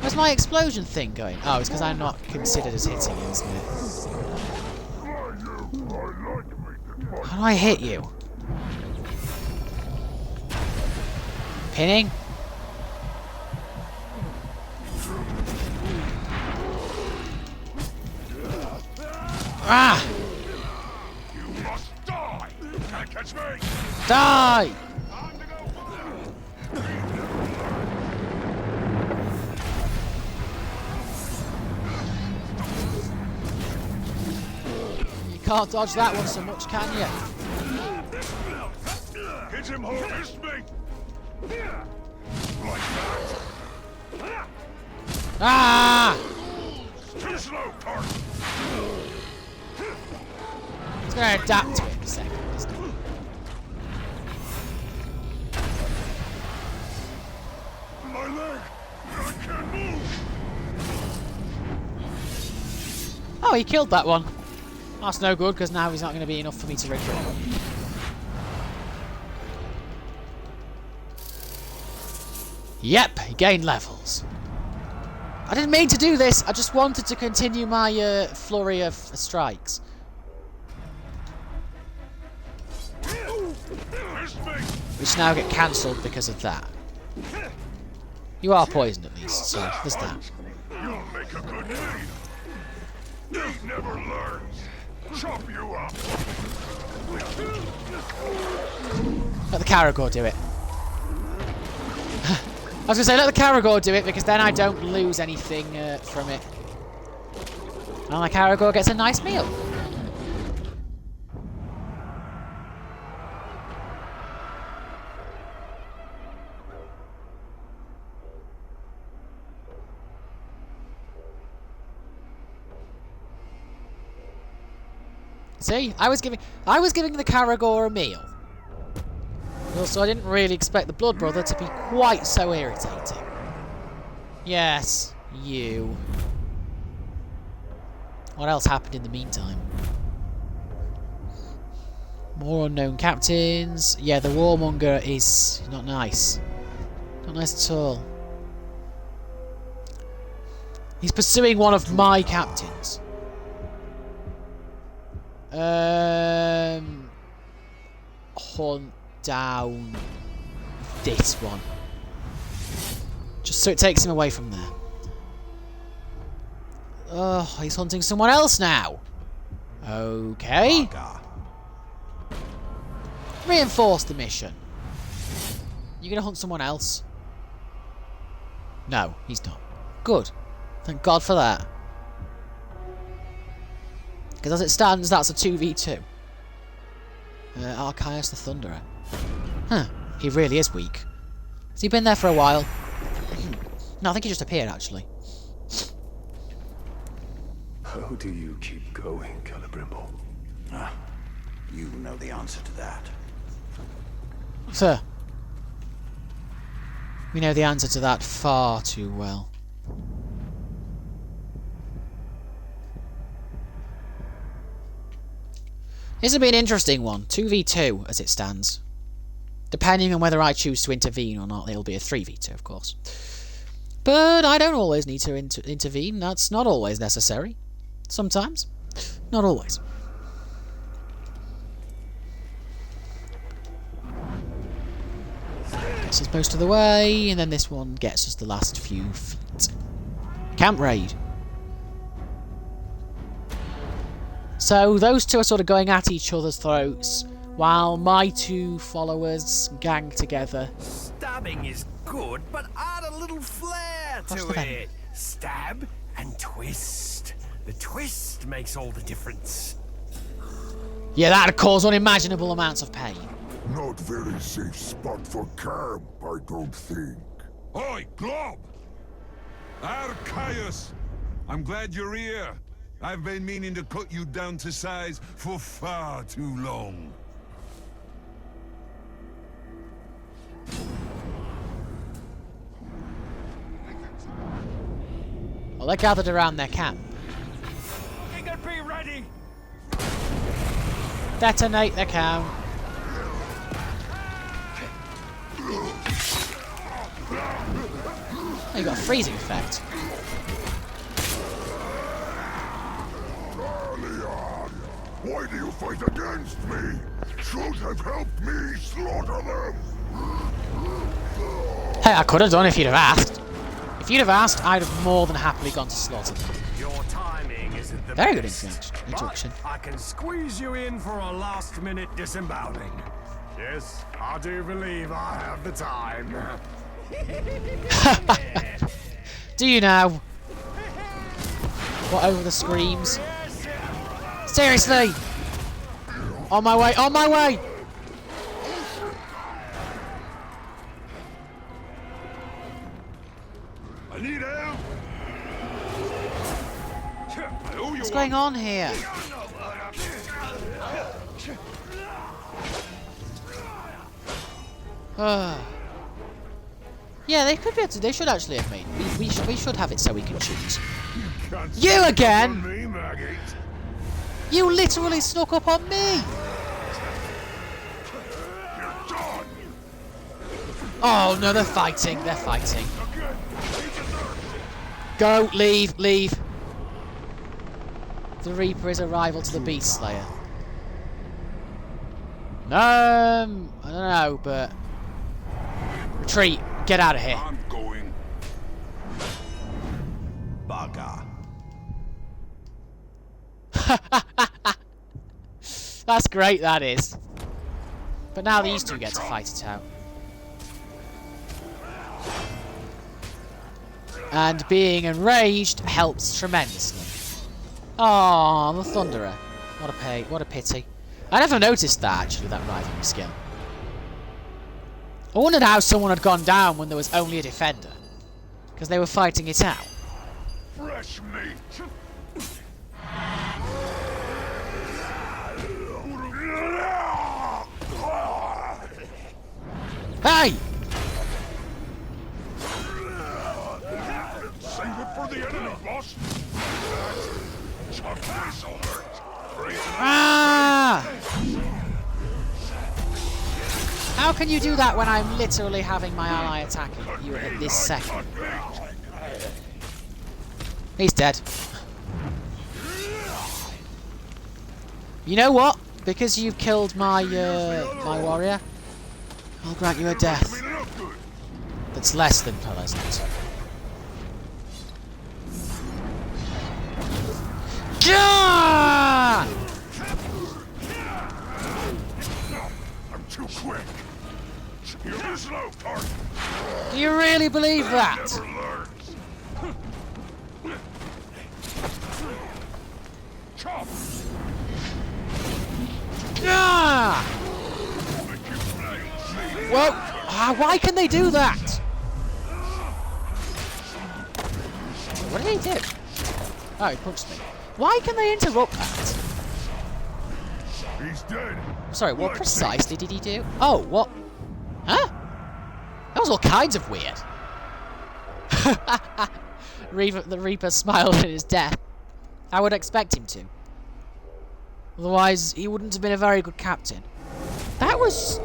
Where's my explosion thing going? Oh, it's because I'm not considered as hitting it, isn't it? How do I hit you? Pinning? Ah! You must die. Can't catch me. Die! Can't dodge that one so much, can you? Hit him hard, missed me. Like that. Ah! Too slow, Tart. He's going to adapt to it in a second, isn't he? My leg. I can't move. Oh, he killed that one. That's no good, because now he's not going to be enough for me to recover. Yep, he gained levels. I didn't mean to do this, I just wanted to continue my flurry of strikes. which now get cancelled because of that. You are poisoned at least, so there's that. You'll make a good leader. You never learn. Chop you up. Let the Caragor do it. I was going to say, let the Caragor do it, because then I don't lose anything from it. And the Caragor gets a nice meal. See, I was giving the Caragor a meal. Also, I didn't really expect the Blood Brother to be quite so irritating. Yes, you. What else happened in the meantime? More unknown captains. Yeah, the Warmonger is not nice. Not nice at all. He's pursuing one of my captains. Hunt down this one. Just so it takes him away from there. Oh, he's hunting someone else now. Okay. Reinforce the mission. You gonna hunt someone else? No, he's not. Good. Thank God for that. Because as it stands, that's a 2v2. Archias the Thunderer. Huh. He really is weak. Has he been there for a while? No, I think he just appeared, actually. How do you keep going, Calibrimble? Ah, you know the answer to that. Sir. We know the answer to that far too well. This will be an interesting one. 2v2 as it stands. Depending on whether I choose to intervene or not, it'll be a 3v2, of course. But I don't always need to intervene. That's not always necessary. Sometimes. Not always. This is most of the way, and then this one gets us the last few feet. Camp raid. So those two are sort of going at each other's throats, while my two followers gang together. Stabbing is good, but add a little flair to it. Stab and twist. The twist makes all the difference. Yeah, that'd cause unimaginable amounts of pain. Not very safe spot for camp, I don't think. Oi, Glob! Archias! I'm glad you're here. I've been meaning to cut you down to size for far too long. Well, they're gathered around their camp. Be ready. Detonate the camp. Oh, you got a freezing effect. Why do you fight against me? Should have helped me slaughter them! Hey, I could have done if you'd have asked. If you'd have asked, I'd have more than happily gone to slaughter them. Your timing isn't the Very good best, introduction. but I can squeeze you in for a last-minute disemboweling. Yes, I do believe I have the time. Do you now? What over the screams? Seriously! On my way, on my way! I need help! What's going on here? Yeah, they could be able to, they should actually have made. We should have it so we can choose. You again? Me, maggot. You literally snuck up on me! You're done! Oh no, they're fighting, they're fighting. Go, leave, leave. The Reaper is a rival to the Beast Slayer. I don't know, but Retreat. Get out of here. I'm going. Baga. That's great, that is. But now these two get to fight it out. And being enraged helps tremendously. Oh, the Thunderer. What a pity. I never noticed that, actually, that rivalry skill. I wondered how someone had gone down when there was only a defender. Because they were fighting it out. Fresh meat. Hey! Save it for the enemy, boss. Chuck this will hurt. Ah! How can you do that when I'm literally having my ally attacking you at this second? He's dead. You know what? Because you've killed my my warrior, I'll grant you a death that's less than pleasant. Yeah! I'm too quick. You're slow, Tark. Do you really believe that? Never learns. Chop. Yeah! Well, why can they do that? What did he do? Oh, he punched me. Why can they interrupt that? He's dead. Sorry, what precisely did he do? Oh, what? Huh? That was all kinds of weird. The Reaper smiled at his death. I would expect him to. Otherwise, he wouldn't have been a very good captain. That was...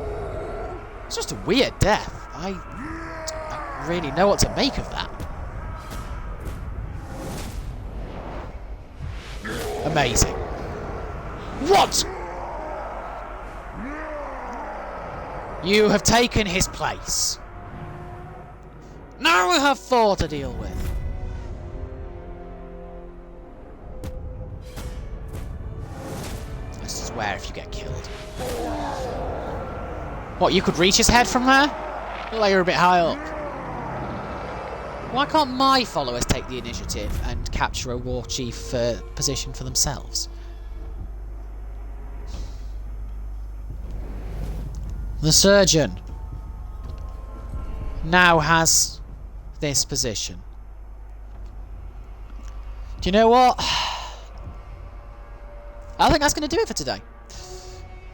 It's just a weird death. I don't really know what to make of that. Amazing. What? You have taken his place. Now we have 4 to deal with. I swear if you get killed. What, you could reach his head from there? Look like you're a bit high up. Why can't my followers take the initiative and capture a war chief position for themselves? The surgeon now has this position. Do you know what? I think that's going to do it for today.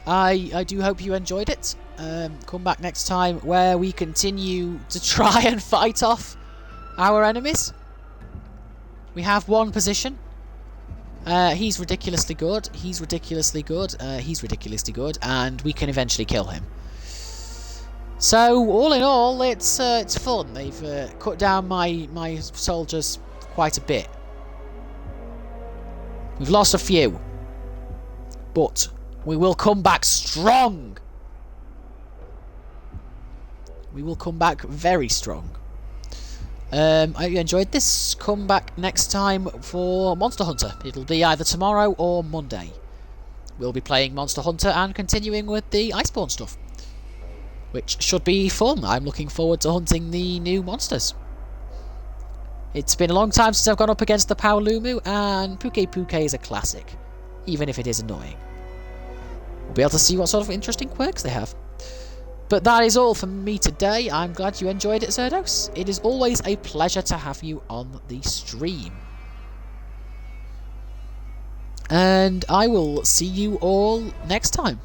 I do hope you enjoyed it. Come back next time where we continue to try and fight off our enemies. We have one position. He's ridiculously good. He's ridiculously good. He's ridiculously good, and we can eventually kill him. So all in all, it's fun. They've cut down my soldiers quite a bit. We've lost a few, but we will come back strong. We will come back very strong. I hope you enjoyed this. Come back next time for Monster Hunter. It'll be either tomorrow or Monday. We'll be playing Monster Hunter and continuing with the Iceborne stuff, which should be fun. I'm looking forward to hunting the new monsters. It's been a long time since I've gone up against the Paolumu, and Puke Puke is a classic, even if it is annoying. We'll be able to see what sort of interesting quirks they have. But that is all from me today. I'm glad you enjoyed it, Zerdos. It is always a pleasure to have you on the stream. And I will see you all next time.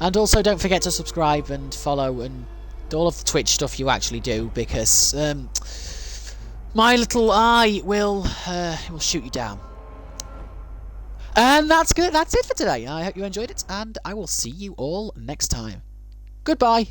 And also don't forget to subscribe and follow and all of the Twitch stuff you actually do, because my little eye will shoot you down. And that's good. That's it for today. I hope you enjoyed it, and I will see you all next time. Goodbye.